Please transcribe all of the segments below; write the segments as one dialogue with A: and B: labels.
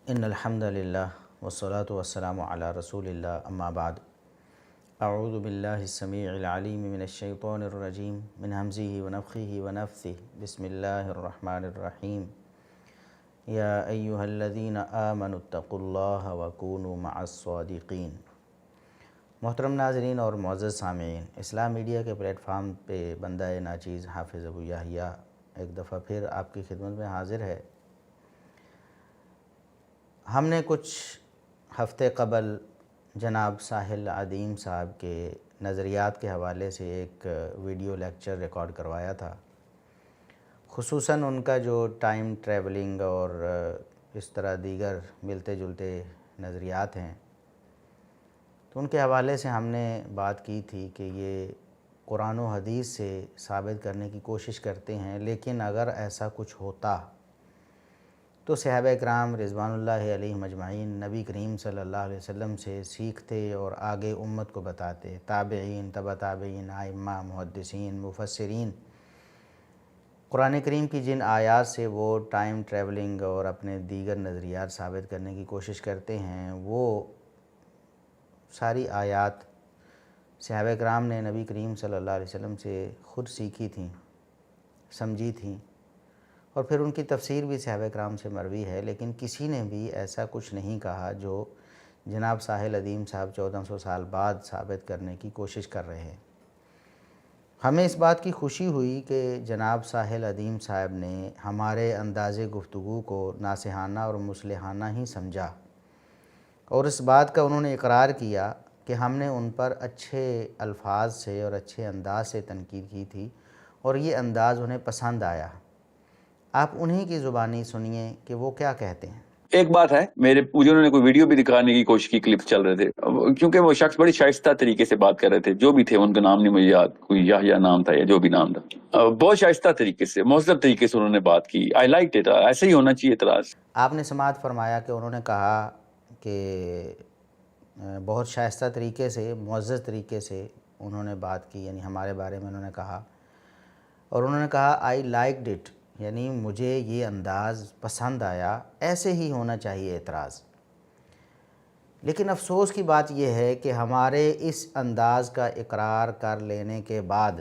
A: ان الحمد للہ والصلاة والسلام علی رسول اللہ اما بعد اعوذ باللہ السمیع العلیم من الشیطان الرجیم من ہمزہ ونفخہ ونفثہ بسم اللہ الرحمن الرحیم یا ایہا الذین آمنوا اتقوا اللہ وکونوا مع الصادقین۔ محترم ناظرین اور معزز سامعین، اسلام میڈیا کے پلیٹ فارم پہ بندہ ناچیز حافظ ابو یحییٰ ایک دفعہ پھر آپ کی خدمت میں حاضر ہے۔ ہم نے کچھ ہفتے قبل جناب ساحل عدیم صاحب کے نظریات کے حوالے سے ایک ویڈیو لیکچر ریکارڈ کروایا تھا، خصوصاً ان کا جو ٹائم ٹریولنگ اور اس طرح دیگر ملتے جلتے نظریات ہیں، تو ان کے حوالے سے ہم نے بات کی تھی کہ یہ قرآن و حدیث سے ثابت کرنے کی کوشش کرتے ہیں، لیکن اگر ایسا کچھ ہوتا تو صحابہ کرام رضوان اللہ علیہم اجمعین نبی کریم صلی اللہ علیہ وسلم سے سیکھتے اور آگے امت کو بتاتے، تابعین، تبع تابعین، ائمہ، محدثین، مفسرین، قرآن کریم کی جن آیات سے وہ ٹائم ٹریولنگ اور اپنے دیگر نظریات ثابت کرنے کی کوشش کرتے ہیں، وہ ساری آیات صحابہ کرام نے نبی کریم صلی اللہ علیہ وسلم سے خود سیکھی تھیں، سمجھی تھیں، اور پھر ان کی تفسیر بھی صحابہ کرام سے مروی ہے، لیکن کسی نے بھی ایسا کچھ نہیں کہا جو جناب ساحل عدیم صاحب 1400 سال بعد ثابت کرنے کی کوشش کر رہے ہیں۔ ہمیں اس بات کی خوشی ہوئی کہ جناب ساحل عدیم صاحب نے ہمارے انداز گفتگو کو ناصحانہ اور مصلحانہ ہی سمجھا، اور اس بات کا انہوں نے اقرار کیا کہ ہم نے ان پر اچھے الفاظ سے اور اچھے انداز سے تنقید کی تھی، اور یہ انداز انہیں پسند آیا۔ آپ انہی کی زبانی سنیے کہ وہ کیا کہتے ہیں۔
B: ایک بات ہے، مجھے انہوں نے کوئی ویڈیو بھی دکھانے کی کوشش کی، کلپس چل رہے تھے، کیونکہ وہ شخص بڑی شائستہ طریقے سے بات کر رہے تھے، جو بھی تھے، ان کا نام نہیں مجھے یاد، کوئی یحییٰ نام تھا یا جو بھی نام تھا، بہت شائستہ طریقے سے، مہذب طریقے سے انہوں نے بات کی۔ آئی لائک اٹ، ایسے ہی ہونا چاہیے اعتراض۔
A: آپ نے سماعت فرمایا کہ انہوں نے کہا کہ بہت شائستہ طریقے سے، معزز طریقے سے انہوں نے بات کی، یعنی ہمارے بارے میں انہوں نے کہا، اور انہوں نے کہا آئی لائکڈ اٹ، یعنی مجھے یہ انداز پسند آیا، ایسے ہی ہونا چاہیے اعتراض۔ لیکن افسوس کی بات یہ ہے کہ ہمارے اس انداز کا اقرار کر لینے کے بعد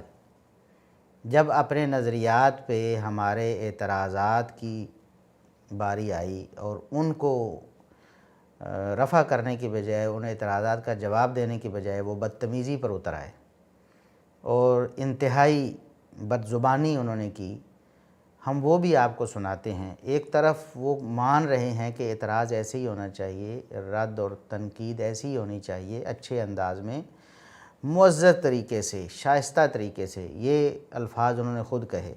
A: جب اپنے نظریات پہ ہمارے اعتراضات کی باری آئی اور ان کو رفع کرنے کی بجائے، ان اعتراضات کا جواب دینے کی بجائے وہ بدتمیزی پر اتر آئے اور انتہائی بدزبانی انہوں نے کی، ہم وہ بھی آپ کو سناتے ہیں۔ ایک طرف وہ مان رہے ہیں کہ اعتراض ایسے ہی ہونا چاہیے، رد اور تنقید ایسی ہی ہونی چاہیے، اچھے انداز میں، معزز طریقے سے، شائستہ طریقے سے، یہ الفاظ انہوں نے خود کہے،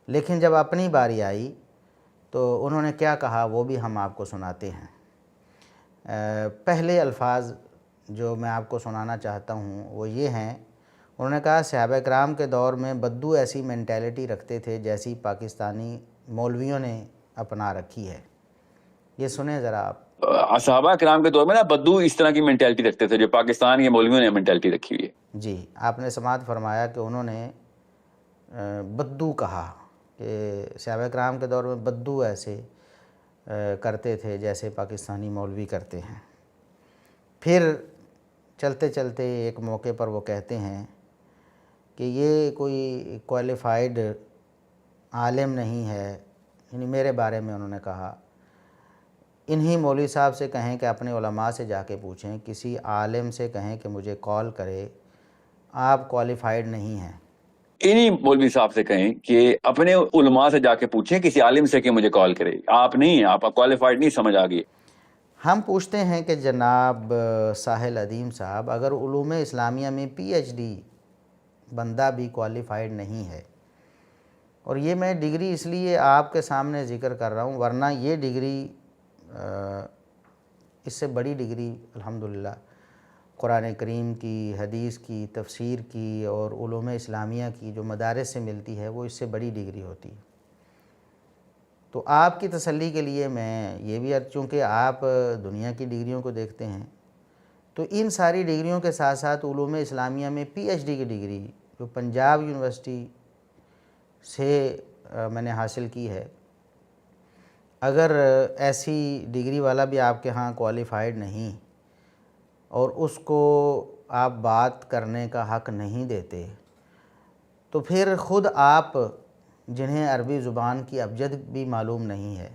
A: لیکن جب اپنی باری آئی تو انہوں نے کیا کہا وہ بھی ہم آپ کو سناتے ہیں۔ پہلے الفاظ جو میں آپ کو سنانا چاہتا ہوں وہ یہ ہیں، انہوں نے کہا صحابہ کرام کے دور میں بدو ایسی مینٹیلٹی رکھتے تھے جیسی پاکستانی مولویوں نے اپنا رکھی ہے۔ یہ سنیں ذرا آپ۔
B: صحابہ کرام کے دور میں نا بدو اس طرح کی مینٹیلٹی رکھتے تھے جو پاکستان کے مولویوں نے مینٹیلٹی رکھی ہوئی ہے۔
A: جی، آپ نے سماعت فرمایا کہ انہوں نے بدو کہا کہ صحابہ کرام کے دور میں بدو ایسے کرتے تھے جیسے پاکستانی مولوی کرتے ہیں۔ پھر چلتے چلتے ایک موقع پر وہ کہتے ہیں کہ یہ کوئی کوالیفائڈ عالم نہیں ہے، یعنی میرے بارے میں انہوں نے کہا، انہی مولوی صاحب سے کہیں کہ اپنے علماء سے جا کے پوچھیں، کسی عالم سے کہیں کہ مجھے کال کرے، آپ کوالیفائڈ نہیں ہیں۔
B: انہی مولوی صاحب سے کہیں کہ اپنے علماء سے جا کے پوچھیں، کسی عالم سے کہ مجھے کال کرے، آپ نہیں ہیں، آپ کوالیفائڈ نہیں، سمجھ آ گئی۔
A: ہم پوچھتے ہیں کہ جناب ساحل عدیم صاحب، اگر علوم اسلامیہ میں پی ایچ ڈی بندہ بھی کوالیفائڈ نہیں ہے، اور یہ میں ڈگری اس لیے آپ کے سامنے ذکر کر رہا ہوں، ورنہ یہ ڈگری اس سے بڑی ڈگری الحمدللہ قرآن کریم کی، حدیث کی، تفسیر کی اور علوم اسلامیہ کی جو مدارس سے ملتی ہے وہ اس سے بڑی ڈگری ہوتی ہے۔ تو آپ کی تسلی کے لیے میں یہ بھی چونکہ آپ دنیا کی ڈگریوں کو دیکھتے ہیں، تو ان ساری ڈگریوں کے ساتھ ساتھ علوم اسلامیہ میں پی ایچ ڈی کی ڈگری جو پنجاب یونیورسٹی سے میں نے حاصل کی ہے، اگر ایسی ڈگری والا بھی آپ کے ہاں کوالیفائڈ نہیں اور اس کو آپ بات کرنے کا حق نہیں دیتے، تو پھر خود آپ جنہیں عربی زبان کی ابجد بھی معلوم نہیں ہے،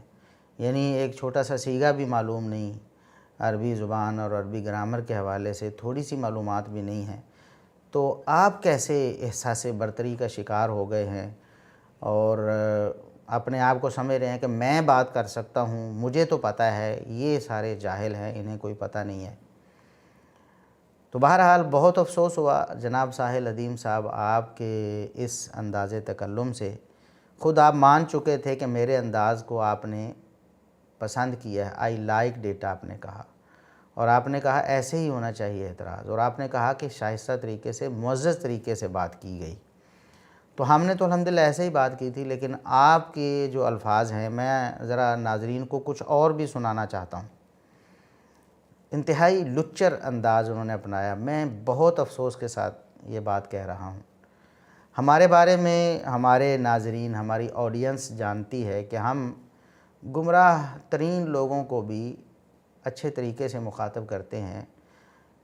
A: یعنی ایک چھوٹا سا سیگا بھی معلوم نہیں عربی زبان اور عربی گرامر کے حوالے سے تھوڑی سی معلومات بھی نہیں ہیں، تو آپ کیسے احساس برتری کا شکار ہو گئے ہیں اور اپنے آپ کو سمجھ رہے ہیں کہ میں بات کر سکتا ہوں، مجھے تو پتہ ہے، یہ سارے جاہل ہیں، انہیں کوئی پتہ نہیں ہے۔ تو بہرحال بہت افسوس ہوا جناب ساحل ادیم صاحب، آپ کے اس انداز تکلم سے خود آپ مان چکے تھے کہ میرے انداز کو آپ نے پسند کیا ہے، آئی لائک ڈیٹا آپ نے کہا، اور آپ نے کہا ایسے ہی ہونا چاہیے اعتراض، اور آپ نے کہا کہ شائستہ طریقے سے معزز طریقے سے بات کی گئی۔ تو ہم نے تو الحمدللہ ایسے ہی بات کی تھی، لیکن آپ کے جو الفاظ ہیں میں ذرا ناظرین کو کچھ اور بھی سنانا چاہتا ہوں۔ انتہائی لچر انداز انہوں نے اپنایا، میں بہت افسوس کے ساتھ یہ بات کہہ رہا ہوں۔ ہمارے بارے میں ہمارے ناظرین، ہماری آڈینس جانتی ہے کہ ہم گمراہ ترین لوگوں کو بھی اچھے طریقے سے مخاطب کرتے ہیں،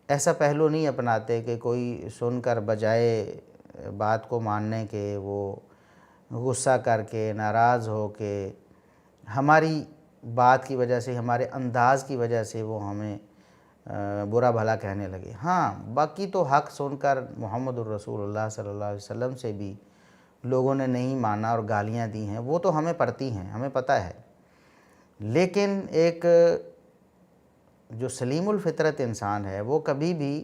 A: ایسا پہلو نہیں اپناتے کہ کوئی سن کر بجائے بات کو ماننے کے وہ غصہ کر کے ناراض ہو کے ہماری بات کی وجہ سے، ہمارے انداز کی وجہ سے وہ ہمیں برا بھلا کہنے لگے۔ ہاں، باقی تو حق سن کر محمد الرسول اللہ صلی اللہ علیہ وسلم سے بھی لوگوں نے نہیں مانا اور گالیاں دی ہیں، وہ تو ہمیں پڑتی ہیں، ہمیں پتہ ہے، لیکن ایک جو سلیم الفطرت انسان ہے وہ کبھی بھی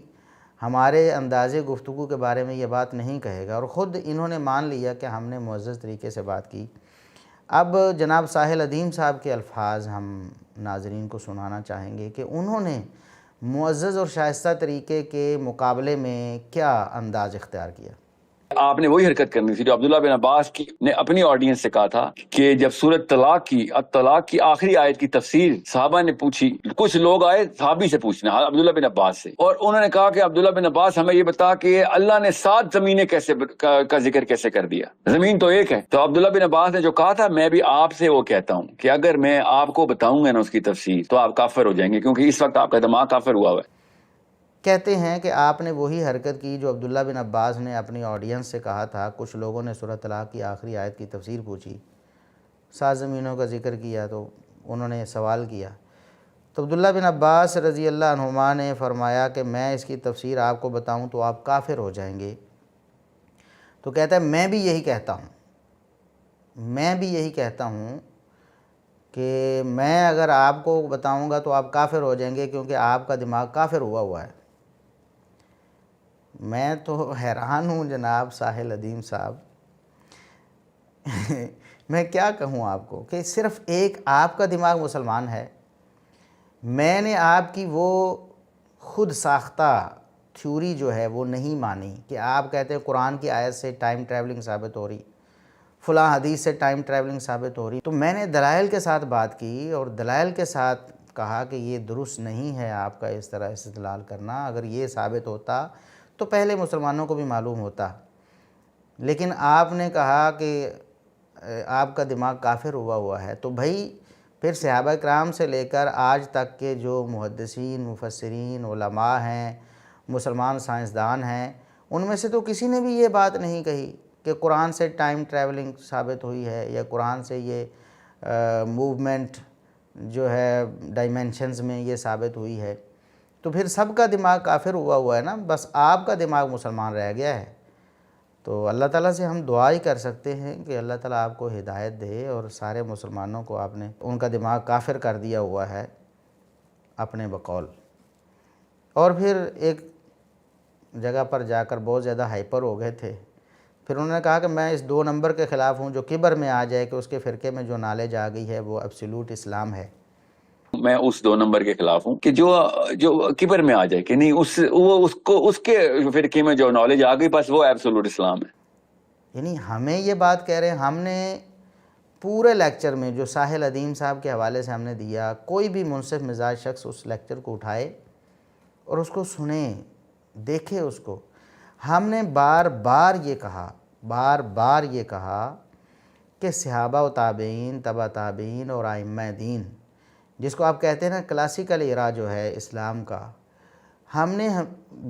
A: ہمارے انداز گفتگو کے بارے میں یہ بات نہیں کہے گا، اور خود انہوں نے مان لیا کہ ہم نے معزز طریقے سے بات کی۔ اب جناب ساحل ادیم صاحب کے الفاظ ہم ناظرین کو سنانا چاہیں گے کہ انہوں نے معزز اور شائستہ طریقے کے مقابلے میں کیا انداز اختیار کیا۔
B: آپ نے وہی حرکت کرنی تھی جو عبداللہ بن عباس کی نے اپنی آڈینس سے کہا تھا کہ جب سورۃ طلاق کی آخری آیت کی تفسیر صحابہ نے پوچھی، کچھ لوگ آئے صحابی سے پوچھنے، عبداللہ بن عباس سے، اور انہوں نے کہا کہ عبداللہ بن عباس ہمیں یہ بتا کہ اللہ نے 7 زمینیں کا ذکر کیسے کر دیا، زمین تو ایک ہے۔ تو عبداللہ بن عباس نے جو کہا تھا، میں بھی آپ سے وہ کہتا ہوں کہ اگر میں آپ کو بتاؤں گا نا اس کی تفسیر تو آپ کافر ہو جائیں گے، کیونکہ اس وقت آپ کا دماغ کافر ہوا ہوا ہے۔
A: کہتے ہیں کہ آپ نے وہی حرکت کی جو عبداللہ بن عباس نے اپنی آڈینس سے کہا تھا، کچھ لوگوں نے سورۃ طلاق کی آخری آیت کی تفسیر پوچھی، 7 زمینوں کا ذکر کیا تو انہوں نے سوال کیا، تو عبداللہ بن عباس رضی اللہ عنہما نے فرمایا کہ میں اس کی تفسیر آپ کو بتاؤں تو آپ کافر ہو جائیں گے۔ تو کہتا ہے میں بھی یہی کہتا ہوں کہ میں اگر آپ کو بتاؤں گا تو آپ کافر ہو جائیں گے، کیونکہ آپ کا دماغ کافر ہوا ہے۔ میں تو حیران ہوں جناب ساحل ادیم صاحب، میں کیا کہوں آپ کو کہ صرف ایک آپ کا دماغ مسلمان ہے، میں نے آپ کی وہ خود ساختہ تھیوری جو ہے وہ نہیں مانی کہ آپ کہتے ہیں قرآن کی آیت سے ٹائم ٹریولنگ ثابت ہو رہی، فلاں حدیث سے ٹائم ٹریولنگ ثابت ہو رہی، تو میں نے دلائل کے ساتھ بات کی اور دلائل کے ساتھ کہا کہ یہ درست نہیں ہے آپ کا اس طرح استدلال کرنا، اگر یہ ثابت ہوتا تو پہلے مسلمانوں کو بھی معلوم ہوتا، لیکن آپ نے کہا کہ آپ کا دماغ کافر ہوا ہے۔ تو بھائی پھر صحابہ کرام سے لے کر آج تک کے جو محدثین، مفسرین، علماء ہیں، مسلمان سائنسدان ہیں، ان میں سے تو کسی نے بھی یہ بات نہیں کہی کہ قرآن سے ٹائم ٹریولنگ ثابت ہوئی ہے یا قرآن سے یہ موومنٹ جو ہے ڈائمینشنز میں یہ ثابت ہوئی ہے۔ تو پھر سب کا دماغ کافر ہوا ہے نا، بس آپ کا دماغ مسلمان رہ گیا ہے۔ تو اللہ تعالیٰ سے ہم دعا ہی کر سکتے ہیں کہ اللہ تعالیٰ آپ کو ہدایت دے، اور سارے مسلمانوں کو آپ نے ان کا دماغ کافر کر دیا ہوا ہے اپنے بقول۔ اور پھر ایک جگہ پر جا کر بہت زیادہ ہائپر ہو گئے تھے، پھر انہوں نے کہا کہ میں اس 2 نمبر کے خلاف ہوں جو کبر میں آ جائے کہ اس کے فرقے میں جو نالج آ گئی ہے وہ ایبسولوٹ اسلام ہے۔
B: میں اس 2 نمبر کے خلاف ہوں کہ جو کبر میں آ جائے کہ نہیں اس کے فرقے میں جو نالج آ گئی بس وہ ایبسولوٹ اسلام ہے۔
A: یعنی ہمیں یہ بات کہہ رہے ہیں، ہم نے پورے لیکچر میں جو ساحل ادیم صاحب کے حوالے سے ہم نے دیا، کوئی بھی منصف مزاج شخص اس لیکچر کو اٹھائے اور اس کو سنے، دیکھے اس کو، ہم نے بار بار یہ کہا کہ صحابہ و تابعین، تبع تابعین اور ائمہ دین، جس کو آپ کہتے ہیں نا کلاسیکل ایرا جو ہے اسلام کا، ہم نے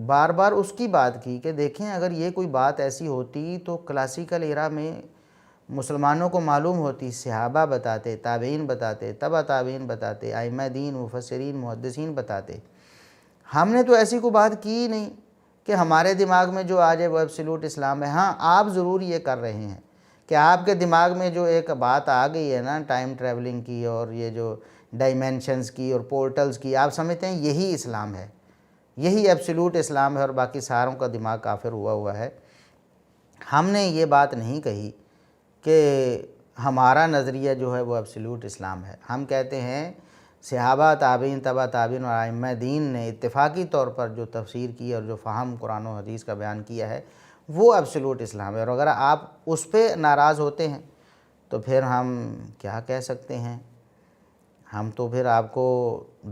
A: بار بار اس کی بات کی کہ دیکھیں اگر یہ کوئی بات ایسی ہوتی تو کلاسیکل ایرا میں مسلمانوں کو معلوم ہوتی، صحابہ بتاتے، تابعین بتاتے، تبع تابعین بتاتے، ائمہ دین، مفسرین، محدثین بتاتے۔ ہم نے تو ایسی کوئی بات کی ہی نہیں کہ ہمارے دماغ میں جو آ جائے وہ ایبسولوٹ اسلام ہے۔ ہاں آپ ضرور یہ کر رہے ہیں کہ آپ کے دماغ میں جو ایک بات آ گئی ہے نا ٹائم ٹریولنگ کی اور یہ جو ڈائمینشنز کی اور پورٹلز کی، آپ سمجھتے ہیں یہی اسلام ہے، یہی ایبسولوٹ اسلام ہے اور باقی ساروں کا دماغ کافر ہوا ہے۔ ہم نے یہ بات نہیں کہی کہ ہمارا نظریہ جو ہے وہ ایبسولوٹ اسلام ہے۔ ہم کہتے ہیں صحابہ، تابعین، تبع تابعین اور ائمہ دین نے اتفاقی طور پر جو تفسیر کی اور جو فہم قرآن و حدیث کا بیان کیا ہے وہ ایبسولوٹ اسلام ہے، اور اگر آپ اس پہ ناراض ہوتے ہیں تو پھر ہم کیا کہہ سکتے ہیں؟ ہم تو پھر آپ کو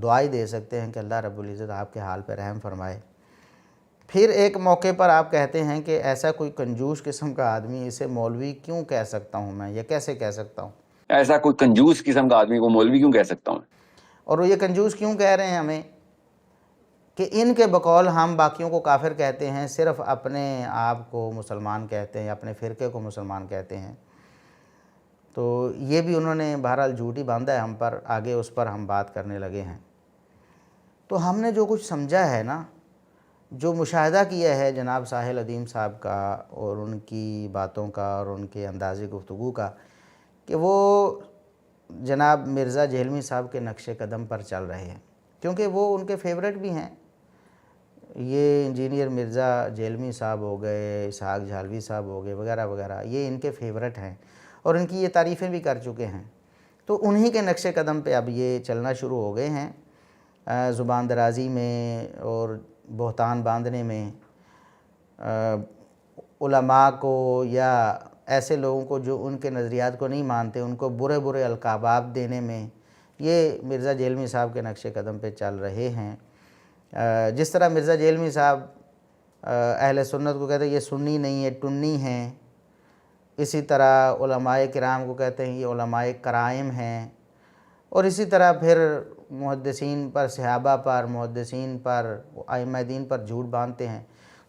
A: دعا ہی دے سکتے ہیں کہ اللہ رب العزت آپ کے حال پہ رحم فرمائے۔ پھر ایک موقع پر آپ کہتے ہیں کہ ایسا کوئی کنجوس قسم کا آدمی، اسے مولوی کیوں کہہ سکتا ہوں میں، یا کیسے کہہ سکتا ہوں؟
B: ایسا کوئی کنجوس قسم کا آدمی کو مولوی کیوں کہہ سکتا ہوں؟
A: اور وہ یہ کنجوس کیوں کہہ رہے ہیں ہمیں کہ ان کے بقول ہم باقیوں کو کافر کہتے ہیں، صرف اپنے آپ کو مسلمان کہتے ہیں، اپنے فرقے کو مسلمان کہتے ہیں۔ تو یہ بھی انہوں نے بہرحال جھوٹی باندھا ہے ہم پر، آگے اس پر ہم بات کرنے لگے ہیں۔ تو ہم نے جو کچھ سمجھا ہے نا، جو مشاہدہ کیا ہے جناب ساحل ادیم صاحب کا اور ان کی باتوں کا اور ان کے انداز گفتگو کا، کہ وہ جناب مرزا جہلمی صاحب کے نقش قدم پر چل رہے ہیں، کیونکہ وہ ان کے فیورٹ بھی ہیں۔ یہ انجینئر مرزا جہلمی صاحب ہو گئے، اسحاق جھالوی صاحب ہو گئے، وغیرہ وغیرہ، یہ ان کے فیورٹ ہیں اور ان کی یہ تعریفیں بھی کر چکے ہیں۔ تو انہی کے نقش قدم پہ اب یہ چلنا شروع ہو گئے ہیں، زبان درازی میں اور بہتان باندھنے میں، علماء کو یا ایسے لوگوں کو جو ان کے نظریات کو نہیں مانتے ان کو برے برے القابات دینے میں، یہ مرزا جہلمی صاحب کے نقش قدم پہ چل رہے ہیں۔ جس طرح مرزا جہلمی صاحب اہل سنت کو کہتے ہیں یہ سنی نہیں ہے، ٹنی ہیں، اسی طرح علماء کرام کو کہتے ہیں یہ علماء کرائم ہیں، اور اسی طرح پھر محدثین پر، صحابہ پر، محدثین پر، ائمہ دین پر جھوٹ باندھتے ہیں۔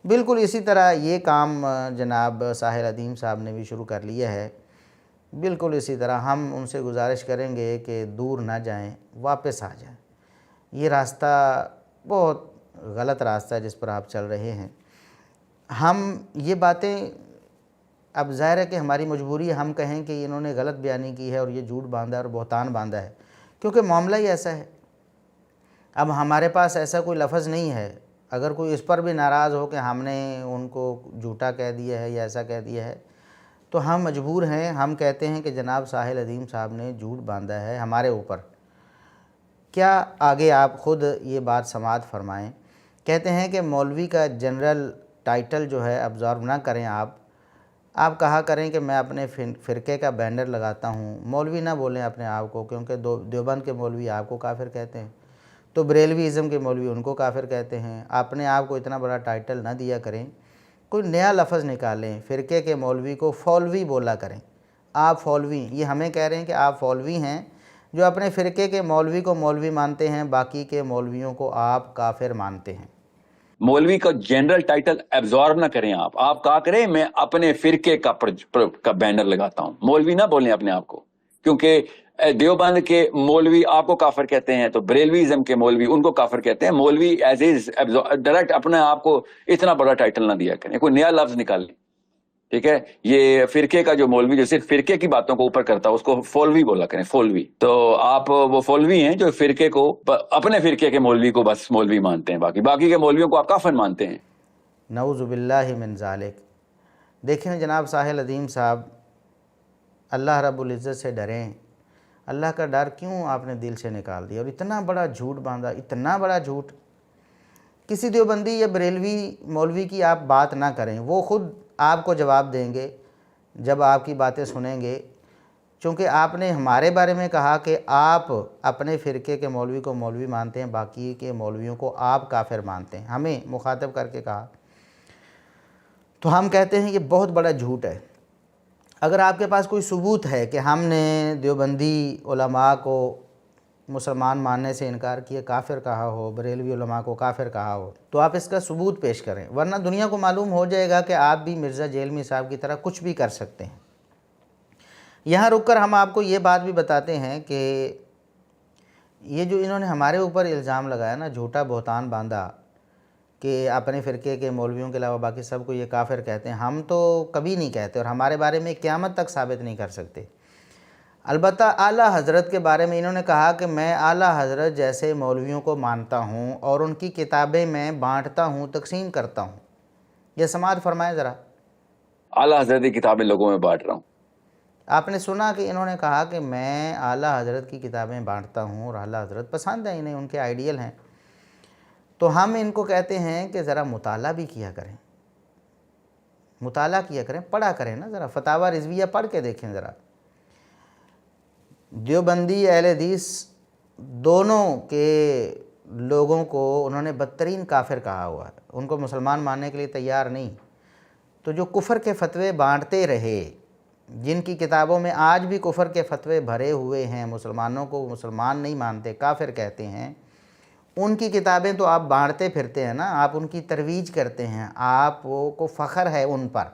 A: بالکل اسی طرح یہ کام جناب ساحل ادیم صاحب نے بھی شروع کر لیا ہے۔ بالکل اسی طرح ہم ان سے گزارش کریں گے کہ دور نہ جائیں، واپس آ جائیں۔ یہ راستہ بہت غلط راستہ ہے جس پر آپ چل رہے ہیں۔ ہم یہ باتیں، اب ظاہر ہے کہ ہماری مجبوری ہے ہم کہیں کہ انہوں نے غلط بیانی کی ہے اور یہ جھوٹ باندھا اور بہتان باندھا ہے، کیونکہ معاملہ ہی ایسا ہے۔ اب ہمارے پاس ایسا کوئی لفظ نہیں ہے، اگر کوئی اس پر بھی ناراض ہو کہ ہم نے ان کو جھوٹا کہہ دیا ہے یا ایسا کہہ دیا ہے تو ہم مجبور ہیں، ہم کہتے ہیں کہ جناب ساحل ادیم صاحب نے جھوٹ باندھا ہے ہمارے اوپر۔ کیا آگے آپ خود یہ بات سماعت فرمائیں۔ کہتے ہیں کہ مولوی کا جنرل ٹائٹل جو ہے ابزارو نہ کریں، آپ کہا کریں کہ میں اپنے فرقے کا بینر لگاتا ہوں، مولوی نہ بولیں اپنے آپ کو، کیونکہ دیوبند کے مولوی آپ کو کافر کہتے ہیں، تو بریلوی ازم کے مولوی ان کو کافر کہتے ہیں۔ اپنے آپ کو اتنا بڑا ٹائٹل نہ دیا کریں، کوئی نیا لفظ نکالیں، فرقے کے مولوی کو فولوی بولا کریں۔ آپ فولوی، یہ ہمیں کہہ رہے ہیں کہ آپ فولوی ہیں جو اپنے فرقے کے مولوی کو مولوی مانتے ہیں، باقی کے مولویوں کو آپ کافر مانتے ہیں۔
B: مولوی کا جنرل ٹائٹل ایبزارب نہ کریں، آپ کہا کریں میں اپنے فرقے کا بینر لگاتا ہوں، مولوی نہ بولیں اپنے آپ کو، کیونکہ دیوبند کے مولوی آپ کو کافر کہتے ہیں تو بریلویزم کے مولوی ان کو کافر کہتے ہیں۔ مولوی ایز از ڈائریکٹ اپنے آپ کو اتنا بڑا ٹائٹل نہ دیا کریں، کوئی نیا لفظ نکال لیں، ٹھیک ہے؟ یہ فرقے کا جو مولوی جو صرف فرقے کی باتوں کو اوپر کرتا ہے اس کو فولوی بولا کریں، فولوی۔ تو آپ وہ فولوی ہیں جو فرقے کو، اپنے فرقے کے مولوی کو بس مولوی مانتے ہیں، باقی کے مولویوں کو آپ کافر مانتے ہیں۔
A: نعوذ باللہ من ذالک۔ دیکھیں جناب ساحل ادیم صاحب، اللہ رب العزت سے ڈریں۔ اللہ کا ڈر کیوں آپ نے دل سے نکال دیا اور اتنا بڑا جھوٹ باندھا، اتنا بڑا جھوٹ؟ کسی دیوبندی یا بریلوی مولوی کی آپ بات نہ کریں، وہ خود آپ کو جواب دیں گے جب آپ کی باتیں سنیں گے، چونکہ آپ نے ہمارے بارے میں کہا کہ آپ اپنے فرقے کے مولوی کو مولوی مانتے ہیں، باقی کے مولویوں کو آپ کافر مانتے ہیں، ہمیں مخاطب کر کے کہا۔ تو ہم کہتے ہیں یہ بہت بڑا جھوٹ ہے۔ اگر آپ کے پاس کوئی ثبوت ہے کہ ہم نے دیوبندی علماء کو مسلمان ماننے سے انکار کیا کافر کہا ہو، بریلوی علماء کو کافر کہا ہو، تو آپ اس کا ثبوت پیش کریں، ورنہ دنیا کو معلوم ہو جائے گا کہ آپ بھی مرزا جیلمی صاحب کی طرح کچھ بھی کر سکتے ہیں۔ یہاں رک کر ہم آپ کو یہ بات بھی بتاتے ہیں کہ یہ جو انہوں نے ہمارے اوپر الزام لگایا نا، جھوٹا بہتان باندھا کہ اپنے فرقے کے مولویوں کے علاوہ باقی سب کو یہ کافر کہتے ہیں، ہم تو کبھی نہیں کہتے اور ہمارے بارے میں قیامت تک ثابت نہیں کر سکتے۔ البتہ اعلیٰ حضرت کے بارے میں انہوں نے کہا کہ میں اعلیٰ حضرت جیسے مولویوں کو مانتا ہوں اور ان کی کتابیں میں بانٹتا ہوں، تقسیم کرتا ہوں۔ یہ سماعت فرمائیں ذرا۔
B: اعلیٰ حضرت کی کتابیں لوگوں میں بانٹ رہا ہوں۔
A: آپ نے سنا کہ انہوں نے کہا کہ میں اعلیٰ حضرت کی کتابیں بانٹتا ہوں اور اعلیٰ حضرت پسند ہیں انہیں، ان کے آئیڈیل ہیں۔ تو ہم ان کو کہتے ہیں کہ ذرا مطالعہ بھی کیا کریں، مطالعہ کیا کریں، پڑھا کریں نا، ذرا فتاوی رضویہ پڑھ کے دیکھیں ذرا۔ دیوبندی اہل حدیث دونوں کے لوگوں کو انہوں نے بدترین کافر کہا ہوا ہے، ان کو مسلمان ماننے کے لیے تیار نہیں۔ تو جو کفر کے فتوے بانٹتے رہے، جن کی کتابوں میں آج بھی کفر کے فتوے بھرے ہوئے ہیں، مسلمانوں کو مسلمان نہیں مانتے، کافر کہتے ہیں، ان کی کتابیں تو آپ بانٹتے پھرتے ہیں نا، آپ ان کی ترویج کرتے ہیں، آپ کو فخر ہے ان پر۔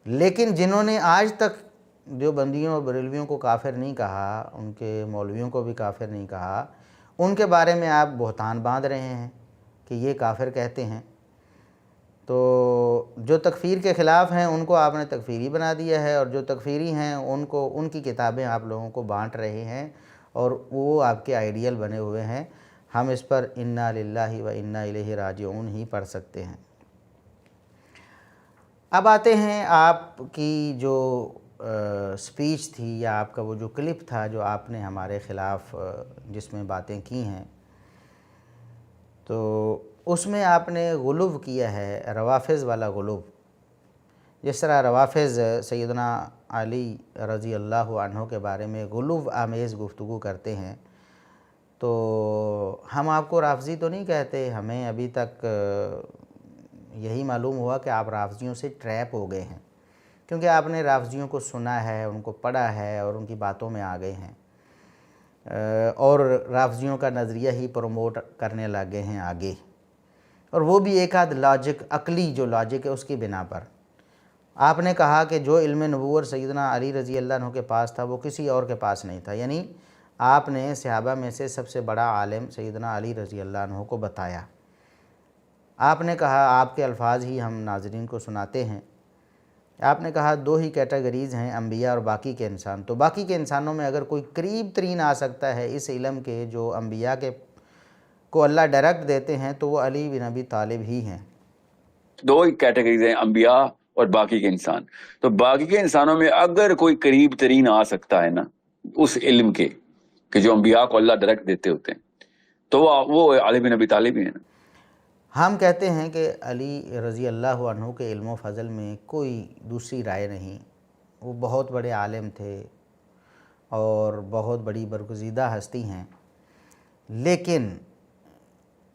A: لیکن جنہوں نے آج تک دیوبندیوں اور بریلویوں کو کافر نہیں کہا، ان کے مولویوں کو بھی کافر نہیں کہا، ان کے بارے میں آپ بہتان باندھ رہے ہیں کہ یہ کافر کہتے ہیں۔ تو جو تکفیر کے خلاف ہیں ان کو آپ نے تکفیری بنا دیا ہے، اور جو تکفیری ہیں ان کو ان کی کتابیں آپ لوگوں کو بانٹ رہے ہیں اور وہ آپ کے آئیڈیل بنے ہوئے ہیں۔ ہم اس پر انا للہ و انا الیہ راجعون ہی پڑھ سکتے ہیں۔ اب آتے ہیں آپ کی جو سپیچ تھی یا آپ کا وہ جو کلپ تھا جو آپ نے ہمارے خلاف جس میں باتیں کی ہیں، تو اس میں آپ نے غلو کیا ہے، روافظ والا غلو۔ جس طرح روافظ سیدنا علی رضی اللہ عنہ کے بارے میں غلو آمیز گفتگو کرتے ہیں، تو ہم آپ کو رافضی تو نہیں کہتے، ہمیں ابھی تک یہی معلوم ہوا کہ آپ رافضیوں سے ٹریپ ہو گئے ہیں، کیونکہ آپ نے رافضیوں کو سنا ہے، ان کو پڑھا ہے اور ان کی باتوں میں آ گئے ہیں، اور رافضیوں کا نظریہ ہی پروموٹ کرنے لگ گئے ہیں آگے، اور وہ بھی ایک آدھ لاجک، عقلی جو لاجک ہے اس کی بنا پر۔ آپ نے کہا کہ جو علم نبوت سیدنا علی رضی اللہ عنہ کے پاس تھا وہ کسی اور کے پاس نہیں تھا، یعنی آپ نے صحابہ میں سے سب سے بڑا عالم سیدنا علی رضی اللہ عنہ کو بتایا۔ آپ نے کہا، آپ کے الفاظ ہی ہم ناظرین کو سناتے ہیں، آپ نے کہا دو ہی کیٹیگریز ہیں، انبیاء اور باقی کے انسان۔ تو باقی کے انسانوں میں اگر کوئی قریب ترین آ سکتا ہے اس علم کے جو انبیاء کے کو اللہ ڈائریکٹ دیتے ہیں، تو وہ علی بن ابی طالب ہی ہیں۔
B: دو ہی کیٹیگریز ہیں، انبیاء اور باقی کے انسان۔ تو باقی کے انسانوں میں اگر کوئی قریب ترین آ سکتا ہے نا اس علم کے کہ جو انبیاء کو اللہ ڈائریکٹ دیتے ہوتے ہیں، تو وہ علی بن ابی طالب ہی ہیں نا۔
A: ہم کہتے ہیں کہ علی رضی اللہ عنہ کے علم و فضل میں کوئی دوسری رائے نہیں، وہ بہت بڑے عالم تھے اور بہت بڑی برگزیدہ ہستی ہیں، لیکن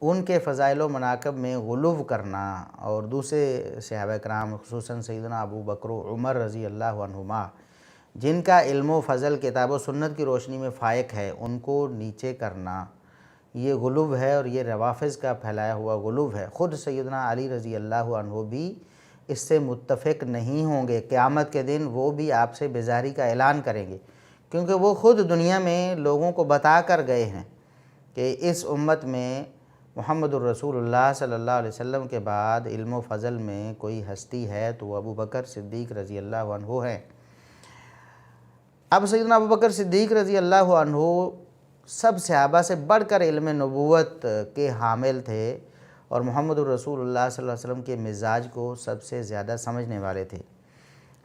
A: ان کے فضائل و مناقب میں غلو کرنا اور دوسرے صحابہ کرام خصوصاً سیدنا ابو بکر و عمر رضی اللہ عنہما جن کا علم و فضل کتاب و سنت کی روشنی میں فائق ہے، ان کو نیچے کرنا، یہ غلو ہے اور یہ روافظ کا پھیلایا ہوا غلو ہے۔ خود سیدنا علی رضی اللہ عنہ بھی اس سے متفق نہیں ہوں گے، قیامت کے دن وہ بھی آپ سے بیزاری کا اعلان کریں گے، کیونکہ وہ خود دنیا میں لوگوں کو بتا کر گئے ہیں کہ اس امت میں محمد الرسول اللہ صلی اللہ علیہ وسلم کے بعد علم و فضل میں کوئی ہستی ہے تو وہ ابو بکر صدیق رضی اللہ عنہ ہیں۔ اب سیدنا ابو بکر صدیق رضی اللہ عنہ سب صحابہ سے بڑھ کر علم نبوت کے حامل تھے اور محمد الرسول اللہ صلی اللہ علیہ وسلم کے مزاج کو سب سے زیادہ سمجھنے والے تھے۔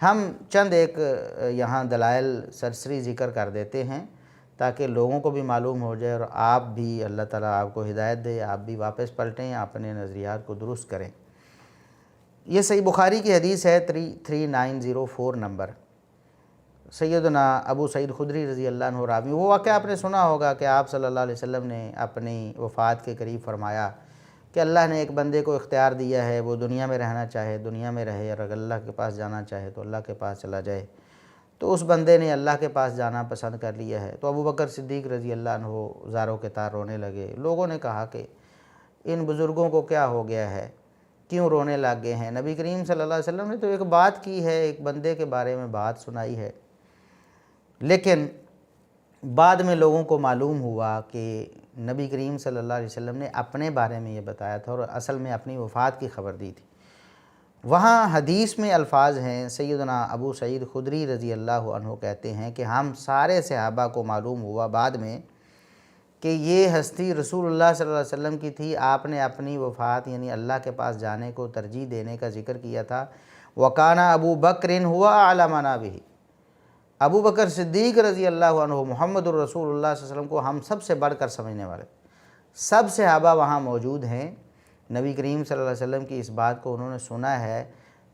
A: ہم چند ایک یہاں دلائل سرسری ذکر کر دیتے ہیں تاکہ لوگوں کو بھی معلوم ہو جائے اور آپ بھی اللہ تعالیٰ آپ کو ہدایت دے، آپ بھی واپس پلٹیں، اپنے نظریات کو درست کریں۔ یہ صحیح بخاری کی حدیث ہے 3904 نمبر۔ سیدنا ابو سعید خدری رضی اللہ عنہ راوی، وہ واقعہ آپ نے سنا ہوگا کہ آپ صلی اللہ علیہ وسلم نے اپنی وفات کے قریب فرمایا کہ اللہ نے ایک بندے کو اختیار دیا ہے، وہ دنیا میں رہنا چاہے دنیا میں رہے، اور اگر اللہ کے پاس جانا چاہے تو اللہ کے پاس چلا جائے، تو اس بندے نے اللہ کے پاس جانا پسند کر لیا ہے۔ تو ابو بکر صدیق رضی اللہ عنہ زاروں کے تار رونے لگے۔ لوگوں نے کہا کہ ان بزرگوں کو کیا ہو گیا ہے، کیوں رونے لگ گئے ہیں؟ نبی کریم صلی اللہ علیہ وسلم نے تو ایک بات کی ہے، ایک بندے کے بارے میں بات سنائی ہے، لیکن بعد میں لوگوں کو معلوم ہوا کہ نبی کریم صلی اللہ علیہ وسلم نے اپنے بارے میں یہ بتایا تھا اور اصل میں اپنی وفات کی خبر دی تھی۔ وہاں حدیث میں الفاظ ہیں، سیدنا ابو سعید خدری رضی اللہ عنہ کہتے ہیں کہ ہم سارے صحابہ کو معلوم ہوا بعد میں کہ یہ ہستی رسول اللہ صلی اللہ علیہ وسلم کی تھی، آپ نے اپنی وفات یعنی اللہ کے پاس جانے کو ترجیح دینے کا ذکر کیا تھا۔ وَقَانَ أَبُو بَكْرٍ هُوَ أَعْلَمَ بِهِ، ابو بکر صدیق رضی اللہ عنہ محمد الرسول اللہ صلی اللہ علیہ وسلم کو ہم سب سے بڑھ کر سمجھنے والے، سب صحابہ وہاں موجود ہیں، نبی کریم صلی اللہ علیہ وسلم کی اس بات کو انہوں نے سنا ہے،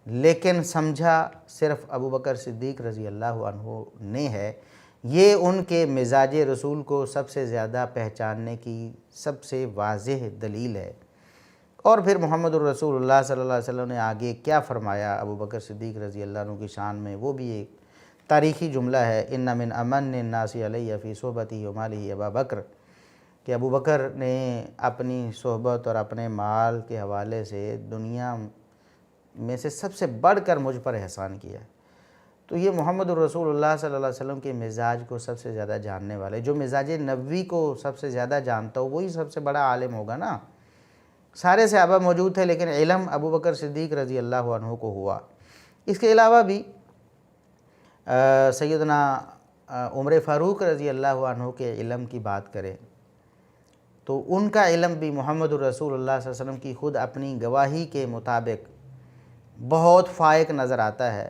A: لیکن سمجھا صرف ابو بکر صدیق رضی اللہ عنہ نے ہے۔ یہ ان کے مزاج رسول کو سب سے زیادہ پہچاننے کی سب سے واضح دلیل ہے۔ اور پھر محمد الرسول اللہ صلی اللہ علیہ وسلم نے آگے کیا فرمایا ابو بکر صدیق رضی اللہ عنہ کی شان میں، وہ بھی ایک تاریخی جملہ ہے، ان من امن الناس علیہ فی صحبتی و مالہ ابا بکر، کہ ابو بکر نے اپنی صحبت اور اپنے مال کے حوالے سے دنیا میں سے سب سے بڑھ کر مجھ پر احسان کیا ہے۔ تو یہ محمد الرسول اللہ صلی اللہ علیہ وسلم کے مزاج کو سب سے زیادہ جاننے والے، جو مزاج نبوی کو سب سے زیادہ جانتا ہو وہی سب سے بڑا عالم ہوگا نا۔ سارے صحابہ موجود تھے لیکن علم ابو بکر صدیق رضی اللہ عنہ کو ہوا۔ اس کے علاوہ بھی سیدنا عمر فاروق رضی اللہ عنہ کے علم کی بات کریں تو ان کا علم بھی محمد الرسول اللہ صلی اللہ علیہ وسلم کی خود اپنی گواہی کے مطابق بہت فائق نظر آتا ہے،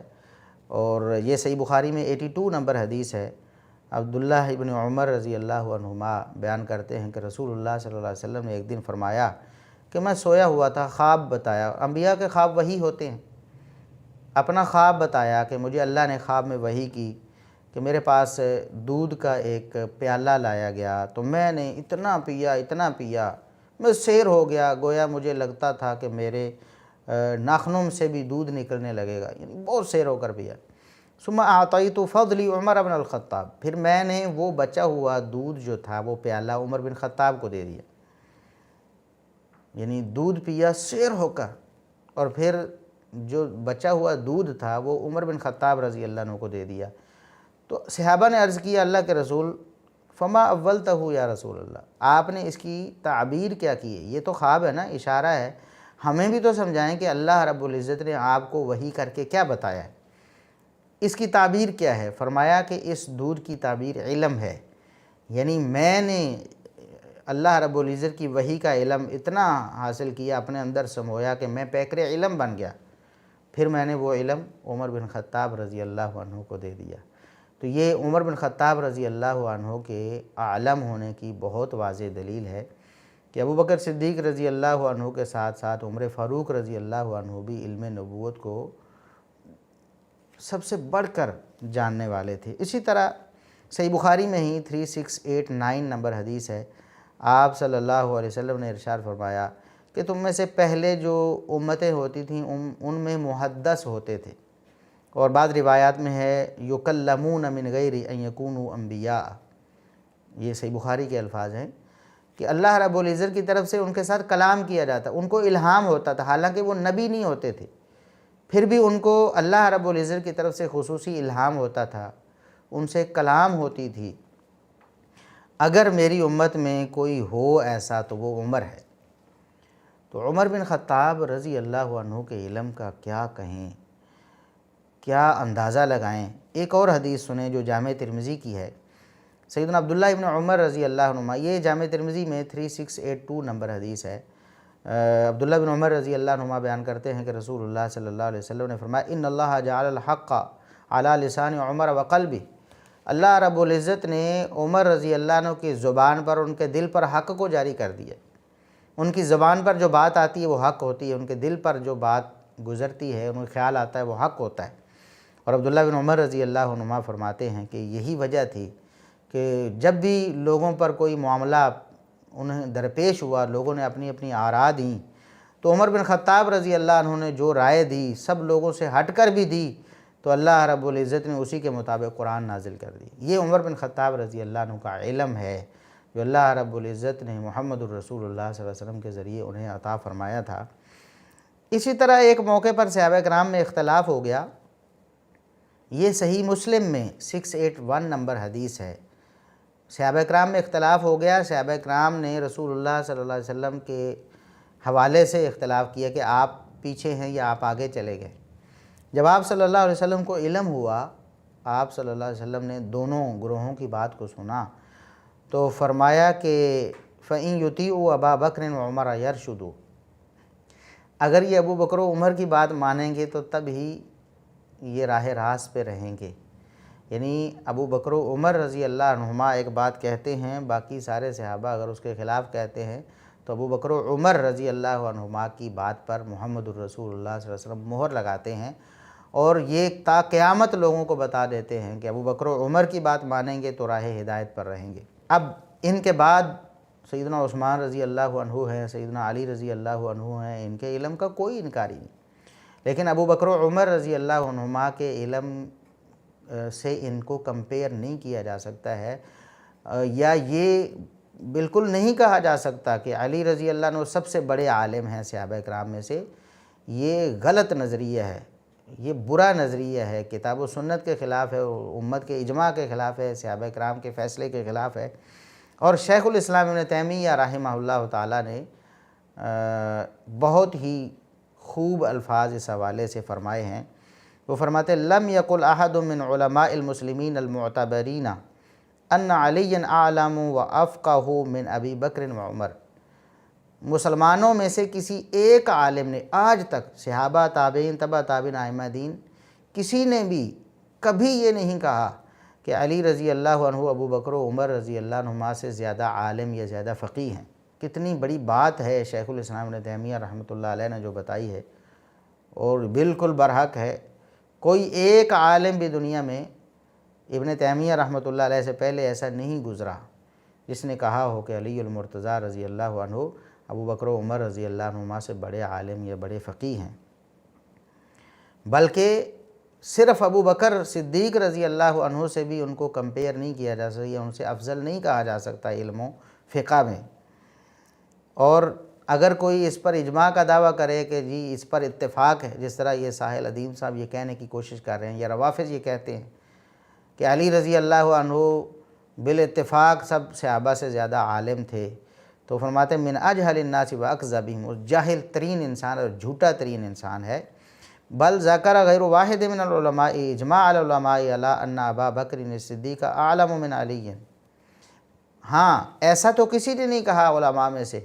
A: اور یہ صحیح بخاری میں 82 نمبر حدیث ہے۔ عبداللہ ابن عمر رضی اللہ عنہما بیان کرتے ہیں کہ رسول اللہ صلی اللہ علیہ وسلم نے ایک دن فرمایا کہ میں سویا ہوا تھا، خواب بتایا، انبیاء کے خواب وحی ہوتے ہیں، اپنا خواب بتایا کہ مجھے اللہ نے خواب میں وحی کی کہ میرے پاس دودھ کا ایک پیالہ لایا گیا، تو میں نے اتنا پیا، میں سیر ہو گیا، گویا مجھے لگتا تھا کہ میرے ناخنوں سے بھی دودھ نکلنے لگے گا، یعنی بہت سیر ہو کر پیا۔ ثم اعطیت فضلی عمر بن الخطاب، پھر میں نے وہ بچا ہوا دودھ جو تھا وہ پیالہ عمر بن خطاب کو دے دیا، یعنی دودھ پیا سیر ہو کر، اور پھر جو بچا ہوا دودھ تھا وہ عمر بن خطاب رضی اللہ عنہ کو دے دیا۔ تو صحابہ نے عرض کیا اللہ کے رسول فما اولتہ یا رسول اللہ، آپ نے اس کی تعبیر کیا کی ہے؟ یہ تو خواب ہے نا، اشارہ ہے، ہمیں بھی تو سمجھائیں کہ اللہ رب العزت نے آپ کو وحی کر کے کیا بتایا ہے، اس کی تعبیر کیا ہے؟ فرمایا کہ اس دودھ کی تعبیر علم ہے، یعنی میں نے اللہ رب العزت کی وحی کا علم اتنا حاصل کیا، اپنے اندر سمویا کہ میں پیکر علم بن گیا، پھر میں نے وہ علم عمر بن خطاب رضی اللہ عنہ کو دے دیا۔ تو یہ عمر بن خطاب رضی اللہ عنہ کے عالم ہونے کی بہت واضح دلیل ہے کہ ابو بکر صدیق رضی اللہ عنہ کے ساتھ ساتھ عمر فاروق رضی اللہ عنہ بھی علم نبوت کو سب سے بڑھ کر جاننے والے تھے۔ اسی طرح صحیح بخاری میں ہی 3689 نمبر حدیث ہے، آپ صلی اللہ علیہ وسلم نے ارشاد فرمایا کہ تم میں سے پہلے جو امتیں ہوتی تھیں ان میں محدث ہوتے تھے، اور بعض روایات میں ہے یکلمون من غیر ان یکونوا انبیاء، یہ صحیح بخاری کے الفاظ ہیں کہ اللہ رب العزت کی طرف سے ان کے ساتھ کلام کیا جاتا، ان کو الہام ہوتا تھا، حالانکہ وہ نبی نہیں ہوتے تھے، پھر بھی ان کو اللہ رب العزت کی طرف سے خصوصی الہام ہوتا تھا، ان سے کلام ہوتی تھی۔ اگر میری امت میں کوئی ہو ایسا تو وہ عمر ہے۔ تو عمر بن خطاب رضی اللہ عنہ کے علم کا کیا کہیں، کیا اندازہ لگائیں۔ ایک اور حدیث سنیں جو جامع ترمذی کی ہے، سیدنا عبداللہ ابن عمر رضی اللہ عنہ، یہ جامع ترمذی میں 3682 نمبر حدیث ہے۔ عبداللہ بن عمر رضی اللہ عنہ بیان کرتے ہیں کہ رسول اللہ صلی اللہ علیہ وسلم نے فرمایا ان اللہ جعل الحق علی لسان عمر وقلبہ، اللہ رب العزت نے عمر رضی اللہ عنہ کی زبان پر، ان کے دل پر حق کو جاری کر دیا، ان کی زبان پر جو بات آتی ہے وہ حق ہوتی ہے، ان کے دل پر جو بات گزرتی ہے، ان کو خیال آتا ہے وہ حق ہوتا ہے۔ اور عبداللہ بن عمر رضی اللہ عنہ فرماتے ہیں کہ یہی وجہ تھی کہ جب بھی لوگوں پر کوئی معاملہ انہیں درپیش ہوا، لوگوں نے اپنی اپنی آراء دیں، تو عمر بن خطاب رضی اللہ عنہ نے جو رائے دی سب لوگوں سے ہٹ کر بھی دی، تو اللہ رب العزت نے اسی کے مطابق قرآن نازل کر دی۔ یہ عمر بن خطاب رضی اللہ عنہ کا علم ہے جو اللہ رب العزت نے محمد الرسول اللہ صلی اللہ علیہ وسلم کے ذریعے انہیں عطا فرمایا تھا۔ اسی طرح ایک موقع پر صحابہ کرام میں اختلاف ہو گیا۔ یہ صحیح مسلم میں 681 نمبر حدیث ہے۔ صحابہ کرام میں اختلاف ہو گیا، صحابہ کرام نے رسول اللہ صلی اللہ علیہ وسلم کے حوالے سے اختلاف کیا کہ آپ پیچھے ہیں یا آپ آگے چلے گئے۔ جب آپ صلی اللہ علیہ وسلم کو علم ہوا، آپ صلی اللہ علیہ وسلم نے دونوں گروہوں کی بات کو سنا تو فرمایا کہ فَإِن يُطِيعُوا أَبَا بَكْرٍ وَعُمَرَ يَرْشُدُوا، اگر یہ ابو بکر و عمر کی بات مانیں گے تو تب ہی یہ راہ راست پہ رہیں گے۔ یعنی ابو بکر و عمر رضی اللہ عنہما ایک بات کہتے ہیں، باقی سارے صحابہ اگر اس کے خلاف کہتے ہیں تو ابو بکر و عمر رضی اللہ عنہما کی بات پر محمد الرسول اللہ صلی اللہ علیہ وسلم مہر لگاتے ہیں، اور یہ تا قیامت لوگوں کو بتا دیتے ہیں کہ ابو بکر و عمر کی بات مانیں گے تو راہ ہدایت پر رہیں گے۔ اب ان کے بعد سیدنا عثمان رضی اللہ عنہ ہیں، سیدنا علی رضی اللہ عنہ ہیں، ان کے علم کا کوئی انکاری نہیں، لیکن ابو بکر و عمر رضی اللہ عنہما کے علم سے ان کو کمپیئر نہیں کیا جا سکتا ہے، یا یہ بالکل نہیں کہا جا سکتا کہ علی رضی اللہ عنہ سب سے بڑے عالم ہیں صحابہ کرام میں سے۔ یہ غلط نظریہ ہے، یہ برا نظریہ ہے، کتاب و سنت کے خلاف ہے، امت کے اجماع کے خلاف ہے، صحابہ کرام کے فیصلے کے خلاف ہے۔ اور شیخ الاسلام ابن تیمیہ رحمہ اللہ تعالیٰ نے بہت ہی خوب الفاظ اس حوالے سے فرمائے ہیں۔ وہ فرماتے لم یقل احد من علماء المسلمین المعتبرین ان علی اعلم و افقہ من ابی بکر و عمر، مسلمانوں میں سے کسی ایک عالم نے آج تک، صحابہ، تابعین، تبع تابعین، ائمہ دین، کسی نے بھی کبھی یہ نہیں کہا کہ علی رضی اللہ عنہ ابو بکر و عمر رضی اللہ عنہما سے زیادہ عالم یا زیادہ فقیہ ہیں۔ کتنی بڑی بات ہے شیخ الاسلام ابن تیمیہ رحمۃ اللہ علیہ نے جو بتائی ہے، اور بالکل برحق ہے۔ کوئی ایک عالم بھی دنیا میں ابن تیمیہ رحمۃ اللہ علیہ سے پہلے ایسا نہیں گزرا جس نے کہا ہو کہ علی المرتضیٰ رضی اللہ عنہ ابو بکر و عمر رضی اللہ عنہما سے بڑے عالم یا بڑے فقیہ ہیں، بلکہ صرف ابو بکر صدیق رضی اللہ عنہ سے بھی ان کو کمپیئر نہیں کیا جا سکتا، یا ان سے افضل نہیں کہا جا سکتا علم و فقہ میں۔ اور اگر کوئی اس پر اجماع کا دعویٰ کرے کہ جی اس پر اتفاق ہے، جس طرح یہ ساحل ادیم صاحب یہ کہنے کی کوشش کر رہے ہیں، یا روافظ یہ کہتے ہیں کہ علی رضی اللہ عنہ بالاتفاق سب صحابہ سے زیادہ عالم تھے، تو فرماتے ہیں من اجہل الناس واکذبہم، وہ جاہل ترین انسان اور جھوٹا ترین انسان ہے۔ بل ذکر غیر واحد من العلماء اجماع العلماء علی ان ابا بکر الصدیق اعلم من علی، ہاں ایسا تو کسی نے نہیں کہا علماء میں سے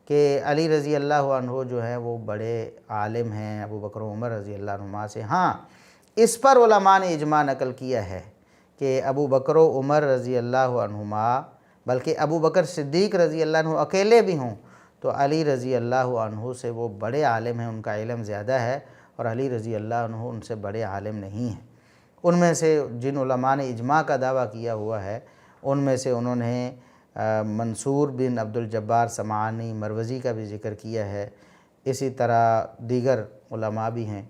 A: کہ علی رضی اللہ عنہ جو ہیں وہ بڑے عالم ہیں ابو بکر و عمر رضی اللہ عنہما سے۔ ہاں اس پر علماء نے اجماع نقل کیا ہے کہ ابو بکر و عمر رضی اللہ عنہما، بلکہ ابو بکر صدیق رضی اللہ عنہ اکیلے بھی ہوں تو علی رضی اللہ عنہ سے وہ بڑے عالم ہیں، ان کا علم زیادہ ہے، اور علی رضی اللہ عنہ ان سے بڑے عالم نہیں ہیں۔ ان میں سے جن علماء نے اجماع کا دعویٰ کیا ہوا ہے، ان میں سے انہوں نے منصور بن عبد الجبار سمعانی مروزی کا بھی ذکر کیا ہے، اسی طرح دیگر علماء بھی ہیں۔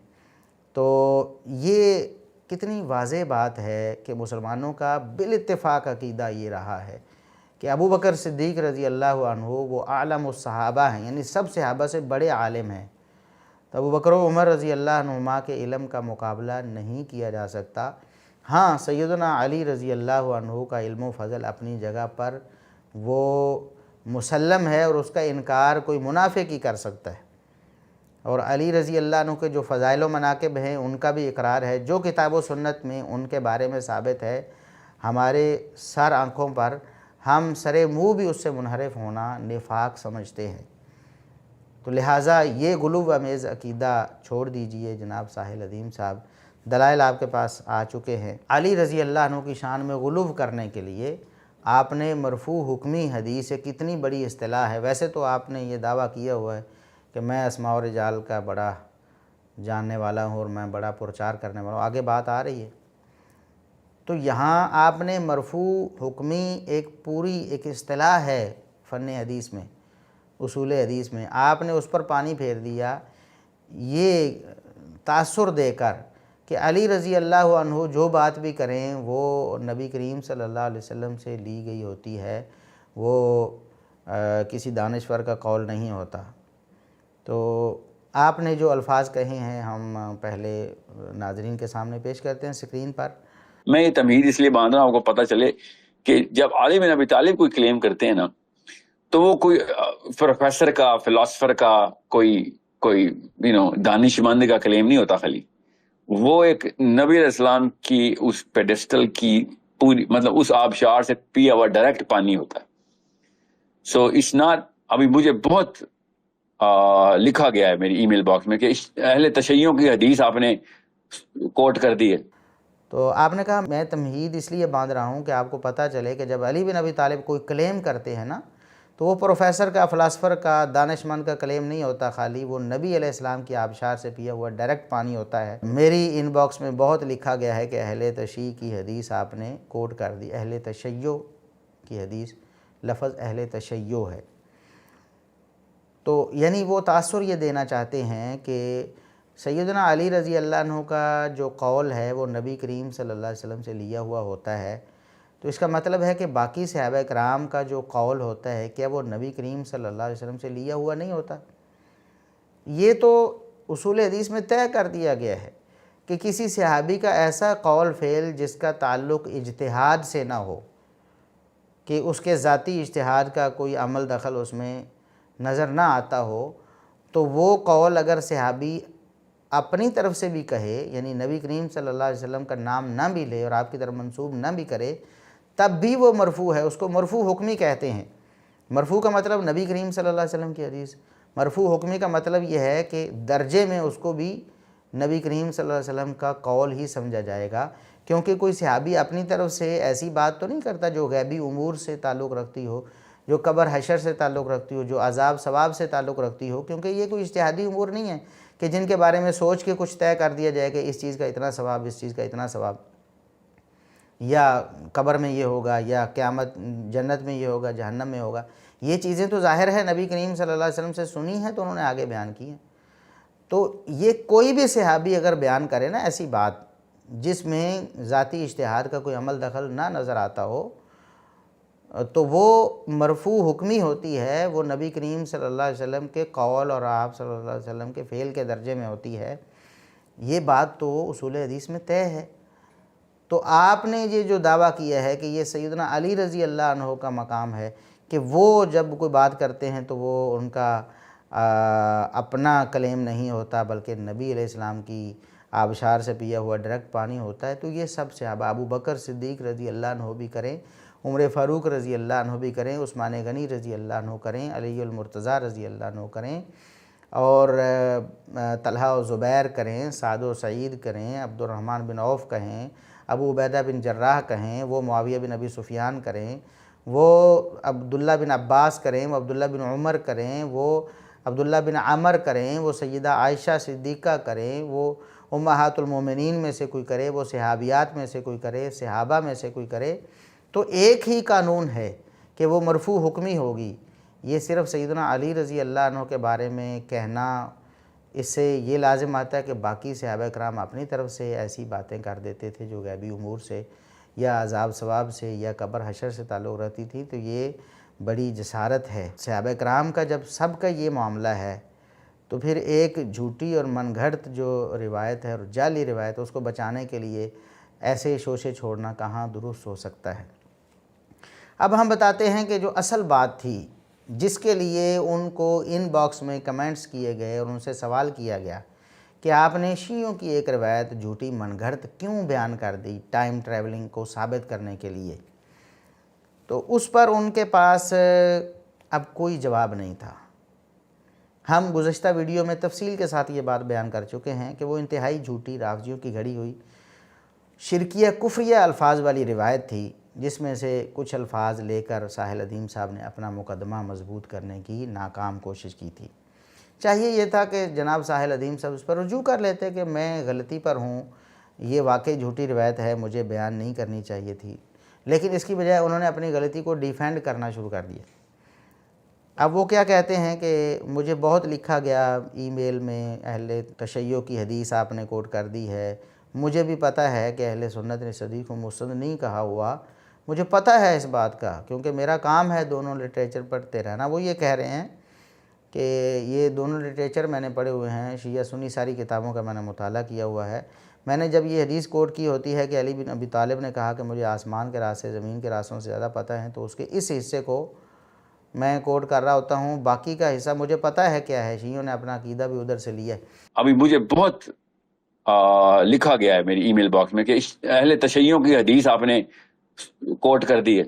A: تو یہ کتنی واضح بات ہے کہ مسلمانوں کا بالاتفاق عقیدہ یہ رہا ہے کہ ابو بکر صدیق رضی اللہ عنہ وہ اعلم الصحابہ ہیں، یعنی سب صحابہ سے بڑے عالم ہیں، تو ابو بکر و عمر رضی اللہ عنہما کے علم کا مقابلہ نہیں کیا جا سکتا۔ ہاں سیدنا علی رضی اللہ عنہ کا علم و فضل اپنی جگہ پر وہ مسلم ہے، اور اس کا انکار کوئی منافق ہی کر سکتا ہے، اور علی رضی اللہ عنہ کے جو فضائل و مناقب ہیں ان کا بھی اقرار ہے، جو کتاب و سنت میں ان کے بارے میں ثابت ہے، ہمارے سر آنکھوں پر ہم سرے منہ بھی اس سے منحرف ہونا نفاق سمجھتے ہیں۔ تو لہٰذا یہ غلو امیز عقیدہ چھوڑ دیجئے جناب ساحل ادیم صاحب، دلائل آپ کے پاس آ چکے ہیں۔ علی رضی اللہ عنہ کی شان میں غلو کرنے کے لیے آپ نے مرفوع حکمی حدیث، کتنی بڑی اصطلاح ہے، ویسے تو آپ نے یہ دعویٰ کیا ہوا ہے کہ میں اسماء و رجال کا بڑا جاننے والا ہوں اور میں بڑا پرچار کرنے والا ہوں، آگے بات آ رہی ہے۔ تو یہاں آپ نے مرفوع حکمی ایک پوری ایک اصطلاح ہے فن حدیث میں، اصول حدیث میں، آپ نے اس پر پانی پھیر دیا یہ تاثر دے کر کہ علی رضی اللہ عنہ جو بات بھی کریں وہ نبی کریم صلی اللہ علیہ وسلم سے لی گئی ہوتی ہے، وہ کسی دانشور کا قول نہیں ہوتا۔ تو آپ نے جو الفاظ کہے ہیں ہم پہلے ناظرین کے سامنے پیش کرتے ہیں اسکرین پر۔
B: میں یہ تمہید اس لیے باندھ رہا ہوں آپ کو پتہ چلے کہ جب علی بن ابی طالب کوئی کلیم کرتے ہیں نا تو وہ کوئی پروفیسر کا، فلاسفر کا، کوئی دانش مند کا کلیم نہیں ہوتا، خالی وہ ایک نبی علیہ السلام کی اس پیڈسٹل کی پوری مطلب اس آبشار سے پیا ہوا ڈائریکٹ پانی ہوتا ہے۔ سو اٹس ناٹ، ابھی مجھے بہت لکھا گیا ہے میری ای میل باکس میں کہ اہل تشیعوں کی حدیث آپ نے کوٹ کر دی ہے۔
A: تو آپ نے کہا میں تمہید اس لیے باندھ رہا ہوں کہ آپ کو پتہ چلے کہ جب علی بن ابی طالب کوئی کلیم کرتے ہیں نا تو وہ پروفیسر کا، فلاسفر کا، دانش مند کا کلیم نہیں ہوتا، خالی وہ نبی علیہ السلام کی آبشار سے پیا ہوا ڈائریکٹ پانی ہوتا ہے۔ میری ان باکس میں بہت لکھا گیا ہے کہ اہل تشیع کی حدیث آپ نے کوٹ کر دی، اہل تشیع کی حدیث، لفظ اہل تشیع ہے۔ تو یعنی وہ تاثر یہ دینا چاہتے ہیں کہ سیدنا علی رضی اللہ عنہ کا جو قول ہے وہ نبی کریم صلی اللہ علیہ وسلم سے لیا ہوا ہوتا ہے، تو اس کا مطلب ہے کہ باقی صحابہ کرام کا جو قول ہوتا ہے کیا وہ نبی کریم صلی اللہ علیہ وسلم سے لیا ہوا نہیں ہوتا؟ یہ تو اصول حدیث میں طے کر دیا گیا ہے کہ کسی صحابی کا ایسا قول فعل جس کا تعلق اجتہاد سے نہ ہو، کہ اس کے ذاتی اجتہاد کا کوئی عمل دخل اس میں نظر نہ آتا ہو، تو وہ قول اگر صحابی اپنی طرف سے بھی کہے، یعنی نبی کریم صلی اللہ علیہ وسلم کا نام نہ بھی لے اور آپ کی طرف منسوب نہ بھی کرے، تب بھی وہ مرفوع ہے، اس کو مرفوع حکمی کہتے ہیں۔ مرفوع کا مطلب نبی کریم صلی اللہ علیہ وسلم کی حدیث، مرفوع حکمی کا مطلب یہ ہے کہ درجے میں اس کو بھی نبی کریم صلی اللہ علیہ وسلم کا قول ہی سمجھا جائے گا، کیونکہ کوئی صحابی اپنی طرف سے ایسی بات تو نہیں کرتا جو غیبی امور سے تعلق رکھتی ہو، جو قبر حشر سے تعلق رکھتی ہو، جو عذاب ثواب سے تعلق رکھتی ہو، کیونکہ یہ کوئی اجتہادی امور نہیں ہے کہ جن کے بارے میں سوچ کے کچھ طے کر دیا جائے کہ اس چیز کا اتنا ثواب، اس چیز کا اتنا ثواب، یا قبر میں یہ ہوگا، یا قیامت جنت میں یہ ہوگا، جہنم میں ہوگا۔ یہ چیزیں تو ظاہر ہے نبی کریم صلی اللہ علیہ وسلم سے سنی ہیں تو انہوں نے آگے بیان کی ہیں۔ تو یہ کوئی بھی صحابی اگر بیان کرے نا ایسی بات جس میں ذاتی اجتہاد کا کوئی عمل دخل نہ نظر آتا ہو، تو وہ مرفوع حکمی ہوتی ہے، وہ نبی کریم صلی اللہ علیہ وسلم کے قول اور آپ صلی اللہ علیہ وسلم کے فعل کے درجے میں ہوتی ہے۔ یہ بات تو اصول حدیث میں طے ہے۔ تو آپ نے یہ جو دعویٰ کیا ہے کہ یہ سیدنا علی رضی اللہ عنہ کا مقام ہے کہ وہ جب کوئی بات کرتے ہیں تو وہ ان کا اپنا کلیم نہیں ہوتا بلکہ نبی علیہ السلام کی آبشار سے پیا ہوا ڈائریکٹ پانی ہوتا ہے، تو یہ سب صحابہ، ابو بکر صدیق رضی اللہ عنہ بھی کریں، عمر فاروق رضی اللہ عنہ بھی کریں، عثمان غنی رضی اللہ عنہ کریں، علی المرتضیٰ رضی اللہ عنہ کریں، اور طلحہ و زبیر کریں، سعد و سعید کریں، عبد الرحمن بن عوف کہیں، ابو عبیدہ بن جراح کہیں، وہ معاویہ بن ابی سفیان کریں، وہ عبداللہ بن عباس کریں، وہ عبداللہ بن عمر کریں، وہ عبداللہ بن عمر کریں، وہ سیدہ عائشہ صدیقہ کریں، وہ امہات المومنین میں سے کوئی کرے، وہ صحابیات میں سے کوئی کرے، صحابہ میں سے کوئی کرے، تو ایک ہی قانون ہے کہ وہ مرفوع حکمی ہوگی۔ یہ صرف سیدنا علی رضی اللہ عنہ کے بارے میں کہنا، اس سے یہ لازم آتا ہے کہ باقی صحابہ کرام اپنی طرف سے ایسی باتیں کر دیتے تھے جو غیبی امور سے یا عذاب ثواب سے یا قبر حشر سے تعلق رہتی تھی، تو یہ بڑی جسارت ہے۔ صحابہ کرام کا جب سب کا یہ معاملہ ہے تو پھر ایک جھوٹی اور من گھڑت جو روایت ہے اور جعلی روایت ہے اس کو بچانے کے لیے ایسے شوشے چھوڑنا کہاں درست ہو سکتا ہے۔ اب ہم بتاتے ہیں کہ جو اصل بات تھی جس کے لیے ان کو ان باکس میں کمنٹس کیے گئے اور ان سے سوال کیا گیا کہ آپ نے شیعوں کی ایک روایت جھوٹی من گھڑت کیوں بیان کر دی ٹائم ٹریولنگ کو ثابت کرنے کے لیے، تو اس پر ان کے پاس اب کوئی جواب نہیں تھا۔ ہم گزشتہ ویڈیو میں تفصیل کے ساتھ یہ بات بیان کر چکے ہیں کہ وہ انتہائی جھوٹی رافضیوں کی گھڑی ہوئی شرکیہ کفریہ الفاظ والی روایت تھی، جس میں سے کچھ الفاظ لے کر ساحل ادیم صاحب نے اپنا مقدمہ مضبوط کرنے کی ناکام کوشش کی تھی۔ چاہیے یہ تھا کہ جناب ساحل ادیم صاحب اس پر رجوع کر لیتے کہ میں غلطی پر ہوں، یہ واقعی جھوٹی روایت ہے، مجھے بیان نہیں کرنی چاہیے تھی، لیکن اس کی بجائے انہوں نے اپنی غلطی کو ڈیفینڈ کرنا شروع کر دیا اب وہ کیا کہتے ہیں کہ مجھے بہت لکھا گیا ای میل میں، اہل تشیع کی حدیث آپ نے کوٹ کر دی ہے، مجھے بھی پتہ ہے کہ اہل سنت نے صدیق و مسند نہیں کہا ہوا، مجھے پتہ ہے اس بات کا کیونکہ میرا کام ہے دونوں لٹریچر پڑھتے رہنا۔ وہ یہ کہہ رہے ہیں کہ یہ دونوں لٹریچر میں نے پڑھے ہوئے ہیں، شیعہ سنی ساری کتابوں کا میں نے مطالعہ کیا ہوا ہے۔ میں نے جب یہ حدیث کوٹ کی ہوتی ہے کہ علی بن ابی طالب نے کہا کہ مجھے آسمان کے راستے زمین کے راستوں سے زیادہ پتہ ہیں، تو اس کے اس حصے کو میں کوٹ کر رہا ہوتا ہوں، باقی کا حصہ مجھے پتہ ہے کیا ہے، شیعوں نے اپنا عقیدہ بھی ادھر سے لیا ہے۔
B: ابھی مجھے بہت لکھا گیا ہے میری ای میل باکس میں کہ اہل تشیعوں کی حدیث آپ نے کوٹ کر دی ہے۔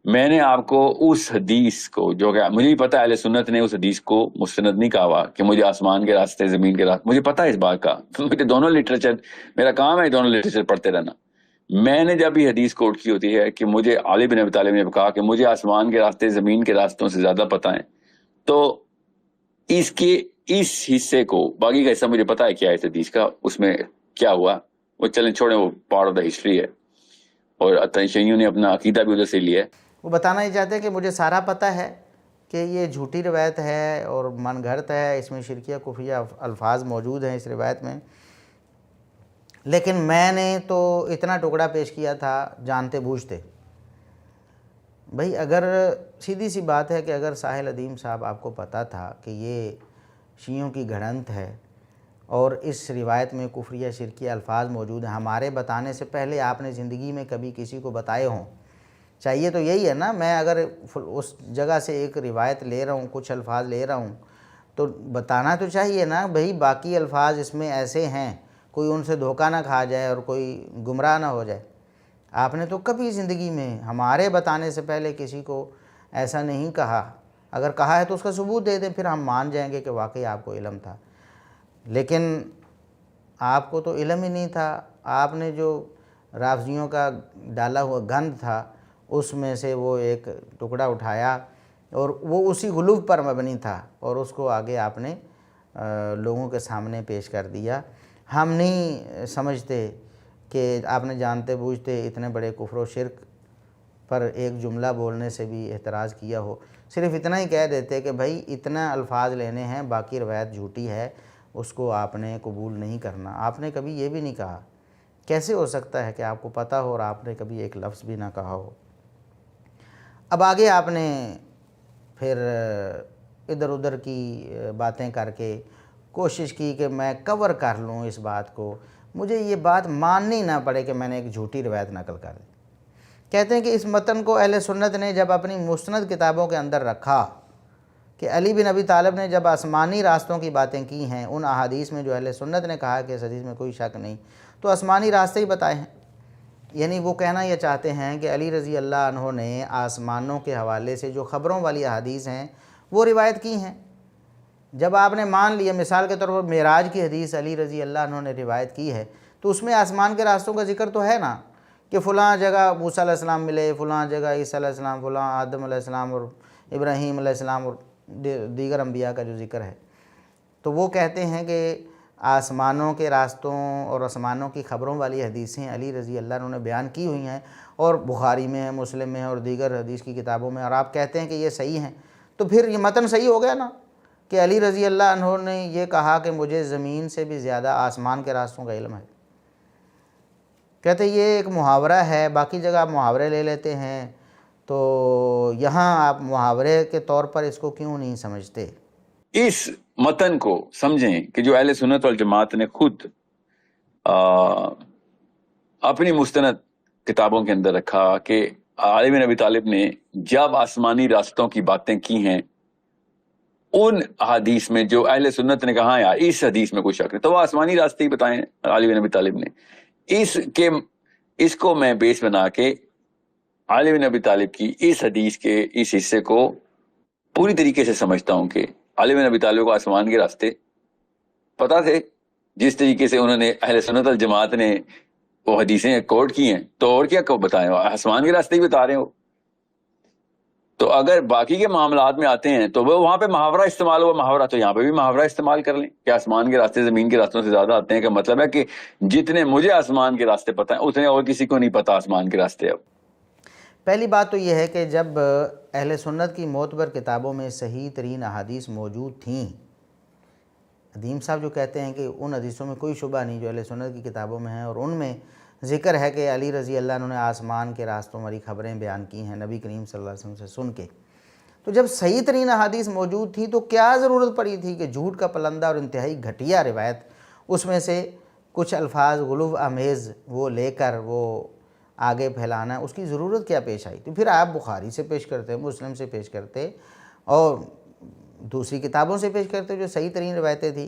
B: میں نے آپ کو اس حدیث کو، جو کہ مجھے بھی پتا ہے اہل سنت نے اس حدیث کو مستند نہیں کہا ہوا کہ مجھے آسمان کے راستے زمین کے راستے، مجھے پتا ہے اس بات کا، مجھے دونوں لٹریچر، میرا کام ہے دونوں لٹریچر پڑھتے رہنا۔ میں نے جب یہ حدیث کوٹ کی ہوتی ہے کہ مجھے علی بن ابی طالب نے کہا کہ مجھے آسمان کے راستے زمین کے راستوں سے زیادہ پتہ ہیں، تو اس کے اس حصے کو، باقی کا حصہ مجھے پتا ہے کیا ہے اس حدیث کا، اس میں کیا ہوا وہ چلیں چھوڑیں، وہ پارٹ آف دا ہسٹری ہے، اور تشیعوں نے اپنا عقیدہ بھی ادھر سے لیا ہے۔
A: وہ بتانا یہ چاہتے ہیں کہ مجھے سارا پتہ ہے کہ یہ جھوٹی روایت ہے اور من گھڑت ہے، اس میں شرکیہ کفریہ الفاظ موجود ہیں اس روایت میں، لیکن میں نے تو اتنا ٹکڑا پیش کیا تھا جانتے بوجھتے۔ بھئی اگر سیدھی سی بات ہے کہ اگر ساحل عدیم صاحب آپ کو پتہ تھا کہ یہ شیعوں کی گھڑنت ہے اور اس روایت میں کفریہ شرکیہ الفاظ موجود ہیں، ہمارے بتانے سے پہلے آپ نے زندگی میں کبھی کسی کو بتائے ہوں، چاہیے تو یہی ہے نا، میں اگر اس جگہ سے ایک روایت لے رہا ہوں، کچھ الفاظ لے رہا ہوں، تو بتانا تو چاہیے نا بھئی باقی الفاظ اس میں ایسے ہیں، کوئی ان سے دھوکہ نہ کھا جائے اور کوئی گمراہ نہ ہو جائے۔ آپ نے تو کبھی زندگی میں ہمارے بتانے سے پہلے کسی کو ایسا نہیں کہا، اگر کہا ہے تو اس کا ثبوت دے دیں، پھر ہم مان جائیں گے کہ واقعی آپ کو علم تھا، لیکن آپ کو تو علم ہی نہیں تھا۔ آپ نے جو رافضیوں کا ڈالا ہوا گند تھا اس میں سے وہ ایک ٹکڑا اٹھایا اور وہ اسی غلوف پر مبنی تھا، اور اس کو آگے آپ نے لوگوں کے سامنے پیش کر دیا۔ ہم نہیں سمجھتے کہ آپ نے جانتے بوجھتے اتنے بڑے کفر و شرک پر ایک جملہ بولنے سے بھی اعتراض کیا ہو، صرف اتنا ہی کہہ دیتے کہ بھائی اتنا الفاظ لینے ہیں، باقی روایت جھوٹی ہے، اس کو آپ نے قبول نہیں کرنا۔ آپ نے کبھی یہ بھی نہیں کہا، کیسے ہو سکتا ہے کہ آپ کو پتہ ہو اور آپ نے کبھی ایک لفظ بھی نہ کہا ہو۔ اب آگے آپ نے پھر ادھر ادھر کی باتیں کر کے کوشش کی کہ میں کور کر لوں اس بات کو، مجھے یہ بات ماننی نہ پڑے کہ میں نے ایک جھوٹی روایت نقل کر دی۔ کہتے ہیں کہ اس متن کو اہل سنت نے جب اپنی مستند کتابوں کے اندر رکھا کہ علی بن ابی طالب نے جب آسمانی راستوں کی باتیں کی ہیں ان احادیث میں جو اہل سنت نے کہا کہ اس حدیث میں کوئی شک نہیں، تو آسمانی راستے ہی بتائے ہیں، یعنی وہ کہنا یہ چاہتے ہیں کہ علی رضی اللہ عنہ نے آسمانوں کے حوالے سے جو خبروں والی احادیث ہیں وہ روایت کی ہیں۔ جب آپ نے مان لیا، مثال کے طور پر معراج کی حدیث علی رضی اللہ عنہ نے روایت کی ہے، تو اس میں آسمان کے راستوں کا ذکر تو ہے نا، کہ فلاں جگہ موسیٰ علیہ السلام ملے، فلاں جگہ عیسیٰ علیہ السلام، فلاں آدم علیہ السلام اور ابراہیم علیہ السلام اور دیگر انبیاء کا جو ذکر ہے۔ تو وہ کہتے ہیں کہ آسمانوں کے راستوں اور آسمانوں کی خبروں والی حدیثیں علی رضی اللہ عنہ نے بیان کی ہوئی ہیں، اور بخاری میں ہے، مسلم میں ہے، اور دیگر حدیث کی کتابوں میں، اور آپ کہتے ہیں کہ یہ صحیح ہیں، تو پھر یہ متن صحیح ہو گیا نا کہ علی رضی اللہ عنہ نے یہ کہا کہ مجھے زمین سے بھی زیادہ آسمان کے راستوں کا علم ہے۔ کہتے ہیں یہ ایک محاورہ ہے، باقی جگہ آپ محاورے لے لیتے ہیں، تو یہاں آپ محاورے کے طور پر اس کو کیوں نہیں سمجھتے؟
B: اس متن کو سمجھیں کہ جو اہل سنت والجماعت نے خود اپنی مستند کتابوں کے اندر رکھا کہ علی بن ابی طالب نے جب آسمانی راستوں کی باتیں کی ہیں ان حدیث میں جو اہل سنت نے کہا ہے اس حدیث میں کوئی شک نہیں، تو وہ آسمانی راستے ہی بتائیں علی بن ابی طالب نے۔ اس کو میں بیس بنا کے علی بن ابی طالب کی اس حدیث کے اس حصے کو پوری طریقے سے سمجھتا ہوں کہ علی بن ابی طالب کو آسمان کے راستے پتہ تھے، جس طریقے سے انہوں نے اہل سنت والجماعت نے وہ حدیثیں کوٹ کی ہیں، تو اور کیا بتائیں، آسمان کے راستے ہی بتا رہے ہو۔ تو اگر باقی کے معاملات میں آتے ہیں تو وہ وہاں پہ محاورہ استعمال ہوا محاورہ، تو یہاں پہ بھی محاورہ استعمال کر لیں کہ آسمان کے راستے زمین کے راستوں سے زیادہ آتے ہیں، کا مطلب ہے کہ جتنے مجھے آسمان کے راستے پتہ ہیں اتنے اور کسی کو نہیں پتہ آسمان کے راستے۔ اب
A: پہلی بات تو یہ ہے کہ جب اہل سنت کی معتبر کتابوں میں صحیح ترین احادیث موجود تھیں، ادیم صاحب جو کہتے ہیں کہ ان حدیثوں میں کوئی شبہ نہیں جو اہل سنت کی کتابوں میں ہیں، اور ان میں ذکر ہے کہ علی رضی اللہ عنہ نے آسمان کے راستوں والی خبریں بیان کی ہیں نبی کریم صلی اللہ علیہ وسلم سے سن کے، تو جب صحیح ترین احادیث موجود تھی تو کیا ضرورت پڑی تھی کہ جھوٹ کا پلندہ اور انتہائی گھٹیا روایت اس میں سے کچھ الفاظ غلو آمیز وہ لے کر وہ آگے پھیلانا، اس کی ضرورت کیا پیش آئی؟ تو پھر آپ بخاری سے پیش کرتے، مسلم سے پیش کرتے اور دوسری کتابوں سے پیش کرتے جو صحیح ترین روایتیں تھیں۔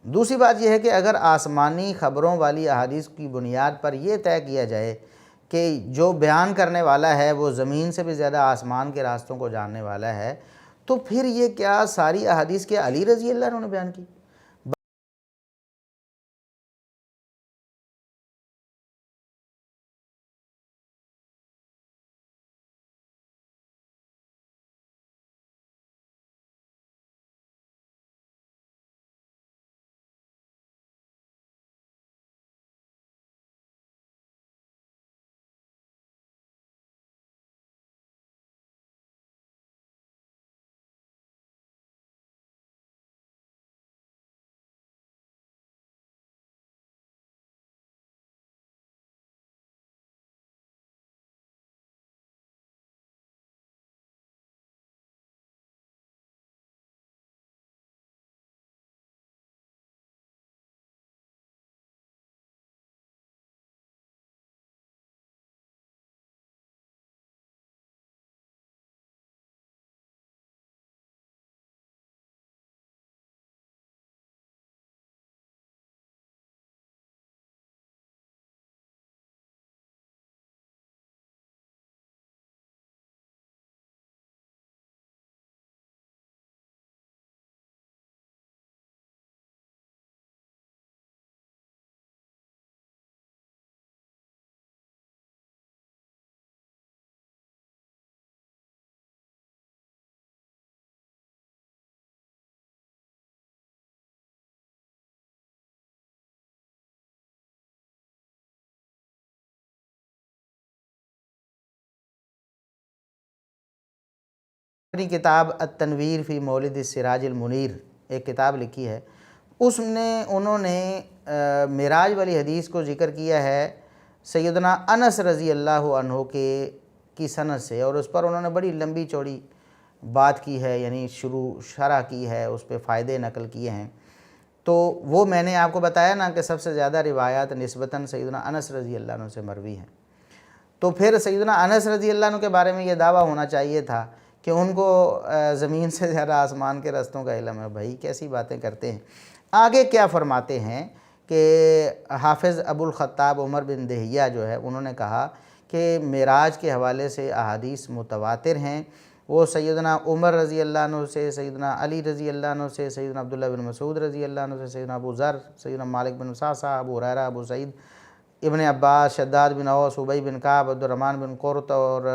A: دوسری بات یہ ہے کہ اگر آسمانی خبروں والی احادیث کی بنیاد پر یہ طے کیا جائے کہ جو بیان کرنے والا ہے وہ زمین سے بھی زیادہ آسمان کے راستوں کو جاننے والا ہے، تو پھر یہ کیا ساری احادیث کے علی رضی اللہ عنہ نے بیان کی؟ اپنی کتاب التنویر فی مولد السراج المنیر ایک کتاب لکھی ہے، اس میں انہوں نے معراج والی حدیث کو ذکر کیا ہے سیدنا انس رضی اللہ عنہ کی سند سے، اور اس پر انہوں نے بڑی لمبی چوڑی بات کی ہے، یعنی شرح کی ہے، اس پہ فائدے نقل کیے ہیں۔ تو وہ میں نے آپ کو بتایا نا کہ سب سے زیادہ روایات نسبتاً سیدنا انس رضی اللہ عنہ سے مروی ہیں، تو پھر سیدنا انس رضی اللہ عنہ کے بارے میں یہ دعویٰ ہونا چاہیے تھا کہ ان کو زمین سے زیادہ آسمان کے رستوں کا علم ہے۔ بھائی کیسی باتیں کرتے ہیں۔ آگے کیا فرماتے ہیں کہ حافظ ابو الخطاب عمر بن دہیہ جو ہے انہوں نے کہا کہ معراج کے حوالے سے احادیث متواتر ہیں، وہ سیدنا عمر رضی اللہ عنہ سے، سیدنا علی رضی اللہ عنہ سے، سیدنا عبداللہ بن مسعود رضی اللہ عنہ سے، سیدنا ابو ذر، سیدنا مالک بن صعصع، ابو ہریرہ، ابو سعید، ابن عباس، شداد بن اوس، ابی بن کعب، عبد الرحمن بن قرط، اور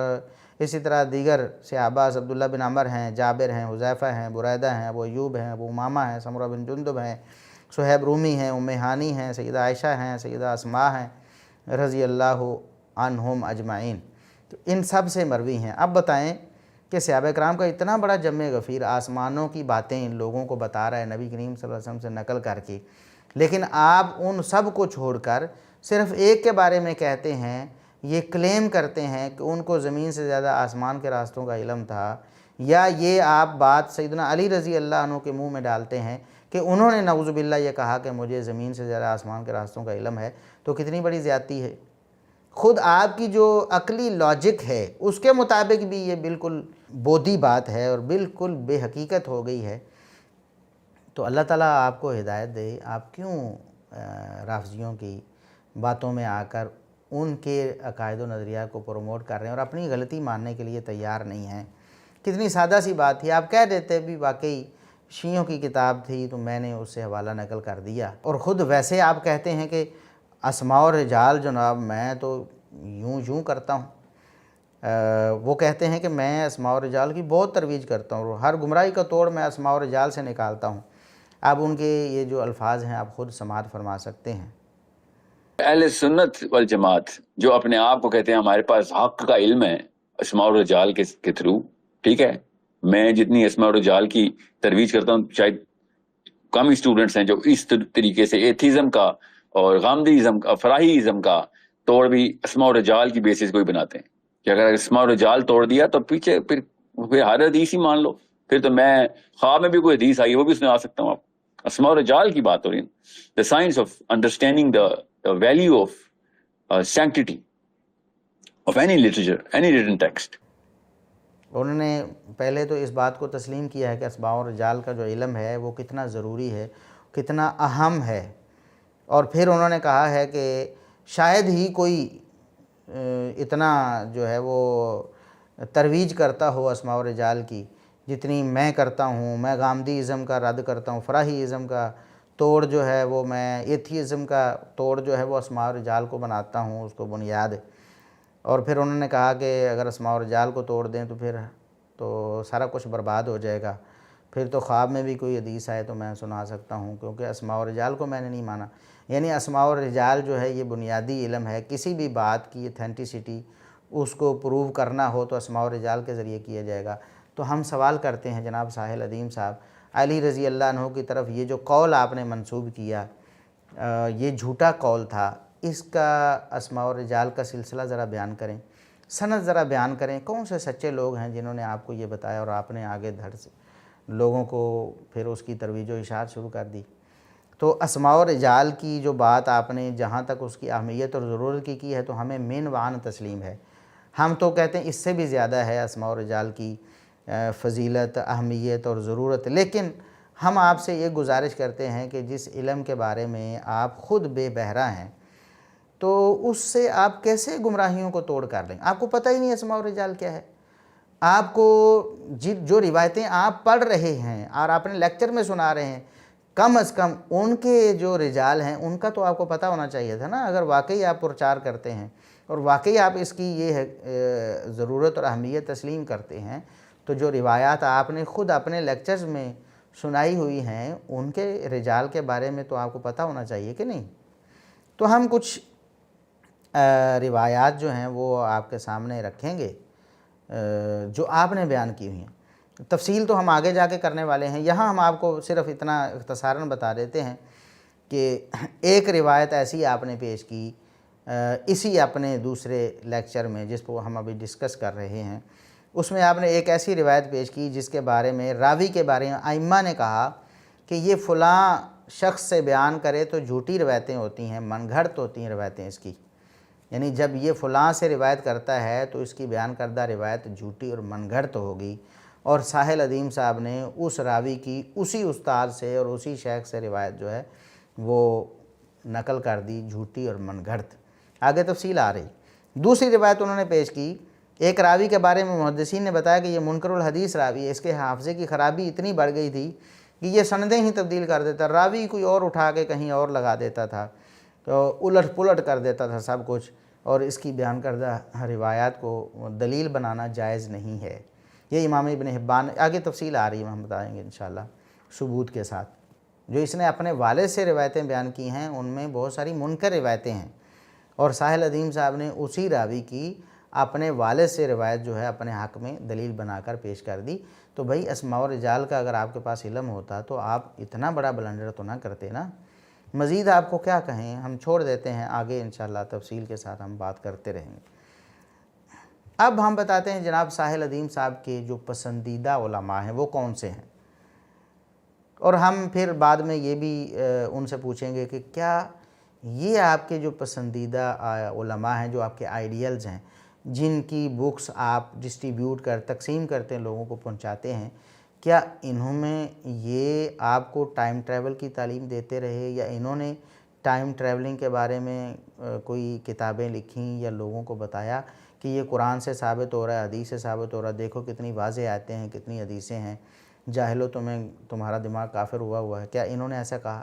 A: اسی طرح دیگر صحابہ عبداللہ بن عمر ہیں، جابر ہیں، حذیفہ ہیں، بریدہ ہیں، ابو ایوب ہیں، ابو امامہ ہیں، سمرہ بن جندب ہیں، صہیب رومی ہیں، ام ہانی ہیں، سیدہ عائشہ ہیں، سیدہ اسماء ہیں رضی اللہ عنہم اجمعین، تو ان سب سے مروی ہیں۔ اب بتائیں کہ صحابہ کرام کا اتنا بڑا جمع غفیر آسمانوں کی باتیں ان لوگوں کو بتا رہا ہے نبی کریم صلی اللہ علیہ وسلم سے نقل کر کے، لیکن آپ ان سب کو چھوڑ کر صرف ایک کے بارے میں کہتے ہیں، یہ کلیم کرتے ہیں کہ ان کو زمین سے زیادہ آسمان کے راستوں کا علم تھا، یا یہ آپ بات سیدنا علی رضی اللہ عنہ کے منہ میں ڈالتے ہیں کہ انہوں نے نعوذ باللہ یہ کہا کہ مجھے زمین سے زیادہ آسمان کے راستوں کا علم ہے، تو کتنی بڑی زیادتی ہے۔ خود آپ کی جو عقلی لاجک ہے اس کے مطابق بھی یہ بالکل بودھی بات ہے اور بالکل بے حقیقت ہو گئی ہے۔ تو اللہ تعالیٰ آپ کو ہدایت دے، آپ کیوں رافضیوں کی باتوں میں آ کر ان کے عقائد و نظریات کو پروموٹ کر رہے ہیں اور اپنی غلطی ماننے کے لیے تیار نہیں ہیں۔ کتنی سادہ سی بات تھی، آپ کہہ دیتے بھی واقعی شیعوں کی کتاب تھی تو میں نے اس سے حوالہ نقل کر دیا، اور خود ویسے آپ کہتے ہیں کہ اسماء و رجال جناب میں تو یوں کرتا ہوں۔ وہ کہتے ہیں کہ میں اسماء و رجال کی بہت ترویج کرتا ہوں اور ہر گمراہی کا توڑ میں اسماء و رجال سے نکالتا ہوں۔ اب ان کے یہ جو الفاظ ہیں آپ خود سماعت فرما سکتے ہیں۔
B: اہل سنت والجماعت جو اپنے آپ کو کہتے ہیں ہمارے پاس حق کا علم ہے اسماء الرجال کے تھرو، ٹھیک ہے، میں جتنی اسماء الرجال کی ترویج کرتا ہوں شاید کم اسٹوڈنٹس ہیں جو اس طریقے سے ایتھیزم کا اور غامدیزم کا فراہیزم کا توڑ بھی اسماء الرجال کی بیسس کو ہی بناتے ہیں کہ اگر اسماء الرجال توڑ دیا تو پیچھے پھر ہر حدیث ہی مان لو، پھر تو میں خواب میں بھی کوئی حدیث آئی وہ بھی سنا سکتا ہوں آپ کو۔ اسماء الرجال کی بات ہو رہی ہے، the science of understanding the value of sanctity of any literature, any written text۔
A: انہوں نے پہلے تو اس بات کو تسلیم کیا ہے کہ اسماء الرجال کا جو علم ہے وہ کتنا ضروری ہے، کتنا اہم ہے، اور پھر انہوں نے کہا ہے کہ شاید ہی کوئی اتنا جو ہے وہ ترویج کرتا ہو اسماء الرجال کی جتنی میں کرتا ہوں۔ میں غامدی ازم کا رد کرتا ہوں، فراہی ازم کا توڑ جو ہے وہ میں ایتھیزم کا توڑ جو ہے وہ اسماء الرجال کو بناتا ہوں، اس کو بنیاد۔ اور پھر انہوں نے کہا کہ اگر اسماء الرجال کو توڑ دیں تو پھر تو سارا کچھ برباد ہو جائے گا، پھر تو خواب میں بھی کوئی حدیث آئے تو میں سنا سکتا ہوں، کیونکہ اسماء الرجال کو میں نے نہیں مانا۔ یعنی اسماء الرجال جو ہے یہ بنیادی علم ہے، کسی بھی بات کی ایتھینٹسٹی اس کو پروو کرنا ہو تو اسماء الرجال کے ذریعے کیا جائے گا۔ تو ہم سوال کرتے ہیں جناب ساحل ادیم صاحب، علی رضی اللہ عنہ کی طرف یہ جو قول آپ نے منسوب کیا یہ جھوٹا قول تھا، اس کا اسماء الرجال کا سلسلہ ذرا بیان کریں، سند ذرا بیان کریں، کون سے سچے لوگ ہیں جنہوں نے آپ کو یہ بتایا اور آپ نے آگے دھڑ سے لوگوں کو پھر اس کی ترویج و اشاعت شروع کر دی۔ تو اسماء الرجال کی جو بات آپ نے جہاں تک اس کی اہمیت اور ضرورت کی ہے تو ہمیں من وعن تسلیم ہے۔ ہم تو کہتے ہیں اس سے بھی زیادہ ہے اسماء الرجال کی فضیلت، اہمیت اور ضرورت، لیکن ہم آپ سے یہ گزارش کرتے ہیں کہ جس علم کے بارے میں آپ خود بے بہرہ ہیں تو اس سے آپ کیسے گمراہیوں کو توڑ کر لیں؟ آپ کو پتہ ہی نہیں اسماء الرجال کیا ہے۔ آپ کو جو روایتیں آپ پڑھ رہے ہیں اور آپ نے لیکچر میں سنا رہے ہیں، کم از کم ان کے جو رجال ہیں ان کا تو آپ کو پتہ ہونا چاہیے تھا نا، اگر واقعی آپ پرچار کرتے ہیں اور واقعی آپ اس کی یہ ضرورت اور اہمیت تسلیم کرتے ہیں تو جو روایات آپ نے خود اپنے لیکچرز میں سنائی ہوئی ہیں ان کے رجال کے بارے میں تو آپ کو پتہ ہونا چاہیے کہ نہیں۔ تو ہم کچھ روایات جو ہیں وہ آپ کے سامنے رکھیں گے جو آپ نے بیان کی ہوئی ہیں، تفصیل تو ہم آگے جا کے کرنے والے ہیں، یہاں ہم آپ کو صرف اتنا اختصاراً بتا دیتے ہیں کہ ایک روایت ایسی آپ نے پیش کی اسی اپنے دوسرے لیکچر میں جس کو ہم ابھی ڈسکس کر رہے ہیں، اس میں آپ نے ایک ایسی روایت پیش کی جس کے بارے میں راوی کے بارے میں ائمہ نے کہا کہ یہ فلاں شخص سے بیان کرے تو جھوٹی روایتیں ہوتی ہیں، من گھڑت ہوتی ہیں روایتیں اس کی، یعنی جب یہ فلاں سے روایت کرتا ہے تو اس کی بیان کردہ روایت جھوٹی اور من گھڑت ہوگی، اور ساحل ادیم صاحب نے اس راوی کی اسی استاد سے اور اسی شیخ سے روایت جو ہے وہ نقل کر دی جھوٹی اور من گھڑت۔ آگے تفصیل آ رہی۔ دوسری روایت انہوں نے پیش کی، ایک راوی کے بارے میں محدثین نے بتایا کہ یہ منکر الحدیث راوی ہے، اس کے حافظے کی خرابی اتنی بڑھ گئی تھی کہ یہ سندیں ہی تبدیل کر دیتا، راوی کوئی اور اٹھا کے کہیں اور لگا دیتا تھا، تو الٹ پلٹ کر دیتا تھا سب کچھ، اور اس کی بیان کردہ روایات کو دلیل بنانا جائز نہیں ہے۔ یہ امام ابن حبان، آگے تفصیل آ رہی ہے ہم بتائیں گے انشاءاللہ ثبوت کے ساتھ۔ جو اس نے اپنے والد سے روایتیں بیان کی ہیں ان میں بہت ساری منکر روایتیں ہیں، اور ساحل ادیم صاحب نے اسی راوی کی اپنے والد سے روایت جو ہے اپنے حق میں دلیل بنا کر پیش کر دی۔ تو بھائی اسماء الرجال کا اگر آپ کے پاس علم ہوتا تو آپ اتنا بڑا بلنڈر تو نہ کرتے نا۔ مزید آپ کو کیا کہیں، ہم چھوڑ دیتے ہیں، آگے انشاءاللہ تفصیل کے ساتھ ہم بات کرتے رہیں گے۔ اب ہم بتاتے ہیں جناب ساحل ادیم صاحب کے جو پسندیدہ علماء ہیں وہ کون سے ہیں، اور ہم پھر بعد میں یہ بھی ان سے پوچھیں گے کہ کیا یہ آپ کے جو پسندیدہ علماء ہیں، جو آپ کے آئیڈیلز ہیں، جن کی بکس آپ ڈسٹریبیوٹ تقسیم کرتے ہیں، لوگوں کو پہنچاتے ہیں، کیا انہوں میں یہ آپ کو ٹائم ٹریول کی تعلیم دیتے رہے، یا انہوں نے ٹائم ٹریولنگ کے بارے میں کوئی کتابیں لکھیں یا لوگوں کو بتایا کہ یہ قرآن سے ثابت ہو رہا ہے، حدیث سے ثابت ہو رہا ہے، دیکھو کتنی واضح آیتیں ہیں، کتنی حدیثیں ہیں، جاہلو تمہارا دماغ کافر ہوا ہے، کیا انہوں نے ایسا کہا؟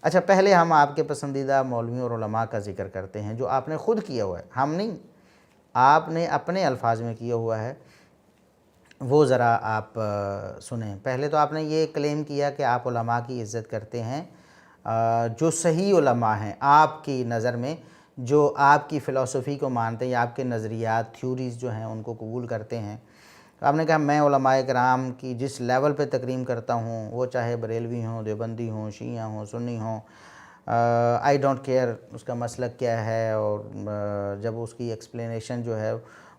A: اچھا، پہلے ہم آپ کے پسندیدہ مولویوں اور علماء کا ذکر کرتے ہیں جو آپ نے خود کیا ہوا ہے، ہم نہیں، آپ نے اپنے الفاظ میں کیا ہوا ہے، وہ ذرا آپ سنیں۔ پہلے تو آپ نے یہ کلیم کیا کہ آپ علماء کی عزت کرتے ہیں، جو صحیح علماء ہیں آپ کی نظر میں، جو آپ کی فلسفی کو مانتے ہیں یا آپ کے نظریات تھیوریز جو ہیں ان کو قبول کرتے ہیں. آپ نے کہا میں علماء کرام کی جس لیول پہ تکریم کرتا ہوں، وہ چاہے بریلوی ہوں، دیوبندی ہوں، شیعہ ہوں، سنی ہوں، آئی ڈونٹ کیئر اس کا مسلک کیا ہے، اور جب اس کی ایکسپلینیشن جو ہے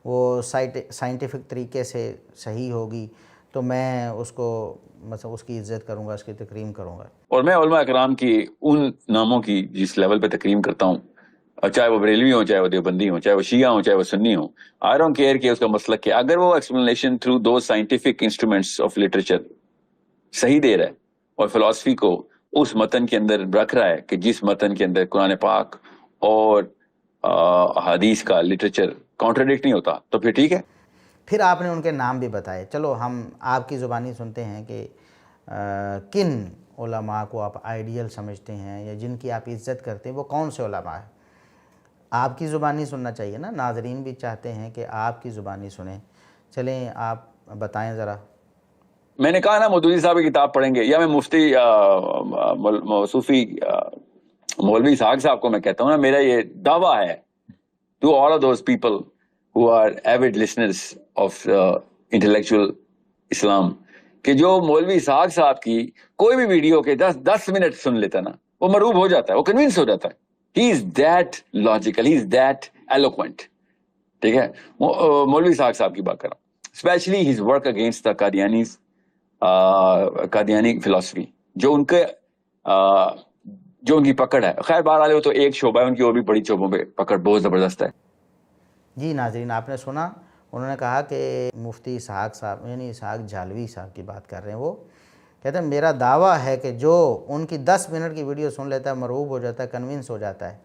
A: وہ سائنٹیفک طریقے سے صحیح ہوگی تو میں اس کو مثلا اس کی عزت کروں گا، اس کی تکریم کروں گا.
B: اور میں علماء اکرام کی ان ناموں کی جس لیول پہ تکریم کرتا ہوں، چاہے وہ بریلوی ہوں، چاہے وہ دیوبندی ہوں، چاہے وہ شیعہ ہوں، چاہے وہ سنی ہوں، آئی ڈونٹ کیئر کہ اس کا مسلک کیا، اگر وہ explanation through those scientific instruments of literature صحیح دے رہا ہے اور فلسفی کو اس متن کے اندر رکھ رہا ہے کہ جس متن کے اندر قرآن پاک اور حدیث کا لٹریچر کانٹراڈکٹ نہیں ہوتا، تو پھر ٹھیک ہے.
A: پھر آپ نے ان کے نام بھی بتائے. چلو ہم آپ کی زبانی سنتے ہیں کہ کن علماء کو آپ آئیڈیل سمجھتے ہیں یا جن کی آپ عزت کرتے ہیں، وہ کون سے علماء ہیں؟ آپ کی زبانی سننا چاہیے نا، ناظرین بھی چاہتے ہیں کہ آپ کی زبانی سنیں. چلیں آپ بتائیں ذرا.
B: میں نے کہا نا مودودی صاحب کی کتاب پڑھیں گے، یا میں مفتی صوفی مولوی اسحاق صاحب کو میں کہتا ہوں نا، میرا یہ دعویٰ ہے to all of those people who are avid listeners of intellectual Islam کہ جو مولوی اسحاق صاحب کی کوئی بھی ویڈیو کے 10 منٹ سن لیتا نا، وہ مرعوب ہو جاتا ہے، وہ کنونس ہو جاتا ہے. he is that logical, he is that eloquent. ٹھیک ہے، مولوی اسحاق صاحب کی بات کر رہا ہوں، specially his work against the Qadiani فلسفی، جو ان کے جو ان کی پکڑ ہے. خیر بہرحال وہ تو ایک شعبہ ہے، ان کی اور بھی بڑی شعبوں پہ پکڑ بہت زبردست ہے.
A: جی ناظرین، آپ نے سنا، انہوں نے کہا کہ مفتی اسحاق صاحب یعنی اسحاق جھالوی صاحب کی بات کر رہے ہیں. وہ کہتے ہیں میرا دعویٰ ہے کہ جو ان کی 10 منٹ کی ویڈیو سن لیتا ہے مرعوب ہو جاتا ہے، کنونس ہو جاتا ہے.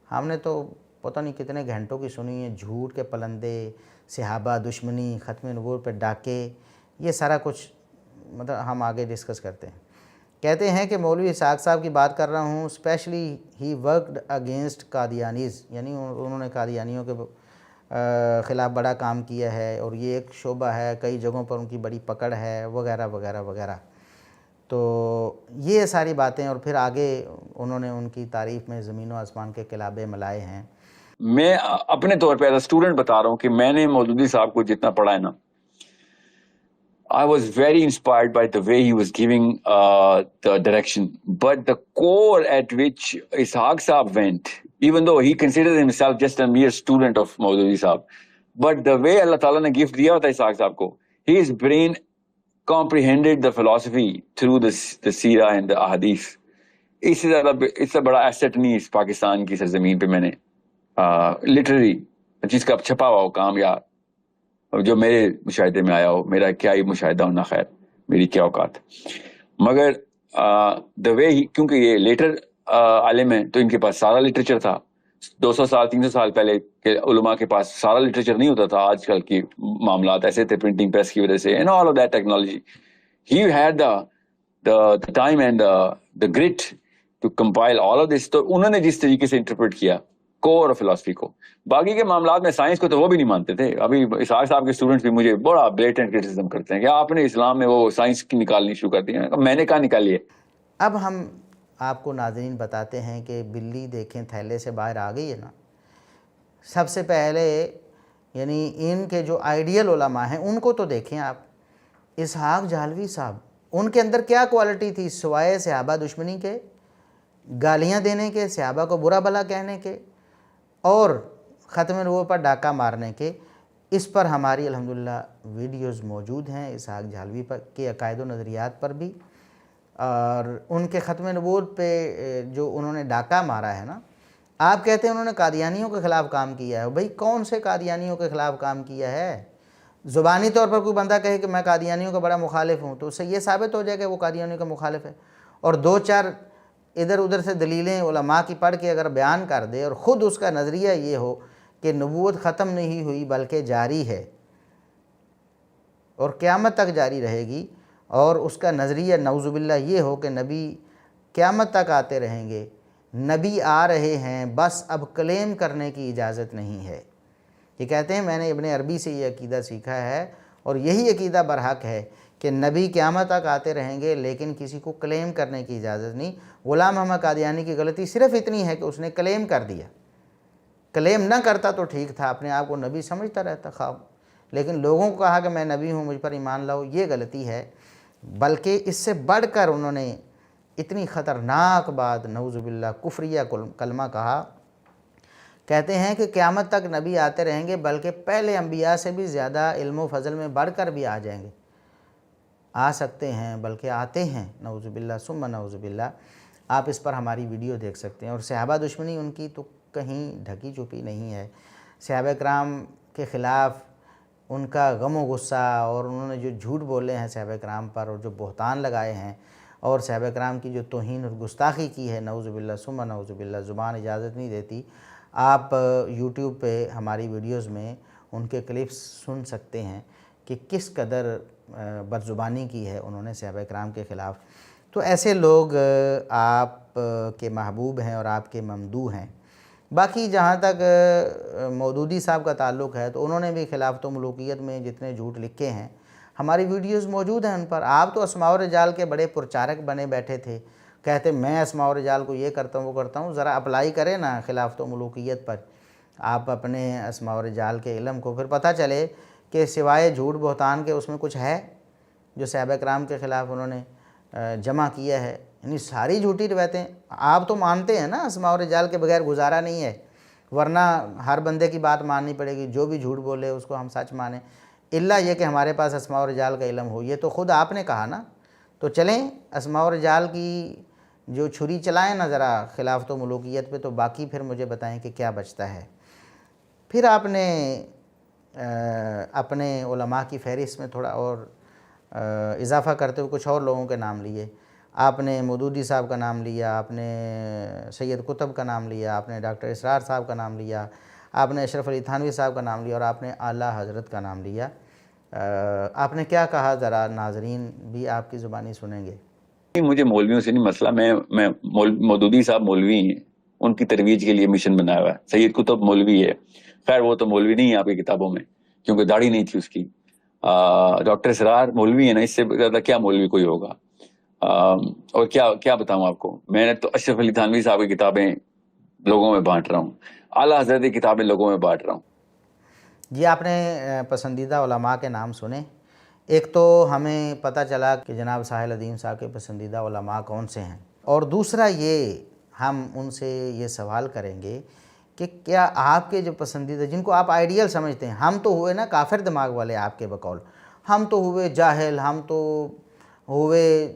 A: ہم نے تو پتہ نہیں کتنے گھنٹوں کی سنی ہے، جھوٹ کے پلندے، صحابہ دشمنی، ختم نبوت پہ ڈاکے، یہ سارا کچھ مطلب ہم آگے ڈسکس کرتے ہیں. کہتے ہیں کہ مولوی اسحاق صاحب کی بات کر رہا ہوں، اسپیشلی ہی ورکڈ اگینسٹ قادیانیز، یعنی انہوں نے قادیانیوں کے خلاف بڑا کام کیا ہے، اور یہ ایک شعبہ ہے، کئی جگہوں پر ان کی بڑی پکڑ ہے، وغیرہ وغیرہ وغیرہ. تو یہ ساری باتیں، اور پھر آگے انہوں نے ان کی تعریف میں زمین و آسمان کے قلابے ملائے ہیں.
B: میں اپنے طور پہ ایز اے اسٹوڈنٹ بتا رہا ہوں کہ میں نے مودودی صاحب کو جتنا پڑھا ہے نا، I was very inspired by the way he was giving the direction. But the core at which Ishaq Saab went, even though he considered himself just a mere student of Maududi Saab, but the way Allah Ta'ala ne gift diya tha Ishaq Saab ko, his brain comprehended the philosophy through the seerah and the ahadith. اس سے بڑا asset نہیں اس پاکستان کی سرزمین پہ میں نے literary جس کا چھپا ہوا ہو کام یا جو میرے مشاہدے میں آیا ہو. میرا کیا ہی مشاہدہ ہونا، خیر میری کیا اوقات. مگر دا وے ہی، کیونکہ یہ لیٹر عالم ہیں تو ان کے پاس سارا لٹریچر تھا. 200 سال 300 سال پہلے کے علماء کے پاس سارا لٹریچر نہیں ہوتا تھا. آج کل کی معاملات ایسے تھے پرنٹنگ پریس کی وجہ سے، and all of that technology. He had the time and the great to compile all of this. تو انہوں نے جس طریقے سے انٹرپریٹ کیا کور آف فلسفی کو، باقی کے معاملات میں سائنس کو تو وہ بھی نہیں مانتے تھے. ابھی اسحاق صاحب کے اسٹوڈنٹس بھی مجھے بڑا بلیٹنٹ کرٹیسزم کرتے ہیں کہ آپ نے اسلام میں وہ سائنس کی نکالنی شروع کر دی. میں نے کہا نکالی ہے.
A: اب ہم آپ کو ناظرین بتاتے ہیں کہ بلی دیکھیں تھیلے سے باہر آ گئی ہے نا. سب سے پہلے یعنی ان کے جو آئیڈیل علماء ہیں ان کو تو دیکھیں آپ. اسحاق جھالوی صاحب، ان کے اندر کیا کوالٹی تھی سوائے صحابہ دشمنی کے، گالیاں دینے کے، صحابہ کو برا بھلا کہنے کے، اور ختم نبوت پر ڈاکہ مارنے کے. اس پر ہماری الحمدللہ ویڈیوز موجود ہیں، اسحاق جھالوی پر کے عقائد و نظریات پر بھی، اور ان کے ختم نبوت پہ جو انہوں نے ڈاکہ مارا ہے نا. آپ کہتے ہیں انہوں نے قادیانیوں کے خلاف کام کیا ہے. بھئی کون سے قادیانیوں کے خلاف کام کیا ہے؟ زبانی طور پر کوئی بندہ کہے کہ میں قادیانیوں کا بڑا مخالف ہوں تو اس سے یہ ثابت ہو جائے کہ وہ قادیانیوں کا مخالف ہے، اور 2-4 ادھر ادھر سے دلیلیں علماء کی پڑھ کے اگر بیان کر دے، اور خود اس کا نظریہ یہ ہو کہ نبوت ختم نہیں ہوئی بلکہ جاری ہے اور قیامت تک جاری رہے گی، اور اس کا نظریہ نعوذ باللہ یہ ہو کہ نبی قیامت تک آتے رہیں گے، نبی آ رہے ہیں بس اب کلیم کرنے کی اجازت نہیں ہے. یہ کہتے ہیں میں نے ابن عربی سے یہ عقیدہ سیکھا ہے، اور یہی عقیدہ برحق ہے کہ نبی قیامت تک آتے رہیں گے لیکن کسی کو کلیم کرنے کی اجازت نہیں۔ غلام احمد قادیانی کی غلطی صرف اتنی ہے کہ اس نے کلیم کر دیا، کلیم نہ کرتا تو ٹھیک تھا، اپنے آپ کو نبی سمجھتا رہتا خواب، لیکن لوگوں کو کہا کہ میں نبی ہوں، مجھ پر ایمان لاؤ، یہ غلطی ہے۔ بلکہ اس سے بڑھ کر انہوں نے اتنی خطرناک بات، نعوذ باللہ، کفریہ کلمہ کہا۔ کہتے ہیں کہ قیامت تک نبی آتے رہیں گے بلکہ پہلے انبیاء سے بھی زیادہ علم و فضل میں بڑھ کر بھی آ جائیں گے، آ سکتے ہیں بلکہ آتے ہیں، نعوذ باللہ ثم نعوذ باللہ۔ آپ اس پر ہماری ویڈیو دیکھ سکتے ہیں۔ اور صحابہ دشمنی ان کی تو کہیں ڈھکی چھپی نہیں ہے۔ صحابہ کرام کے خلاف ان کا غم و غصہ، اور انہوں نے جو جھوٹ بولے ہیں صحابہ کرام پر، اور جو بہتان لگائے ہیں، اور صحابہ کرام کی جو توہین اور گستاخی کی ہے، نعوذ باللہ ثم نعوذ باللہ، زبان اجازت نہیں دیتی۔ آپ یوٹیوب پہ ہماری ویڈیوز میں ان کے کلپس سن سکتے ہیں کہ کس قدر بدزبانی کی ہے انہوں نے صحابہ کرام کے خلاف۔ تو ایسے لوگ آپ کے محبوب ہیں اور آپ کے ممدوح ہیں۔ باقی جہاں تک مودودی صاحب کا تعلق ہے تو انہوں نے بھی خلافت و ملوکیت میں جتنے جھوٹ لکھے ہیں، ہماری ویڈیوز موجود ہیں ان پر۔ آپ تو اسماء و رجال کے بڑے پرچارک بنے بیٹھے تھے، کہتے میں اسماء و رجال کو یہ کرتا ہوں وہ کرتا ہوں، ذرا اپلائی کریں نا خلافت و ملوکیت پر آپ اپنے اسماء و رجال کے علم کو، پھر پتہ چلے کہ سوائے جھوٹ بہتان کے اس میں کچھ ہے جو صحابہ کرام کے خلاف انہوں نے جمع کیا ہے۔ یعنی ساری جھوٹی روایتیں آپ تو مانتے ہیں نا، اسماء و رجال کے بغیر گزارا نہیں ہے، ورنہ ہر بندے کی بات ماننی پڑے گی، جو بھی جھوٹ بولے اس کو ہم سچ مانیں، الا یہ کہ ہمارے پاس اسماء و رجال کا علم ہو۔ یہ تو خود آپ نے کہا نا، تو چلیں اسماء و رجال کی جو چھری چلائیں نا ذرا خلافت و ملوکیت پہ، تو باقی پھر مجھے بتائیں کہ کیا بچتا ہے۔ پھر آپ نے اپنے علماء کی فہرست میں تھوڑا اور اضافہ کرتے ہوئے کچھ اور لوگوں کے نام لیے۔ آپ نے مودودی صاحب کا نام لیا، آپ نے سید قطب کا نام لیا، آپ نے ڈاکٹر اسرار صاحب کا نام لیا، آپ نے اشرف علی تھانوی صاحب کا نام لیا، اور آپ نے اعلیٰ حضرت کا نام لیا۔ آپ نے کیا کہا ذرا ناظرین بھی آپ کی زبانی سنیں گے۔
B: مجھے مولویوں سے نہیں مسئلہ، میں مودودی صاحب مولوی ہیں، ان کی ترویج کے لیے مشن بنایا ہوا ہے۔ سید قطب مولوی ہے، خیر وہ تو مولوی نہیں ہے آپ کی کتابوں میں کیونکہ داڑھی نہیں تھی اس کی۔ ڈاکٹر اسرار مولوی ہے نا، اس سے زیادہ کیا مولوی کوئی ہوگا۔ اور کیا بتاؤں آپ کو، میں نے تو اشرف علی تھانوی صاحب کی کتابیں لوگوں میں بانٹ رہا ہوں، اعلیٰ حضرت کی کتابیں لوگوں میں بانٹ رہا ہوں۔
A: جی، آپ نے پسندیدہ علماء کے نام سنے۔ ایک تو ہمیں پتہ چلا کہ جناب ساحل ادیم صاحب کے پسندیدہ علماء کون سے ہیں، اور دوسرا یہ ہم ان سے یہ سوال کریں گے کہ کیا آپ کے جو پسندیدہ، جن کو آپ آئیڈیل سمجھتے ہیں، ہم تو ہوئے نا کافر دماغ والے آپ کے بقول، ہم تو ہوئے جاہل، ہم تو ہوئے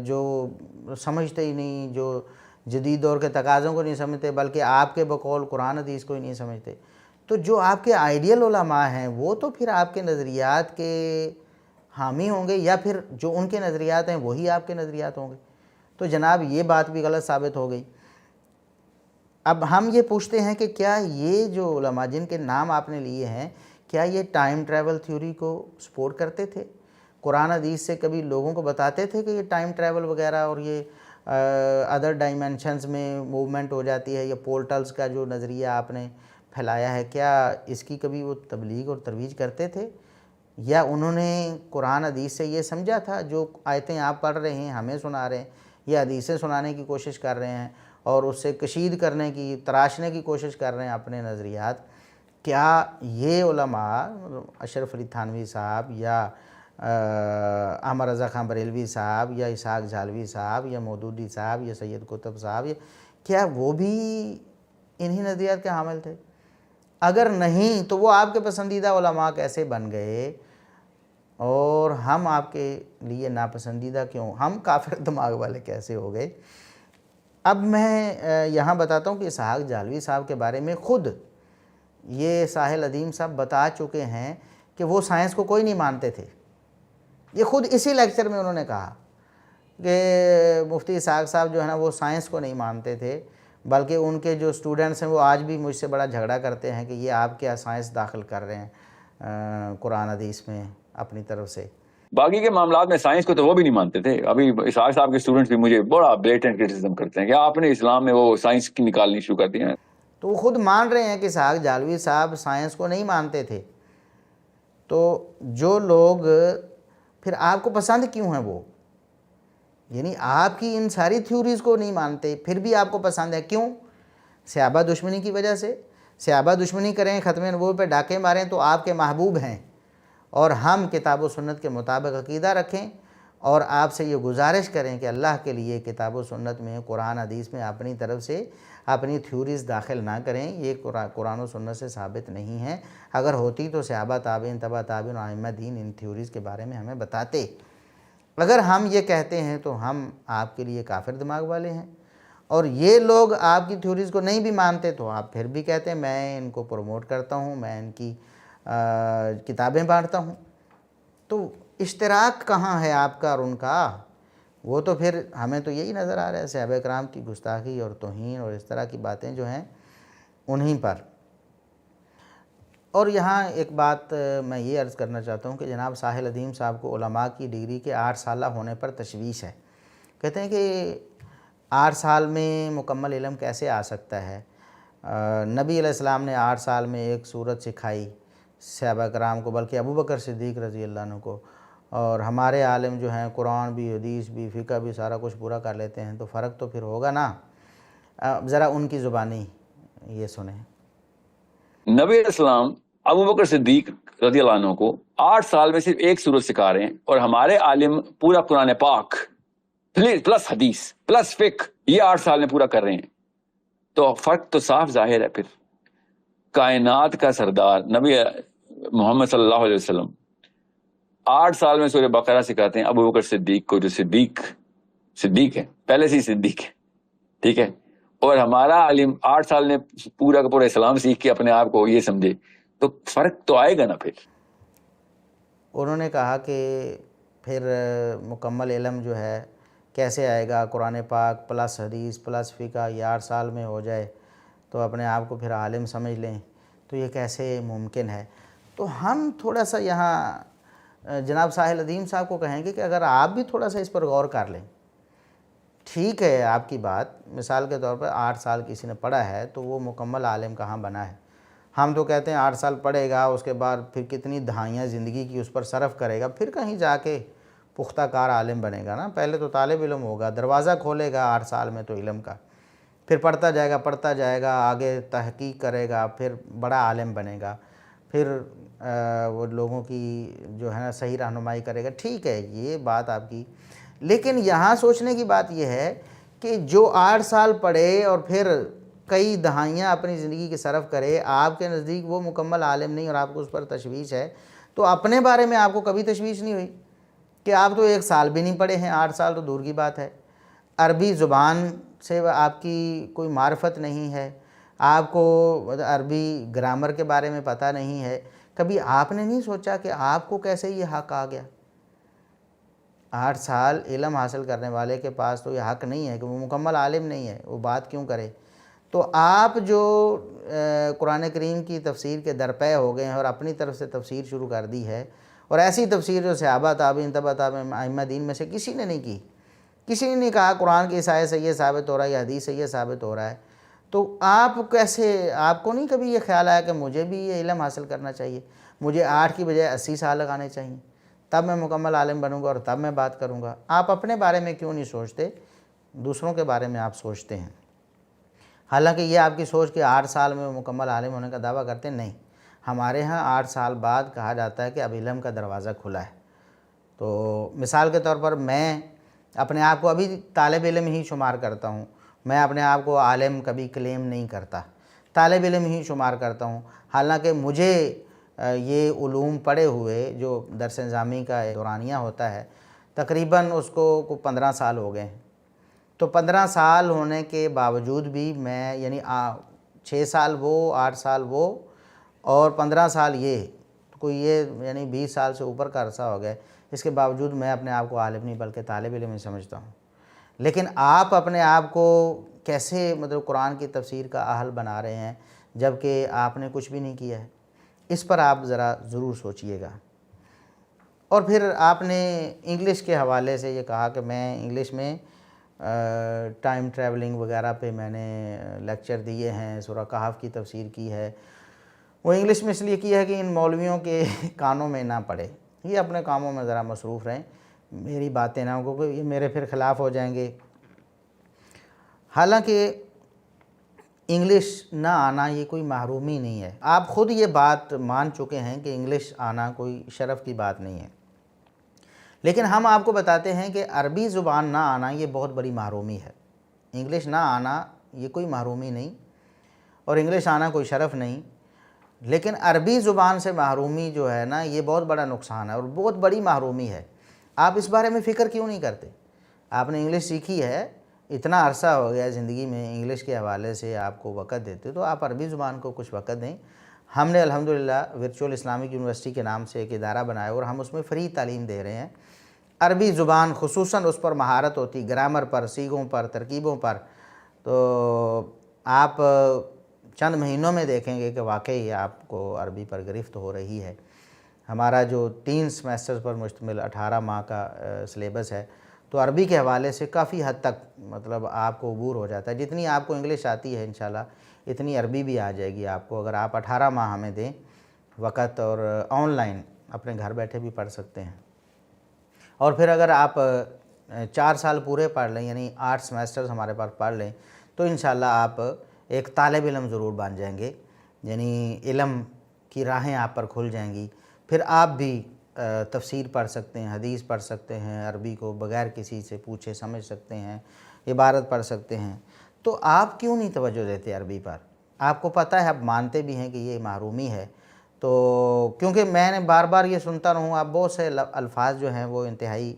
A: جو سمجھتے ہی نہیں، جو جدید دور کے تقاضوں کو نہیں سمجھتے، بلکہ آپ کے بقول قرآن حدیث کو ہی نہیں سمجھتے۔ تو جو آپ کے آئیڈیل علماء ہیں وہ تو پھر آپ کے نظریات کے حامی ہوں گے، یا پھر جو ان کے نظریات ہیں وہی آپ کے نظریات ہوں گے۔ تو جناب یہ بات بھی غلط ثابت ہو گئی۔ اب ہم یہ پوچھتے ہیں کہ کیا یہ جو علماء جن کے نام آپ نے لیے ہیں، کیا یہ ٹائم ٹریول تھیوری کو سپورٹ کرتے تھے؟ قرآن حدیث سے کبھی لوگوں کو بتاتے تھے کہ یہ ٹائم ٹریول وغیرہ اور یہ ادر ڈائمینشنز میں موومنٹ ہو جاتی ہے، یا پورٹلز کا جو نظریہ آپ نے پھیلایا ہے، کیا اس کی کبھی وہ تبلیغ اور ترویج کرتے تھے، یا انہوں نے قرآن حدیث سے یہ سمجھا تھا جو آیتیں آپ پڑھ رہے ہیں ہمیں سنا رہے ہیں، یہ حدیثیں سنانے کی کوشش کر رہے ہیں اور اس سے کشید کرنے کی، تراشنے کی کوشش کر رہے ہیں اپنے نظریات؟ کیا یہ علماء اشرف علی تھانوی صاحب، یا احمد رضا خان بریلوی صاحب، یا اسحاق جھالوی صاحب، یا مودودی صاحب، یا سید قطب صاحب، کیا وہ بھی انہی نظریات کے حامل تھے؟ اگر نہیں تو وہ آپ کے پسندیدہ علماء کیسے بن گئے، اور ہم آپ کے لیے ناپسندیدہ کیوں، ہم کافر دماغ والے کیسے ہو گئے؟ اب میں یہاں بتاتا ہوں کہ اسحاق جھالوی صاحب کے بارے میں خود یہ ساحل ادیم صاحب بتا چکے ہیں کہ وہ سائنس کو کوئی نہیں مانتے تھے۔ یہ خود اسی لیکچر میں انہوں نے کہا کہ مفتی اسحاق صاحب جو ہے نا وہ سائنس کو نہیں مانتے تھے، بلکہ ان کے جو اسٹوڈنٹس ہیں وہ آج بھی مجھ سے بڑا جھگڑا کرتے ہیں کہ یہ آپ کیا سائنس داخل کر رہے ہیں قرآن حدیث میں اپنی طرف سے۔
B: باقی کے معاملات میں سائنس کو تو وہ بھی نہیں مانتے تھے۔ ابھی اسحاق صاحب کے اسٹوڈنٹس بھی مجھے بڑا بلیٹنٹ کرٹیسزم کرتے ہیں کہ آپ نے اسلام میں وہ سائنس کی نکالنی شروع کر دی ہیں۔
A: تو وہ خود مان رہے ہیں کہ اسحاق جھالوی صاحب سائنس کو نہیں مانتے تھے۔ تو جو لوگ پھر آپ کو پسند کیوں ہیں وہ؟ یعنی آپ کی ان ساری تھیوریز کو نہیں مانتے پھر بھی آپ کو پسند ہے، کیوں؟ صحابہ دشمنی کی وجہ سے۔ صحابہ دشمنی کریں، ختم نبوت پہ ڈاکے ماریں تو آپ کے محبوب ہیں، اور ہم کتاب و سنت کے مطابق عقیدہ رکھیں، اور آپ سے یہ گزارش کریں کہ اللہ کے لیے کتاب و سنت میں، قرآن حدیث میں اپنی طرف سے اپنی تھیوریز داخل نہ کریں، یہ قرآن و سنت سے ثابت نہیں ہے۔ اگر ہوتی تو صحابہ، تابعین، تبع تابعین اور ائمہ دین ان تھیوریز کے بارے میں ہمیں بتاتے۔ اگر ہم یہ کہتے ہیں تو ہم آپ کے لیے کافر دماغ والے ہیں، اور یہ لوگ آپ کی تھیوریز کو نہیں بھی مانتے تو آپ پھر بھی کہتے ہیں میں ان کو پروموٹ کرتا ہوں، میں ان کی کتابیں پڑھتا ہوں۔ تو اشتراک کہاں ہے آپ کا اور ان کا؟ وہ تو پھر ہمیں تو یہی نظر آ رہا ہے، صحابہ کرام کی گستاخی اور توہین اور اس طرح کی باتیں جو ہیں انہیں پر۔ اور یہاں ایک بات میں یہ عرض کرنا چاہتا ہوں کہ جناب ساحل ادیم صاحب کو علماء کی ڈگری کے 8 سالہ ہونے پر تشویش ہے۔ کہتے ہیں کہ 8 سال میں مکمل علم کیسے آ سکتا ہے؟ نبی علیہ السلام نے 8 سال میں ایک سورت سکھائی صحابہ کرام کو، بلکہ ابوبکر صدیق رضی اللہ عنہ کو، اور ہمارے عالم جو ہیں قرآن بھی، حدیث بھی، فقہ بھی سارا کچھ پورا کر لیتے ہیں، تو فرق تو پھر ہوگا نا۔ ذرا ان کی زبانی یہ سنیں۔
B: نبی علیہ السلام ابوبکر صدیق رضی اللہ عنہ کو 8 سال میں صرف ایک سورت سکھا رہے ہیں، اور ہمارے عالم پورا قرآن پاک پلس حدیث پلس فقہ یہ 8 سال میں پورا کر رہے ہیں، تو فرق تو صاف ظاہر ہے۔ پھر کائنات کا سردار نبی محمد صلی اللہ علیہ وسلم 8 سال میں سورہ بقرہ سکھاتے ہیں ابوبکر صدیق کو، جو صدیق ہے، پہلے سے ہی صدیق ہے، ٹھیک ہے، اور ہمارا عالم 8 سال میں پورا کا پورا اسلام سیکھ کے اپنے آپ کو یہ سمجھے، تو فرق تو آئے گا نا۔ پھر
A: انہوں نے کہا کہ پھر مکمل علم جو ہے کیسے آئے گا؟ قرآن پاک پلس حدیث پلس فقہ یہ 8 سال میں ہو جائے تو اپنے آپ کو پھر عالم سمجھ لیں، تو یہ کیسے ممکن ہے؟ تو ہم تھوڑا سا یہاں جناب ساحل ادیم صاحب کو کہیں گے کہ اگر آپ بھی تھوڑا سا اس پر غور کر لیں۔ ٹھیک ہے آپ کی بات، مثال کے طور پر 8 سال کسی نے پڑھا ہے تو وہ مکمل عالم کہاں بنا ہے؟ ہم تو کہتے ہیں 8 سال پڑھے گا، اس کے بعد پھر کتنی دہائیاں زندگی کی اس پر صرف کرے گا، پھر کہیں جا کے پختہ کار عالم بنے گا نا۔ پہلے تو طالب علم ہوگا، دروازہ کھولے گا 8 سال میں تو علم کا، پھر پڑھتا جائے گا، آگے تحقیق کرے گا، پھر بڑا عالم بنے گا، پھر وہ لوگوں کی جو ہے نا صحیح رہنمائی کرے گا۔ ٹھیک ہے یہ بات آپ کی، لیکن یہاں سوچنے کی بات یہ ہے کہ جو 8 سال پڑھے اور پھر کئی دہائیاں اپنی زندگی کی صرف کرے، آپ کے نزدیک وہ مکمل عالم نہیں اور آپ کو اس پر تشویش ہے، تو اپنے بارے میں آپ کو کبھی تشویش نہیں ہوئی کہ آپ تو 1 سال بھی نہیں پڑھے ہیں؟ 8 سال تو دور کی بات ہے، عربی زبان سے آپ کی کوئی معرفت نہیں ہے، آپ کو عربی گرامر کے بارے میں پتہ نہیں ہے، کبھی آپ نے نہیں سوچا کہ آپ کو کیسے یہ حق آ گیا؟ 8 سال علم حاصل کرنے والے کے پاس تو یہ حق نہیں ہے کہ وہ مکمل عالم نہیں ہے، وہ بات کیوں کرے؟ تو آپ جو قرآن کریم کی تفسیر کے درپے ہو گئے ہیں اور اپنی طرف سے تفسیر شروع کر دی ہے، اور ایسی تفسیر جو صحابہ، تابعین، تبع تابعین، ائمہ دین میں سے کسی نے نہیں کی، کسی نے نہیں کہا قرآن کی اس آیت سے یہ ثابت ہو رہا ہے یا حدیث سے یہ ثابت ہو رہا ہے، تو آپ کیسے، آپ کو نہیں کبھی یہ خیال آیا کہ مجھے بھی یہ علم حاصل کرنا چاہیے، مجھے 8 کی بجائے 80 سال لگانے چاہیے، تب میں مکمل عالم بنوں گا اور تب میں بات کروں گا؟ آپ اپنے بارے میں کیوں نہیں سوچتے، دوسروں کے بارے میں آپ سوچتے ہیں؟ حالانکہ یہ آپ کی سوچ کہ 8 سال میں مکمل عالم ہونے کا دعویٰ کرتے ہیں، نہیں، ہمارے ہاں 8 سال بعد کہا جاتا ہے کہ اب علم کا دروازہ کھلا ہے۔ تو مثال کے طور پر میں اپنے آپ کو ابھی طالب علم ہی شمار کرتا ہوں، میں اپنے آپ کو عالم کبھی کلیم نہیں کرتا، طالب علم ہی شمار کرتا ہوں، حالانکہ مجھے یہ علوم پڑھے ہوئے جو درس نظامی کا دورانیہ ہوتا ہے تقریباً اس کو 15 سال ہو گئے ہیں، تو 15 سال ہونے کے باوجود بھی میں یعنی 6 سال وہ، 8 سال وہ اور 15 سال یہ، کوئی یہ یعنی 20 سال سے اوپر کا عرصہ ہو گیا، اس کے باوجود میں اپنے آپ کو عالم نہیں بلکہ طالب علم ہی سمجھتا ہوں۔ لیکن آپ اپنے آپ کو کیسے مطلب قرآن کی تفسیر کا اہل بنا رہے ہیں جبکہ آپ نے کچھ بھی نہیں کیا ہے؟ اس پر آپ ذرا ضرور سوچئے گا۔ اور پھر آپ نے انگلش کے حوالے سے یہ کہا کہ میں انگلش میں ٹائم ٹریولنگ وغیرہ پہ میں نے لیکچر دیے ہیں، سورہ کہف کی تفسیر کی ہے، وہ انگلش میں اس لیے کی ہے کہ ان مولویوں کے کانوں میں نہ پڑے۔ یہ اپنے کاموں میں ذرا مصروف رہیں، میری باتیں نہ ہوں، کیونکہ یہ میرے پھر خلاف ہو جائیں گے۔ حالانکہ انگلش نہ آنا یہ کوئی محرومی نہیں ہے، آپ خود یہ بات مان چکے ہیں کہ انگلش آنا کوئی شرف کی بات نہیں ہے، لیکن ہم آپ کو بتاتے ہیں کہ عربی زبان نہ آنا یہ بہت بڑی محرومی ہے۔ انگلش نہ آنا یہ کوئی محرومی نہیں، اور انگلش آنا کوئی شرف نہیں، لیکن عربی زبان سے محرومی جو ہے نا یہ بہت بڑا نقصان ہے اور بہت بڑی محرومی ہے۔ آپ اس بارے میں فکر کیوں نہیں کرتے؟ آپ نے انگلش سیکھی ہے، اتنا عرصہ ہو گیا زندگی میں انگلش کے حوالے سے آپ کو وقت دیتے، تو آپ عربی زبان کو کچھ وقت دیں۔ ہم نے الحمدللہ ورچوئل اسلامک یونیورسٹی کے نام سے ایک ادارہ بنایا اور ہم اس میں فری تعلیم دے رہے ہیں۔ عربی زبان خصوصاً اس پر مہارت ہوتی، گرامر پر، صیغوں پر، ترکیبوں پر، تو آپ چند مہینوں میں دیکھیں گے کہ واقعی آپ کو عربی پر گرفت ہو رہی ہے۔ ہمارا جو 3 سیمسٹرز پر مشتمل 18 ماہ کا سلیبس ہے، تو عربی کے حوالے سے کافی حد تک مطلب آپ کو عبور ہو جاتا ہے۔ جتنی آپ کو انگلش آتی ہے انشاءاللہ اتنی عربی بھی آ جائے گی آپ کو، اگر آپ 18 ماہ ہمیں دیں وقت، اور آن لائن اپنے گھر بیٹھے بھی پڑھ سکتے ہیں۔ اور پھر اگر آپ 4 سال پورے پڑھ لیں، یعنی 8 سیمسٹرز ہمارے پاس پڑھ لیں، تو انشاءاللہ آپ ایک طالب علم ضرور بن جائیں گے، یعنی علم کی راہیں آپ پر کھل جائیں گی۔ پھر آپ بھی تفسیر پڑھ سکتے ہیں، حدیث پڑھ سکتے ہیں، عربی کو بغیر کسی سے پوچھے سمجھ سکتے ہیں، عبارت پڑھ سکتے ہیں۔ تو آپ کیوں نہیں توجہ دیتے عربی پر؟ آپ کو پتہ ہے، آپ مانتے بھی ہیں کہ یہ محرومی ہے، تو کیونکہ میں نے بار بار یہ سنتا رہوں، آپ بہت سے الفاظ جو ہیں وہ انتہائی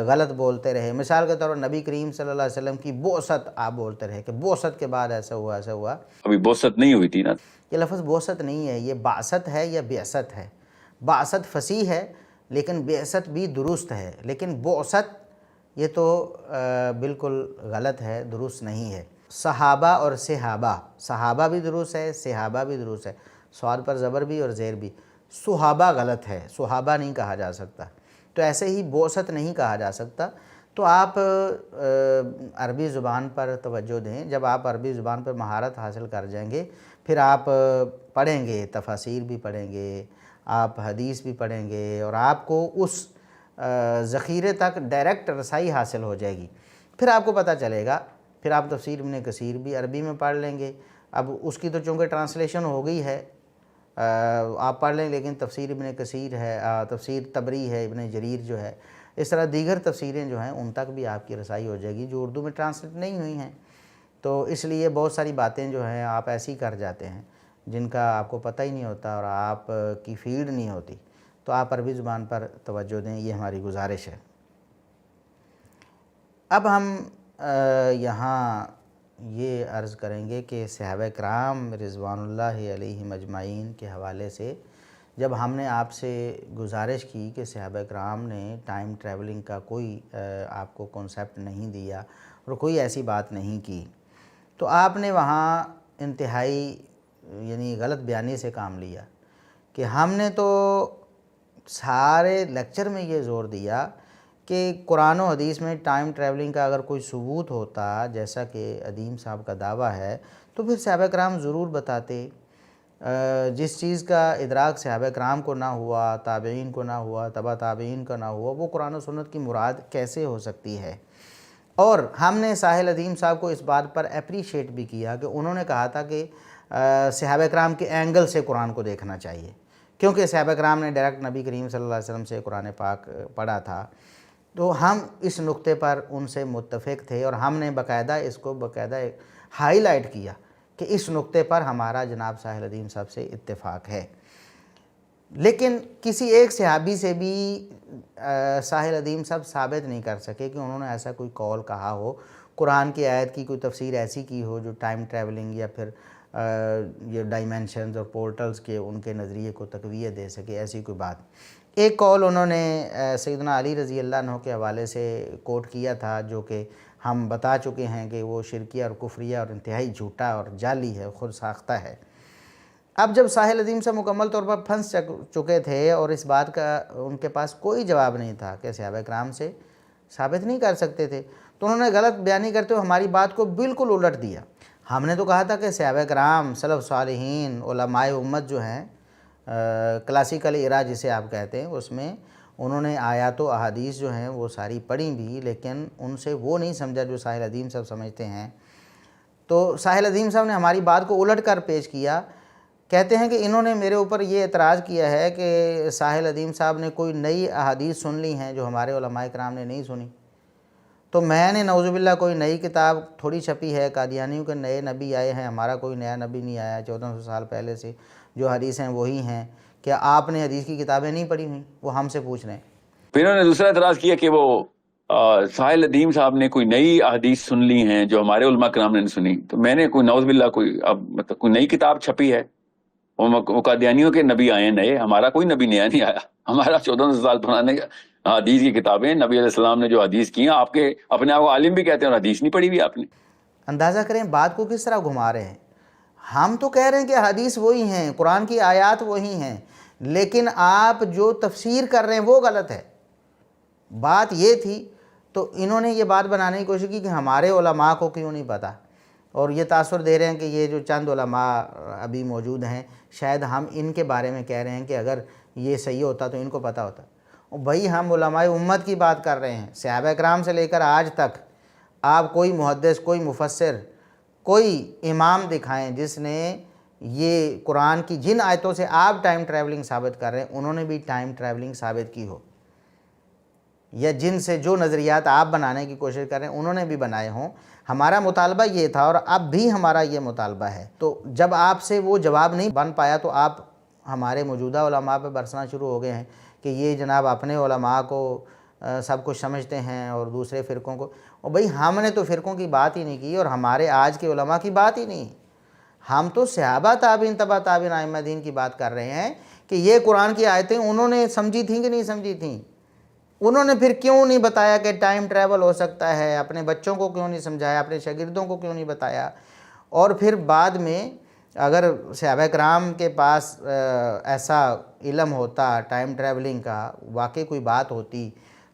A: غلط بولتے رہے۔ مثال کے طور پر نبی کریم صلی اللہ علیہ وسلم کی بعثت آپ بولتے رہے کہ بعثت کے بعد ایسا ہوا ایسا ہوا۔
B: ابھی بعثت نہیں ہوئی تھی نا۔
A: یہ لفظ بعثت نہیں ہے، یہ بعثت ہے یا بعثت ہے۔ بعثت فصیح ہے لیکن بعثت بھی درست ہے، لیکن بعثت یہ تو بالکل غلط ہے، درست نہیں ہے۔ صحابہ اور صحابہ، صحابہ بھی درست ہے، صحابہ بھی درست ہے، صاد پر زبر بھی اور زیر بھی۔ صحابہ غلط ہے، صحابہ نہیں کہا جا سکتا، تو ایسے ہی بعثت نہیں کہا جا سکتا۔ تو آپ عربی زبان پر توجہ دیں۔ جب آپ عربی زبان پر مہارت حاصل کر جائیں گے، پھر آپ پڑھیں گے، تفاسیر بھی پڑھیں گے، آپ حدیث بھی پڑھیں گے، اور آپ کو اس ذخیرے تک ڈائریکٹ رسائی حاصل ہو جائے گی۔ پھر آپ کو پتہ چلے گا، پھر آپ تفسیر ابن کثیر بھی عربی میں پڑھ لیں گے۔ اب اس کی تو چونکہ ٹرانسلیشن ہو گئی ہے، آپ پڑھ لیں، لیکن تفسیر ابن کثیر ہے، تفسیر طبری ہے، ابن جریر جو ہے، اس طرح دیگر تفسیریں جو ہیں ان تک بھی آپ کی رسائی ہو جائے گی جو اردو میں ٹرانسلیٹ نہیں ہوئی ہیں۔ تو اس لیے بہت ساری باتیں جو ہیں آپ ایسی کر جاتے ہیں جن کا آپ کو پتہ ہی نہیں ہوتا اور آپ کی فیلڈ نہیں ہوتی، تو آپ عربی زبان پر توجہ دیں، یہ ہماری گزارش ہے۔ اب ہم یہاں یہ عرض کریں گے کہ صحابہ کرام رضوان اللہ علیہم اجمعین کے حوالے سے جب ہم نے آپ سے گزارش کی کہ صحابہ کرام نے ٹائم ٹریولنگ کا کوئی آپ کو کنسیپٹ نہیں دیا اور کوئی ایسی بات نہیں کی، تو آپ نے وہاں انتہائی یعنی غلط بیانی سے کام لیا کہ ہم نے تو سارے لیکچر میں یہ زور دیا کہ قرآن و حدیث میں ٹائم ٹریولنگ کا اگر کوئی ثبوت ہوتا جیسا کہ ادیم صاحب کا دعویٰ ہے تو پھر صحابہ کرام ضرور بتاتے۔ جس چیز کا ادراک صحابہ کرام کو نہ ہوا، تابعین کو نہ ہوا، تبع تابعین کو نہ ہوا، وہ قرآن و سنت کی مراد کیسے ہو سکتی ہے؟ اور ہم نے ساحل ادیم صاحب کو اس بات پر اپریشیٹ بھی کیا کہ انہوں نے کہا تھا کہ صحابہ کرام کے اینگل سے قرآن کو دیکھنا چاہیے، کیونکہ صحابہ کرام نے ڈائریکٹ نبی کریم صلی اللہ علیہ وسلم سے قرآن پاک پڑھا تھا۔ تو ہم اس نقطے پر ان سے متفق تھے اور ہم نے باقاعدہ اس کو ہائی لائٹ کیا کہ اس نقطے پر ہمارا جناب ساحل ادیم صاحب سے اتفاق ہے۔ لیکن کسی ایک صحابی سے بھی ساحل ادیم صاحب ثابت نہیں کر سکے کہ انہوں نے ایسا کوئی قول کہا ہو، قرآن کی آیت کی کوئی تفسیر ایسی کی ہو جو ٹائم ٹریولنگ یا پھر یہ ڈائمینشنز اور پورٹلز کے ان کے نظریے کو تقویت دے سکے، ایسی کوئی بات۔ ایک قول انہوں نے سیدنا علی رضی اللہ عنہ کے حوالے سے کوٹ کیا تھا، جو کہ ہم بتا چکے ہیں کہ وہ شرکیہ اور کفریہ اور انتہائی جھوٹا اور جعلی ہے، خود ساختہ ہے۔ اب جب ساحل ادیم سے مکمل طور پر پھنس چکے تھے اور اس بات کا ان کے پاس کوئی جواب نہیں تھا کہ صحابہ کرام سے ثابت نہیں کر سکتے تھے، تو انہوں نے غلط بیانی کرتے ہوئے ہماری بات کو بالکل الٹ دیا۔ ہم نے تو کہا تھا کہ صحابہ کرام، سلف صالحین، علماء امت جو ہیں، کلاسیکل ایرا جسے آپ کہتے ہیں، اس میں انہوں نے آیات و احادیث جو ہیں وہ ساری پڑھی بھی، لیکن ان سے وہ نہیں سمجھا جو ساحل ادیم صاحب سمجھتے ہیں۔ تو ساحل ادیم صاحب نے ہماری بات کو الٹ کر پیش کیا، کہتے ہیں کہ انہوں نے میرے اوپر یہ اعتراض کیا ہے کہ ساحل ادیم صاحب نے کوئی نئی احادیث سن لی ہیں جو ہمارے علماء کرام نے نہیں سنی۔ تو میں نے نعوذ باللہ کوئی نئی کتاب تھوڑی چھپی ہے، قادیانیوں کے نئے نبی آئے ہیں، ہمارا کوئی نیا نبی نہیں آیا، 1400 سال پہلے سے جو حدیث ہیں وہی ہیں، کیا آپ نے حدیث کی کتابیں نہیں پڑھی ہوئیں؟ وہ ہم سے پوچھ رہے ہیں۔
B: پھر انہوں نے دوسرا اعتراض کیا کہ وہ ساحل ادیم صاحب نے کوئی نئی احادیث سن لی ہیں جو ہمارے علماء کرام نے نہیں سنی۔ تو میں نے کوئی نعوذ باللہ کوئی اب مطلب کوئی نئی کتاب چھپی ہے؟ وہ قادیانیوں کے نبی آئے ہیں نئے، ہمارا کوئی نبی نیا نہیں آیا، ہمارا 1400 سال پرانے حدیث کی کتابیں، نبی علیہ السلام نے جو حدیث کی ہیں، آپ کے اپنے آپ کو عالم بھی کہتے ہیں اور حدیث نہیں پڑھی ہوئی آپ نے۔
A: اندازہ کریں بات کو کس طرح گھما رہے ہیں۔ ہم تو کہہ رہے ہیں کہ حدیث وہی ہیں، قرآن کی آیات وہی ہیں، لیکن آپ جو تفسیر کر رہے ہیں وہ غلط ہے۔ بات یہ تھی، تو انہوں نے یہ بات بنانے کی کوشش کی کہ ہمارے علماء کو کیوں نہیں پتہ، اور یہ تاثر دے رہے ہیں کہ یہ جو چند علماء ابھی موجود ہیں شاید ہم ان کے بارے میں کہہ رہے ہیں کہ اگر یہ صحیح ہوتا تو ان کو پتہ ہوتا۔ اور بھائی ہم علماء امت کی بات کر رہے ہیں، صحابہ کرام سے لے کر آج تک آپ کوئی محدث، کوئی مفسر، کوئی امام دکھائیں جس نے یہ قرآن کی جن آیتوں سے آپ ٹائم ٹریولنگ ثابت کر رہے ہیں انہوں نے بھی ٹائم ٹریولنگ ثابت کی ہو، یا جن سے جو نظریات آپ بنانے کی کوشش کر رہے ہیں انہوں نے بھی بنائے ہوں۔ ہمارا مطالبہ یہ تھا اور اب بھی ہمارا یہ مطالبہ ہے۔ تو جب آپ سے وہ جواب نہیں بن پایا تو آپ ہمارے موجودہ علماء پہ برسنا شروع ہو گئے ہیں کہ یہ جناب اپنے علماء کو سب کچھ سمجھتے ہیں اور دوسرے فرقوں کو۔ اور بھئی ہم نے تو فرقوں کی بات ہی نہیں کی اور ہمارے آج کے علماء کی بات ہی نہیں، ہم تو صحابہ تابعین تبع تابعین ائمہ دین کی بات کر رہے ہیں کہ یہ قرآن کی آیتیں انہوں نے سمجھی تھیں کہ نہیں سمجھی تھیں، انہوں نے پھر کیوں نہیں بتایا کہ ٹائم ٹریول ہو سکتا ہے، اپنے بچوں کو کیوں نہیں سمجھایا، اپنے شاگردوں کو کیوں نہیں بتایا۔ اور پھر بعد میں اگر صحابہ کرام کے پاس ایسا علم ہوتا ٹائم ٹریولنگ کا، واقعی کوئی بات ہوتی،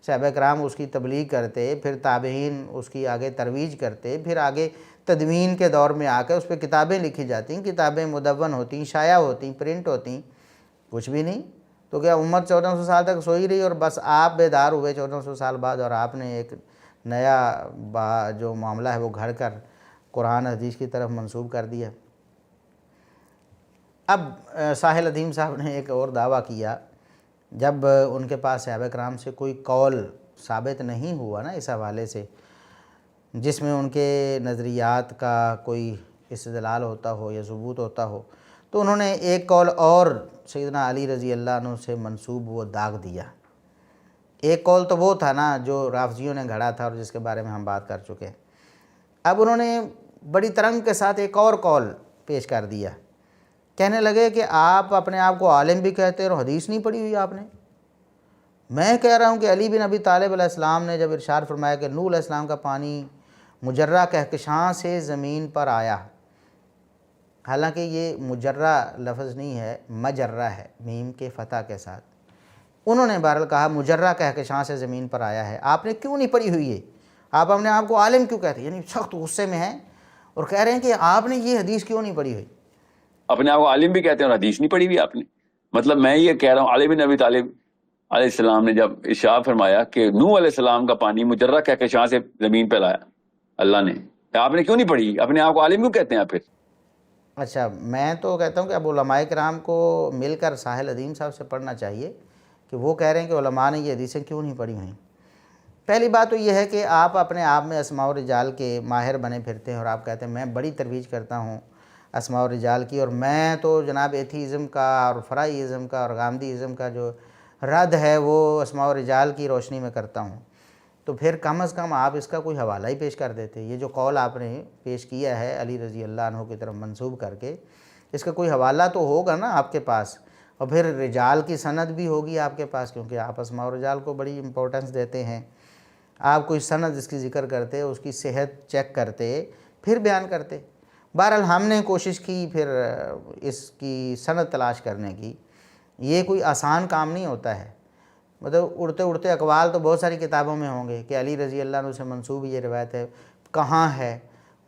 A: صحابہ کرام اس کی تبلیغ کرتے، پھر تابعین اس کی آگے ترویج کرتے، پھر آگے تدوین کے دور میں آ کے اس پہ کتابیں لکھی جاتی، کتابیں مدون ہوتی، شائع ہوتی، پرنٹ ہوتی، کچھ بھی نہیں۔ تو کیا امت 1400 سال تک سوئی رہی اور بس آپ بیدار ہوئے 1400 سال بعد اور آپ نے ایک نیا جو معاملہ ہے وہ گھڑ کر قرآن حدیث کی طرف منسوب کر دیا۔ اب ساحل ادیم صاحب نے ایک اور دعویٰ کیا، جب ان کے پاس صحابہ کرام سے کوئی قول ثابت نہیں ہوا نا اس حوالے سے جس میں ان کے نظریات کا کوئی استدلال ہوتا ہو یا ثبوت ہوتا ہو، تو انہوں نے ایک قول اور سیدنا علی رضی اللہ عنہ سے منسوب وہ داغ دیا۔ ایک قول تو وہ تھا نا جو رافضیوں نے گھڑا تھا اور جس کے بارے میں ہم بات کر چکے ہیں۔ اب انہوں نے بڑی ترنگ کے ساتھ ایک اور قول پیش کر دیا، کہنے لگے کہ آپ اپنے آپ کو عالم بھی کہتے ہیں اور حدیث نہیں پڑھی ہوئی آپ نے۔ میں کہہ رہا ہوں کہ علی بن ابی طالب علیہ السلام نے جب ارشاد فرمایا کہ نوح علیہ السلام کا پانی مجرہ کہکشاں سے زمین پر آیا، حالانکہ یہ مجرہ لفظ نہیں ہے، مجرہ ہے میم کے فتح کے ساتھ، انہوں نے بہرحال کہا مجرہ کہکشاں سے زمین پر آیا ہے، آپ نے کیوں نہیں پڑھی ہوئی ہے؟ آپ اپنے آپ کو عالم کیوں کہتے ہیں؟ یعنی سخت غصے میں ہیں اور کہہ رہے ہیں کہ آپ نے یہ حدیث کیوں نہیں پڑھی ہوئی؟
B: اپنے آپ کو عالم بھی کہتے ہیں اور حدیث نہیں پڑھی ہوئی آپ نے۔ مطلب میں یہ کہہ رہا ہوں علی بن ابی طالب علیہ السلام نے جب ارشاد فرمایا کہ نوح علیہ السلام کا پانی مجرہ کہکشاں سے زمین پہ لایا اللہ نے، آپ نے کیوں نہیں پڑھی؟ اپنے آپ کو عالم کیوں کہتے ہیں آپ پھر؟
A: اچھا، میں تو کہتا ہوں کہ اب علماء کرام کو مل کر ساحل ادیم صاحب سے پڑھنا چاہیے کہ وہ کہہ رہے ہیں کہ علماء نے یہ حدیثیں کیوں نہیں پڑھی ہوئیں۔ پہلی بات تو یہ ہے کہ آپ اپنے آپ میں اسماء و رجال کے ماہر بنے پھرتے ہیں اور آپ کہتے ہیں میں بڑی ترویج کرتا ہوں اسماء و رجال کی، اور میں تو جناب ایتھیزم کا اور فرائیزم کا اور غامدیزم کا جو رد ہے وہ اسماء و رجال کی روشنی میں کرتا ہوں۔ تو پھر کم از کم آپ اس کا کوئی حوالہ ہی پیش کر دیتے۔ یہ جو قول آپ نے پیش کیا ہے علی رضی اللہ عنہ کی طرف منسوب کر کے، اس کا کوئی حوالہ تو ہوگا نا آپ کے پاس، اور پھر رجال کی سند بھی ہوگی آپ کے پاس، کیونکہ آپ اسماء و رجال کو بڑی امپورٹنس دیتے ہیں۔ آپ کوئی سند اس کی ذکر کرتے، اس کی صحت چیک کرتے، پھر بیان کرتے۔ بہرحال ہم نے کوشش کی پھر اس کی سند تلاش کرنے کی۔ یہ کوئی آسان کام نہیں ہوتا ہے، مطلب اڑتے اڑتے اقوال تو بہت ساری کتابوں میں ہوں گے کہ علی رضی اللہ عنہ سے منسوب یہ روایت ہے، کہاں ہے،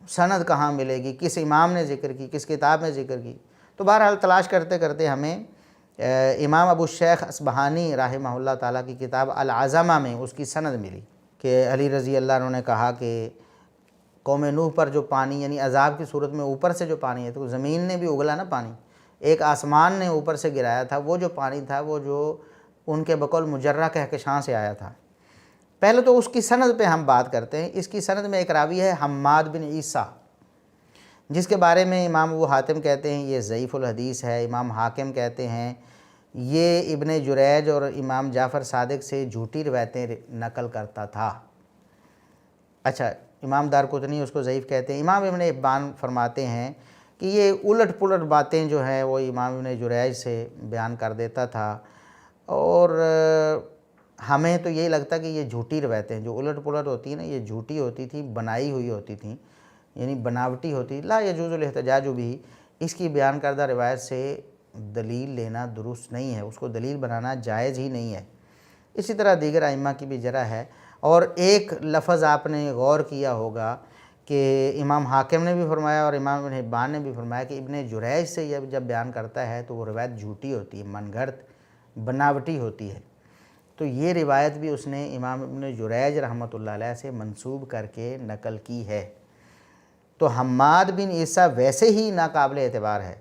A: سند کہاں ملے گی، کس امام نے ذکر کی، کس کتاب میں ذکر کی۔ تو بہرحال تلاش کرتے کرتے ہمیں امام ابو الشیخ اصبہانی رحمہ اللہ تعالیٰ کی کتاب العظمہ میں اس کی سند ملی کہ علی رضی اللہ عنہ نے کہا کہ قوم نوح پر جو پانی یعنی عذاب کی صورت میں اوپر سے جو پانی ہے تو زمین نے بھی اگلا نا پانی، ایک آسمان نے اوپر سے گرایا تھا، وہ جو پانی تھا وہ جو ان کے بقول مجرہ کہکشاں سے آیا تھا۔ پہلے تو اس کی سند پہ ہم بات کرتے ہیں۔ اس کی سند میں ایک راوی ہے حماد بن عیسیٰ، جس کے بارے میں امام ابو حاتم کہتے ہیں یہ ضعیف الحدیث ہے، امام حاکم کہتے ہیں یہ ابن جریج اور امام جعفر صادق سے جھوٹی روایتیں نقل کرتا تھا۔ اچھا، امام دارقطنی اس کو ضعیف کہتے ہیں۔ امام ابن حبان فرماتے ہیں کہ یہ الٹ پلٹ باتیں جو ہیں وہ امام ابن جریج سے بیان کر دیتا تھا، اور ہمیں تو یہی لگتا کہ یہ جھوٹی روایتیں جو الٹ پلٹ ہوتی ہیں نا یہ جھوٹی ہوتی تھی، بنائی ہوئی ہوتی تھیں، یعنی بناوٹی ہوتی۔ لا یجوز الاحتجاج بھی، اس کی بیان کردہ روایت سے دلیل لینا درست نہیں ہے، اس کو دلیل بنانا جائز ہی نہیں ہے۔ اسی طرح دیگر ائمہ کی بھی جرح ہے۔ اور ایک لفظ آپ نے غور کیا ہوگا کہ امام حاکم نے بھی فرمایا اور امام ابن حبان نے بھی فرمایا کہ ابن جریج سے جب بیان کرتا ہے تو وہ روایت جھوٹی ہوتی ہے، من گھڑت بناوٹی ہوتی ہے۔ تو یہ روایت بھی اس نے امام ابن جریج رحمۃ اللہ علیہ سے منسوب کر کے نقل کی ہے۔ تو حماد بن عیسیٰ ویسے ہی ناقابل اعتبار ہے۔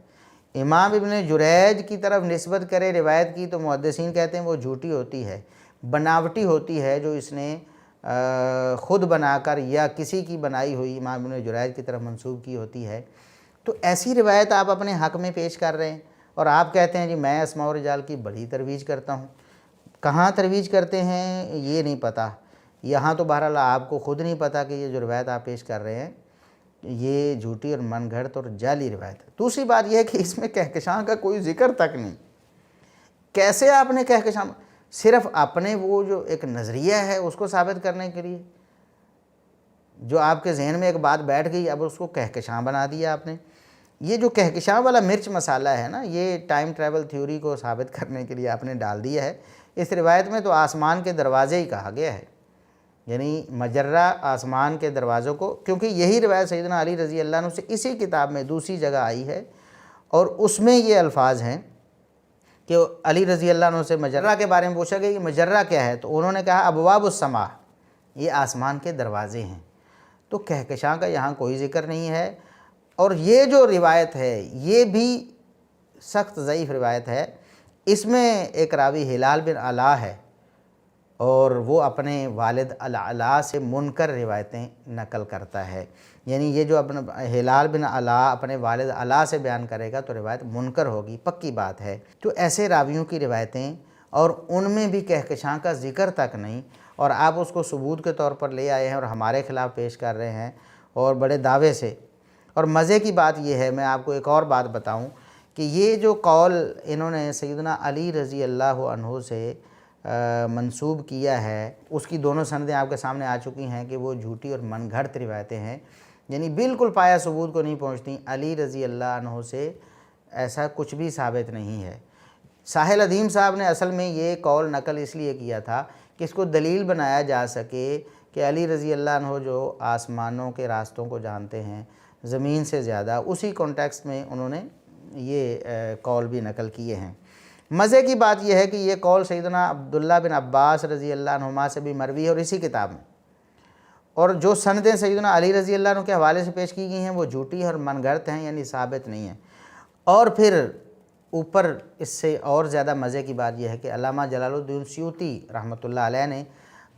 A: امام ابن جریج کی طرف نسبت کرے روایت کی تو محدثین کہتے ہیں وہ جھوٹی ہوتی ہے، بناوٹی ہوتی ہے، جو اس نے خود بنا کر یا کسی کی بنائی ہوئی امام ابن جریج کی طرف منسوب کی ہوتی ہے۔ تو ایسی روایت آپ اپنے حق میں پیش کر رہے ہیں اور آپ کہتے ہیں جی میں اسماء و رجال کی بڑی ترویج کرتا ہوں۔ کہاں ترویج کرتے ہیں یہ نہیں پتہ، یہاں تو بہرحال آپ کو خود نہیں پتہ کہ یہ جو روایت آپ پیش کر رہے ہیں یہ جھوٹی اور من گھڑت اور جعلی روایت ہے۔ دوسری بات یہ ہے کہ اس میں کہکشاں کا کوئی ذکر تک نہیں۔ کیسے آپ نے کہکشاں صرف اپنے وہ جو ایک نظریہ ہے اس کو ثابت کرنے کے لیے، جو آپ کے ذہن میں ایک بات بیٹھ گئی اب اس کو کہکشاں بنا دیا آپ نے۔ یہ جو کہکشاں والا مرچ مسالہ ہے نا یہ ٹائم ٹریول تھیوری کو ثابت کرنے کے لیے آپ نے ڈال دیا ہے۔ اس روایت میں تو آسمان کے دروازے ہی کہا گیا ہے، یعنی مجرہ آسمان کے دروازوں کو، کیونکہ یہی روایت سیدنا علی رضی اللہ عنہ سے اسی کتاب میں دوسری جگہ آئی ہے اور اس میں یہ الفاظ ہیں کہ علی رضی اللہ عنہ سے مجرہ کے بارے میں پوچھا گیا کہ مجرہ کیا ہے، تو انہوں نے کہا ابواب السماء، یہ آسمان کے دروازے ہیں۔ تو کہکشاں کا یہاں کوئی ذکر نہیں ہے۔ اور یہ جو روایت ہے یہ بھی سخت ضعیف روایت ہے۔ اس میں ایک راوی ہلال بن علا ہے اور وہ اپنے والد العلا سے منکر روایتیں نقل کرتا ہے، یعنی یہ جو اپنا ہلال بن علا اپنے والد علا سے بیان کرے گا تو روایت منکر ہوگی، پکی بات ہے۔ تو ایسے راویوں کی روایتیں اور ان میں بھی کہکشاں کا ذکر تک نہیں، اور آپ اس کو ثبوت کے طور پر لے آئے ہیں اور ہمارے خلاف پیش کر رہے ہیں اور بڑے دعوے سے۔ اور مزے کی بات یہ ہے، میں آپ کو ایک اور بات بتاؤں کہ یہ جو قول انہوں نے سیدنا علی رضی اللہ عنہ سے منسوب کیا ہے اس کی دونوں سندیں آپ کے سامنے آ چکی ہیں کہ وہ جھوٹی اور من گھڑت روایتیں ہیں، یعنی بالکل پایا ثبوت کو نہیں پہنچتی۔ علی رضی اللہ عنہ سے ایسا کچھ بھی ثابت نہیں ہے۔ ساحل ادیم صاحب نے اصل میں یہ قول نقل اس لیے کیا تھا کہ اس کو دلیل بنایا جا سکے کہ علی رضی اللہ عنہ جو آسمانوں کے راستوں کو جانتے ہیں زمین سے زیادہ، اسی کانٹیکسٹ میں انہوں نے یہ قول بھی نقل کیے ہیں۔ مزے کی بات یہ ہے کہ یہ قول سیدنا عبداللہ بن عباس رضی اللہ عنہما سے بھی مروی ہے اور اسی کتاب میں، اور جو سندیں سیدنا علی رضی اللہ عنہ کے حوالے سے پیش کی گئی ہیں وہ جھوٹی اور من گھڑت ہیں، یعنی ثابت نہیں ہیں۔ اور پھر اوپر اس سے اور زیادہ مزے کی بات یہ ہے کہ علامہ جلال الدین سیوطی رحمۃ اللہ علیہ نے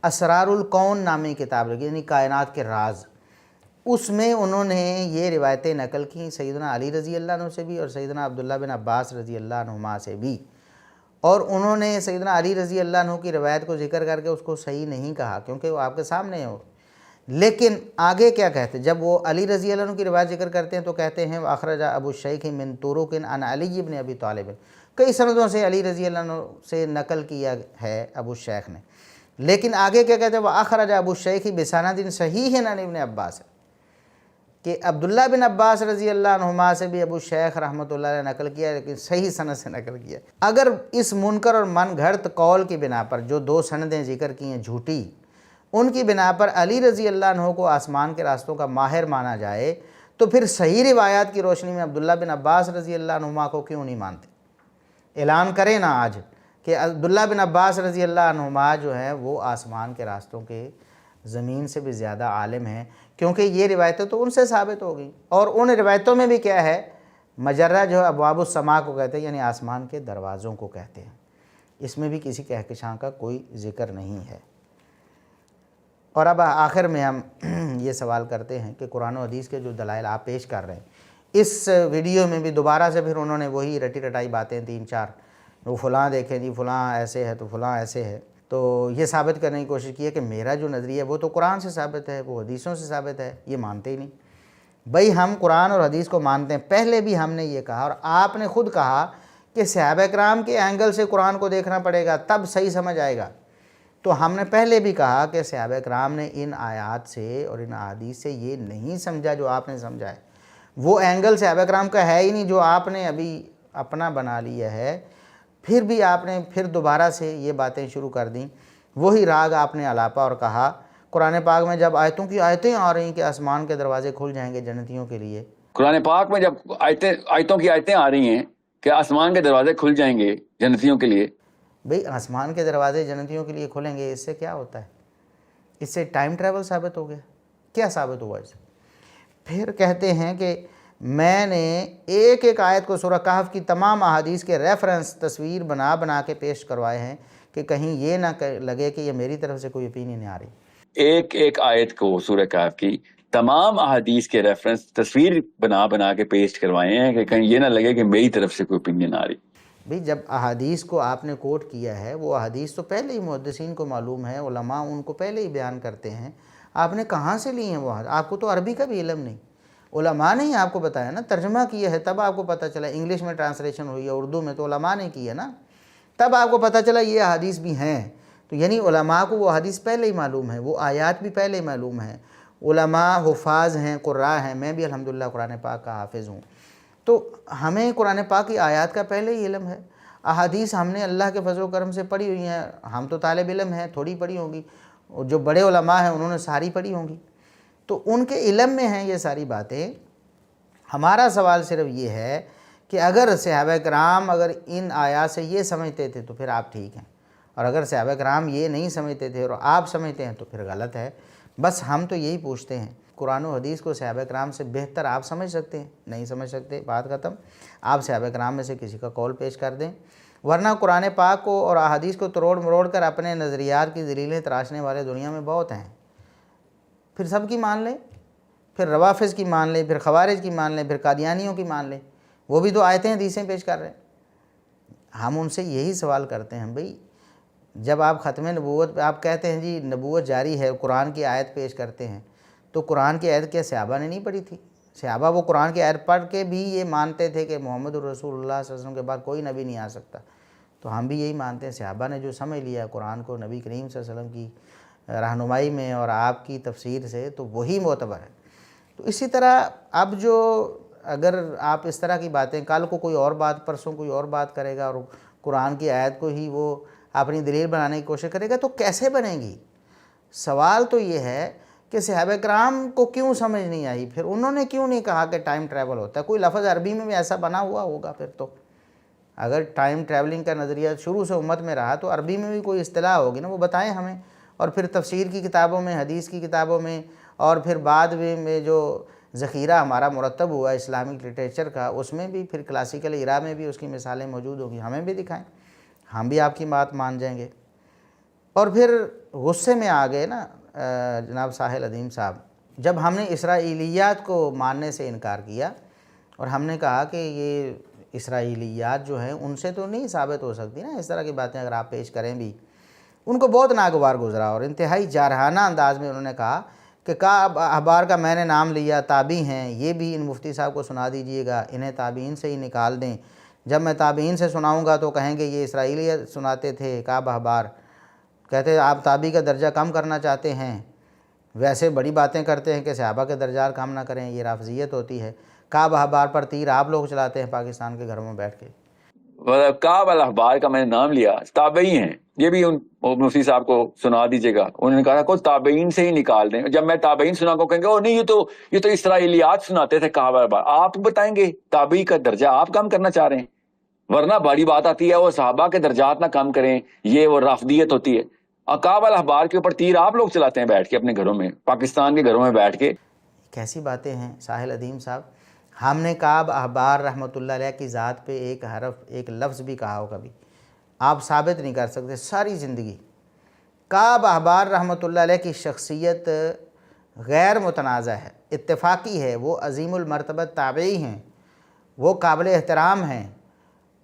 A: اسرار الکون نامی کتاب لکھی، یعنی کائنات کے راز، اس میں انہوں نے یہ روایتیں نقل کی سیدنا علی رضی اللہ عنہ سے بھی اور سیدنا عبداللہ بن عباس رضی اللہ عنہما سے بھی، اور انہوں نے سیدنا علی رضی اللہ عنہ کی روایت کو ذکر کر کے اس کو صحیح نہیں کہا کیونکہ وہ آپ کے سامنے ہے۔ لیکن آگے کیا کہتے ہیں، جب وہ علی رضی اللہ عنہ کی روایت ذکر کرتے ہیں تو کہتے ہیں اخرج ابو الشیخ من طرق عن علی بن ابی طالب، کئی سندوں سے علی رضی اللہ عنہ سے نقل کیا ہے ابو الشیخ نے۔ لیکن آگے کیا کہتے ہیں واخرج ابو الشیخ بسند صحیح عن ابن عباس، کہ عبداللہ بن عباس رضی اللہ عنہما سے بھی ابو شیخ رحمۃ اللہ علیہ نقل کیا، لیکن صحیح سند سے نقل کیا۔ اگر اس منکر اور من گھڑت قول کی بنا پر جو دو سندیں ذکر کی ہیں جھوٹی، ان کی بنا پر علی رضی اللہ عنہ کو آسمان کے راستوں کا ماہر مانا جائے تو پھر صحیح روایات کی روشنی میں عبداللہ بن عباس رضی اللہ عنہما کو کیوں نہیں مانتے؟ اعلان کریں نا آج کہ عبداللہ بن عباس رضی اللہ عنہما جو ہیں وہ آسمان کے راستوں کے زمین سے بھی زیادہ عالم ہیں، کیونکہ یہ روایتیں تو ان سے ثابت ہو گئیں، اور ان روایتوں میں بھی کیا ہے، مجرہ جو ہے ابواب السماء کو کہتے ہیں، یعنی آسمان کے دروازوں کو کہتے ہیں، اس میں بھی کسی کہکشاں کا کوئی ذکر نہیں ہے۔ اور اب آخر میں ہم یہ سوال کرتے ہیں کہ قرآن و حدیث کے جو دلائل آپ پیش کر رہے ہیں، اس ویڈیو میں بھی دوبارہ سے پھر انہوں نے وہی رٹی رٹائی باتیں 3-4، وہ فلاں دیکھیں جی فلاں ایسے ہے تو فلاں ایسے ہے، تو یہ ثابت کرنے کی کوشش کی ہے کہ میرا جو نظریہ ہے وہ تو قرآن سے ثابت ہے، وہ حدیثوں سے ثابت ہے، یہ مانتے ہی نہیں۔ بھئی ہم قرآن اور حدیث کو مانتے ہیں، پہلے بھی ہم نے یہ کہا اور آپ نے خود کہا کہ صحابہ کرام کے اینگل سے قرآن کو دیکھنا پڑے گا تب صحیح سمجھ آئے گا، تو ہم نے پہلے بھی کہا کہ صحابہ کرام نے ان آیات سے اور ان احادیث سے یہ نہیں سمجھا جو آپ نے سمجھا ہے، وہ اینگل صحابہ کرام کا ہے ہی نہیں جو آپ نے ابھی اپنا بنا لیا ہے، پھر بھی آپ نے پھر دوبارہ سے یہ باتیں شروع کر دیں، وہی راگ آپ نے الاپا اور کہا قرآن پاک میں جب آیتوں کی آیتیں آ رہی ہیں کہ آسمان کے دروازے کھل جائیں گے جنتیوں کے لیے،
B: قرآن پاک میں جب آیتوں کی آیتیں آ رہی ہیں کہ آسمان کے دروازے کھل جائیں گے جنتیوں کے لیے،
A: بھئی آسمان کے دروازے جنتیوں کے لیے کھلیں گے، اس سے کیا ہوتا ہے؟ اس سے ٹائم ٹریول ثابت ہو گیا، کیا ثابت ہوا اس سے؟ پھر کہتے ہیں کہ میں نے ایک ایک آیت کو سورہ کہف کی تمام احادیث کے ریفرنس تصویر بنا بنا کے پیش کروائے ہیں کہ کہیں یہ نہ لگے کہ یہ میری طرف سے کوئی اوپینین آ رہی۔
B: ایک ایک آیت کو سورہ کہف کی تمام احادیث کے ریفرنس تصویر بنا بنا کے پیسٹ کروائے ہیں کہ کہیں یہ نہ لگے کہ میری طرف سے کوئی اوپینین آ رہی۔
A: بھئی جب احادیث کو آپ نے کوٹ کیا ہے، وہ احادیث تو پہلے ہی محدثین کو معلوم ہے، علماء ان کو پہلے ہی بیان کرتے ہیں، آپ نے کہاں سے لی ہیں وہ؟ آپ کو تو عربی کا بھی علم نہیں، علماء نے ہی آپ کو بتایا نا، ترجمہ کیا ہے تب آپ کو پتہ چلا، انگلش میں ٹرانسلیشن ہوئی ہے، اردو میں تو علماء نے کی ہے نا، تب آپ کو پتہ چلا یہ احادیث بھی ہیں، تو یعنی علماء کو وہ حدیث پہلے ہی معلوم ہے، وہ آیات بھی پہلے ہی معلوم ہیں، علماء حفاظ ہیں، قراء ہیں، میں بھی الحمدللہ قرآن پاک کا حافظ ہوں، تو ہمیں قرآن پاک کی آیات کا پہلے ہی علم ہے، احادیث ہم نے اللہ کے فضل و کرم سے پڑھی ہوئی ہیں، ہم تو طالب علم ہیں، تھوڑی پڑھی ہوں گی، جو بڑے علماء ہیں انہوں نے ساری پڑھی ہوں گی، تو ان کے علم میں ہیں یہ ساری باتیں۔ ہمارا سوال صرف یہ ہے کہ اگر صحابہ کرام اگر ان آیات سے یہ سمجھتے تھے تو پھر آپ ٹھیک ہیں، اور اگر صحابہ کرام یہ نہیں سمجھتے تھے اور آپ سمجھتے ہیں تو پھر غلط ہے۔ بس ہم تو یہی پوچھتے ہیں، قرآن و حدیث کو صحابہ کرام سے بہتر آپ سمجھ سکتے ہیں؟ نہیں سمجھ سکتے، بات ختم۔ آپ صحابہ کرام میں سے کسی کا قول پیش کر دیں، ورنہ قرآن پاک کو اور احادیث کو تروڑ مروڑ کر اپنے نظریات کی دلیلیں تراشنے والے دنیا میں بہت ہیں، پھر سب کی مان لیں، پھر روافظ کی مان لیں، پھر خوارج کی مان لیں، پھر قادیانیوں کی مان لیں، وہ بھی تو آیتیں حدیثیں پیش کر رہے ہیں۔ ہم ان سے یہی سوال کرتے ہیں، بھئی جب آپ ختم نبوت پہ آپ کہتے ہیں جی نبوت جاری ہے، قرآن کی آیت پیش کرتے ہیں، تو قرآن کی آیت کیا صحابہ نے نہیں پڑھی تھی؟ صحابہ وہ قرآن کی آیت پڑھ کے بھی یہ مانتے تھے کہ محمد الرسول اللہ صلی اللہ علیہ وسلم کے بعد کوئی نبی نہیں آ سکتا، تو ہم بھی یہی مانتے ہیں، صحابہ نے جو سمجھ لیا قرآن کو نبی کریم صلی اللہ علیہ وسلم کی رہنمائی میں اور آپ کی تفسیر سے، تو وہی معتبر ہے۔ تو اسی طرح اب جو اگر آپ اس طرح کی باتیں، کل کو کوئی اور بات، پرسوں کوئی اور بات کرے گا اور قرآن کی آیت کو ہی وہ اپنی دلیل بنانے کی کوشش کرے گا تو کیسے بنے گی؟ سوال تو یہ ہے کہ صحابہ کرام کو کیوں سمجھ نہیں آئی، پھر انہوں نے کیوں نہیں کہا کہ ٹائم ٹریول ہوتا ہے؟ کوئی لفظ عربی میں بھی ایسا بنا ہوا ہوگا پھر تو، اگر ٹائم ٹریولنگ کا نظریہ شروع سے امت میں رہا تو عربی میں بھی کوئی اصطلاح ہوگی نا، وہ بتائیں ہمیں، اور پھر تفسیر کی کتابوں میں، حدیث کی کتابوں میں، اور پھر بعد میں جو ذخیرہ ہمارا مرتب ہوا اسلامک لٹریچر کا، اس میں بھی پھر کلاسیکل ایرا میں بھی اس کی مثالیں موجود ہوں گی، ہمیں بھی دکھائیں، ہم بھی آپ کی بات مان جائیں گے۔ اور پھر غصے میں آ گئے نا جناب ساحل عظیم صاحب، جب ہم نے اسرائیلیات کو ماننے سے انکار کیا اور ہم نے کہا کہ یہ اسرائیلیات جو ہیں ان سے تو نہیں ثابت ہو سکتی نا، اس طرح کی باتیں اگر آپ پیش کریں بھی، ان کو بہت ناگوار گزرا اور انتہائی جارحانہ انداز میں انہوں نے کہا کہ کعب احبار کا میں نے نام لیا، تابعی ہیں، یہ بھی ان مفتی صاحب کو سنا دیجئے گا، انہیں تابعین سے ہی نکال دیں، جب میں تابعین سے سناؤں گا تو کہیں گے یہ اسرائیلیت سناتے تھے کعب احبار، کہتے ہیں آپ تابعی کا درجہ کم کرنا چاہتے ہیں، ویسے بڑی باتیں کرتے ہیں کہ صحابہ کے درجات کم نہ کریں، یہ رافضیت ہوتی ہے، کعب احبار پر تیر آپ لوگ چلاتے ہیں پاکستان کے گھروں میں بیٹھ کے۔
B: کعب الاحبار کا میں نے نام لیا، تابعی ہیں، یہ بھی ان مفتی صاحب کو سنا دیجیے گا، انہوں نے کہا کوئی تابعین سے ہی نکال دیں، جب میں تابعین سنا کو کہیں گے او نہیں یہ تو اسرائیلیات سناتے تھے کعب الاحبار، آپ بتائیں گے تابعی کا درجہ آپ کم کرنا چاہ رہے ہیں؟ ورنہ بڑی بات آتی ہے وہ صحابہ کے درجات نہ کم کریں، یہ وہ رافضیت ہوتی ہے۔ عقاب الاحبار کے اوپر تیر آپ لوگ چلاتے ہیں بیٹھ کے اپنے گھروں میں، پاکستان کے گھروں میں بیٹھ کے۔
A: کیسی باتیں ہیں ساحل ادیم صاحب؟ ہم نے کعب احبار رحمۃ اللہ علیہ کی ذات پہ ایک حرف ایک لفظ بھی کہا ہو کبھی؟ آپ ثابت نہیں کر سکتے ساری زندگی۔ کعب احبار رحمۃ اللہ علیہ کی شخصیت غیر متنازع ہے، اتفاقی ہے، وہ عظیم المرتبت تابعی ہیں، وہ قابل احترام ہیں،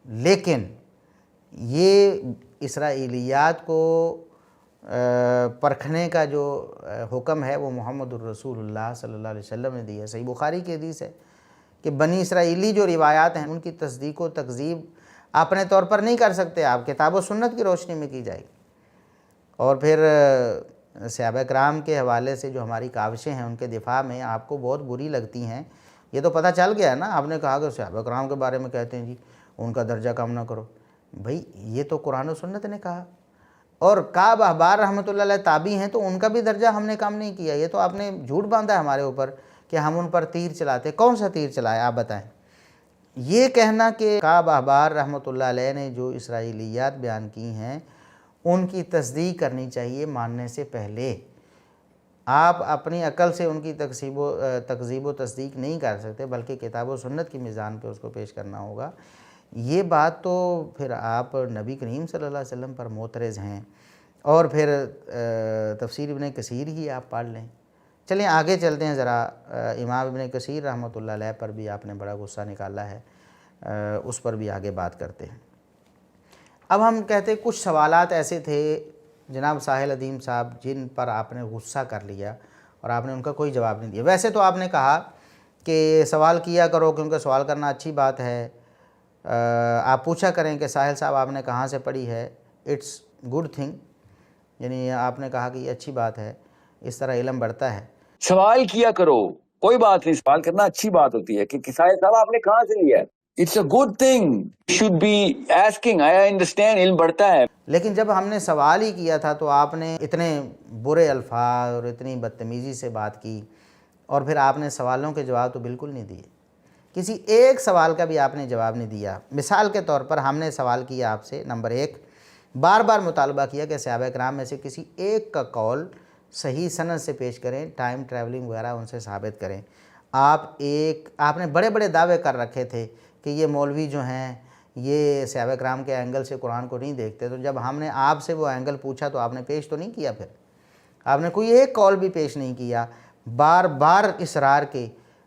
A: لیکن یہ اسرائیلیات کو پرکھنے کا جو حکم ہے وہ محمد الرسول اللہ صلی اللہ علیہ وسلم نے دی ہے۔ صحیح بخاری کی حدیث ہے کہ بنی اسرائیلی جو روایات ہیں ان کی تصدیق و تکذیب اپنے طور پر نہیں کر سکتے، آپ کتاب و سنت کی روشنی میں کی جائے گی۔ اور پھر صحابہ کرام کے حوالے سے جو ہماری کاوشیں ہیں ان کے دفاع میں آپ کو بہت بری لگتی ہیں، یہ تو پتہ چل گیا ہے نا۔ آپ نے کہا کہ صحابہ کرام کے بارے میں کہتے ہیں جی ان کا درجہ کم نہ کرو، بھئی یہ تو قرآن و سنت نے کہا، اور کعب احبار رحمۃ اللہ علیہ تابعی ہیں تو ان کا بھی درجہ ہم نے کم نہیں کیا۔ یہ تو آپ نے جھوٹ باندھا ہمارے اوپر کہ ہم ان پر تیر چلاتے۔ کون سا تیر چلایا آپ بتائیں؟ یہ کہنا کہ کعب احبار رحمۃ اللہ علیہ نے جو اسرائیلیات بیان کی ہیں ان کی تصدیق کرنی چاہیے ماننے سے پہلے۔ آپ اپنی عقل سے ان کی تکذیب و تصدیق نہیں کر سکتے، بلکہ کتاب و سنت کی میزان پہ اس کو پیش کرنا ہوگا۔ یہ بات تو پھر آپ نبی کریم صلی اللہ علیہ وسلم پر معترض ہیں، اور پھر تفسیر ابن کثیر ہی آپ پڑھ لیں۔ چلیں آگے چلتے ہیں ذرا۔ امام ابن کثیر رحمۃ اللہ علیہ پر بھی آپ نے بڑا غصہ نکالا ہے، اس پر بھی آگے بات کرتے ہیں۔ اب ہم کہتے ہیں کچھ سوالات ایسے تھے جناب ساحل ادیم صاحب جن پر آپ نے غصہ کر لیا اور آپ نے ان کا کوئی جواب نہیں دیا۔ ویسے تو آپ نے کہا کہ سوال کیا کرو کیونکہ سوال کرنا اچھی بات ہے، آپ پوچھا کریں کہ ساحل صاحب آپ نے کہاں سے پڑھی ہے، اٹس گڈ تھنگ، یعنی آپ نے کہا کہ یہ اچھی بات ہے، اس طرح علم بڑھتا ہے۔
B: سوال کیا کرو، کوئی بات نہیں، سوال کرنا اچھی بات ہوتی ہے کہ ساحل صاحب آپ نے کہاں سے لیا ہے، it's a good thing, should be asking, I understand, علم بڑھتا ہے۔
A: لیکن جب ہم نے سوال ہی کیا تھا تو آپ نے اتنے برے الفاظ اور اتنی بدتمیزی سے بات کی، اور پھر آپ نے سوالوں کے جواب تو بالکل نہیں دیے، کسی ایک سوال کا بھی آپ نے جواب نہیں دیا۔ مثال کے طور پر ہم نے سوال کیا آپ سے، نمبر 1 بار بار مطالبہ کیا کہ صحابہ کرام میں سے کسی ایک کا قول صحیح سند سے پیش کریں، ٹائم ٹریولنگ وغیرہ ان سے ثابت کریں۔ آپ نے بڑے بڑے دعوے کر رکھے تھے کہ یہ مولوی جو ہیں یہ صحابہ کرام کے اینگل سے قرآن کو نہیں دیکھتے، تو جب ہم نے آپ سے وہ اینگل پوچھا تو آپ نے پیش تو نہیں کیا، پھر آپ نے کوئی ایک قول بھی پیش نہیں کیا، بار بار اصرار کے،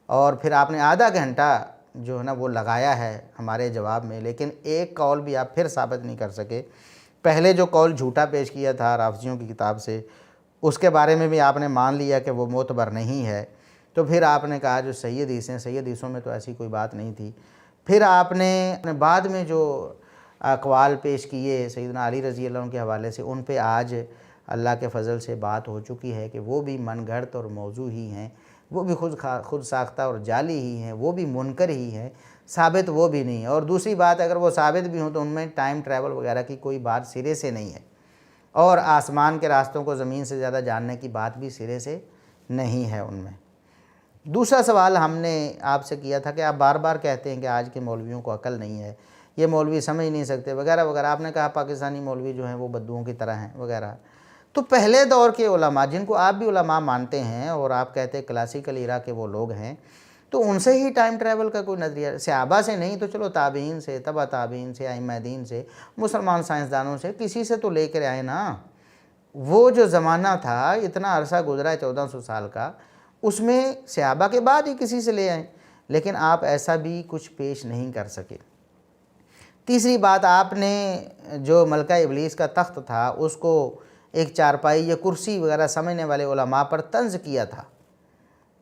A: اور پھر آپ نے آدھا گھنٹہ جو ہے نا وہ لگایا ہے ہمارے جواب میں، لیکن ایک قول بھی آپ پھر ثابت نہیں کر سکے۔ پہلے جو قول جھوٹا پیش کیا تھا رافضیوں کی کتاب سے، اس کے بارے میں بھی آپ نے مان لیا کہ وہ معتبر نہیں ہے، تو پھر آپ نے کہا جو صحیح حدیثیں، صحیح حدیثوں میں تو ایسی کوئی بات نہیں تھی۔ پھر آپ نے بعد میں جو اقوال پیش کیے سیدنا علی رضی اللہ عنہ کے حوالے سے، ان پہ آج اللہ کے فضل سے بات ہو چکی ہے کہ وہ بھی من گھڑت اور موضوع ہی ہیں، وہ بھی خود ساختہ اور جعلی ہی ہیں، وہ بھی منکر ہی ہیں، ثابت وہ بھی نہیں ہے۔ اور دوسری بات، اگر وہ ثابت بھی ہوں تو ان میں ٹائم ٹریول وغیرہ کی کوئی بات سرے سے نہیں ہے، اور آسمان کے راستوں کو زمین سے زیادہ جاننے کی بات بھی سرے سے نہیں ہے ان میں۔ دوسرا سوال ہم نے آپ سے کیا تھا کہ آپ بار بار کہتے ہیں کہ آج کے مولویوں کو عقل نہیں ہے، یہ مولوی سمجھ نہیں سکتے وغیرہ وغیرہ، آپ نے کہا پاکستانی مولوی جو ہیں وہ بدوؤں کی طرح ہیں وغیرہ۔ تو پہلے دور کے علماء، جن کو آپ بھی علماء مانتے ہیں اور آپ کہتے ہیں کلاسیکل ایرا کے وہ لوگ ہیں، تو ان سے ہی ٹائم ٹریول کا کوئی نظریہ، صحابہ سے نہیں تو چلو تابعین سے، تبع تابعین سے، ائمہ دین سے، مسلمان سائنسدانوں سے، کسی سے تو لے کر آئے نا۔ وہ جو زمانہ تھا، اتنا عرصہ گزرا ہے 1400 سال کا، اس میں صحابہ کے بعد ہی کسی سے لے آئیں، لیکن آپ ایسا بھی کچھ پیش نہیں کر سکے۔ تیسری بات، آپ نے جو ملکہ ابلیس کا تخت تھا اس کو ایک چارپائی یا کرسی وغیرہ سمجھنے والے علماء پر طنز کیا تھا۔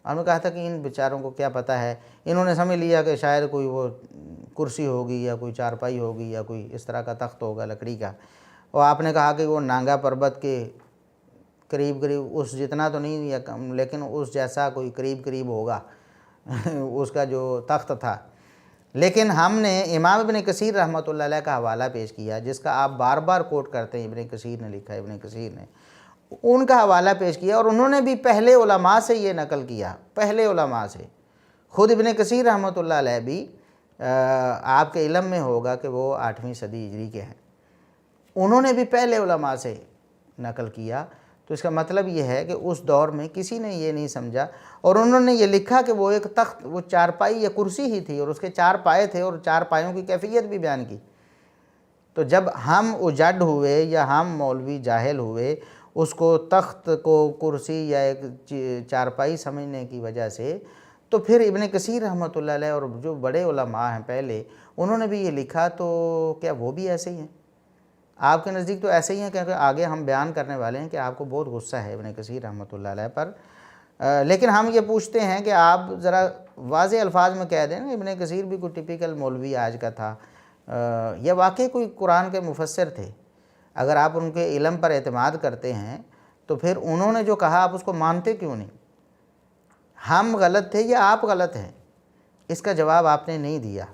A: ہم نے کہا تھا کہ ان بیچاروں کو کیا پتہ ہے، انہوں نے سمجھ لیا کہ شاید کوئی وہ کرسی ہوگی یا کوئی چارپائی ہوگی یا کوئی اس طرح کا تخت ہوگا لکڑی کا، اور آپ نے کہا کہ وہ نانگا پربت کے قریب اس جتنا تو نہیں یا کم، لیکن اس جیسا کوئی قریب ہوگا اس کا جو تخت تھا۔ لیکن ہم نے امام ابن کثیر رحمۃ اللہ علیہ کا حوالہ پیش کیا، جس کا آپ بار بار کوٹ کرتے ہیں، ابن کثیر نے لکھا ہے، ابن کثیر نے ان کا حوالہ پیش کیا، اور انہوں نے بھی پہلے علماء سے یہ نقل کیا، پہلے علماء سے۔ خود ابن کثیر رحمۃ اللہ علیہ بھی آپ کے علم میں ہوگا کہ وہ 8ویں صدی ہجری کے ہیں، انہوں نے بھی پہلے علماء سے نقل کیا۔ تو اس کا مطلب یہ ہے کہ اس دور میں کسی نے یہ نہیں سمجھا، اور انہوں نے یہ لکھا کہ وہ ایک تخت، وہ چارپائی یا کرسی ہی تھی، اور اس کے 4 پائے تھے، اور 4 پایوں کی کیفیت بھی بیان کی۔ تو جب ہم اجڈ ہوئے یا ہم مولوی جاہل ہوئے اس کو تخت کو کرسی یا ایک چارپائی سمجھنے کی وجہ سے، تو پھر ابن کثیر رحمۃ اللہ علیہ اور جو بڑے علماء ہیں پہلے، انہوں نے بھی یہ لکھا، تو کیا وہ بھی ایسے ہی ہیں؟ آپ کے نزدیک تو ایسے ہی ہیں، کیونکہ آگے ہم بیان کرنے والے ہیں کہ آپ کو بہت غصہ ہے ابن کثیر رحمۃ اللہ علیہ پر، لیکن ہم یہ پوچھتے ہیں کہ آپ ذرا واضح الفاظ میں کہہ دیں ابن کثیر بھی کوئی ٹپیکل مولوی آج کا تھا، یا واقعی کوئی قرآن کے مفسر تھے؟ اگر آپ ان کے علم پر اعتماد کرتے ہیں تو پھر انہوں نے جو کہا آپ اس کو مانتے کیوں نہیں؟ ہم غلط تھے یا آپ غلط ہیں؟ اس کا جواب آپ نے نہیں دیا۔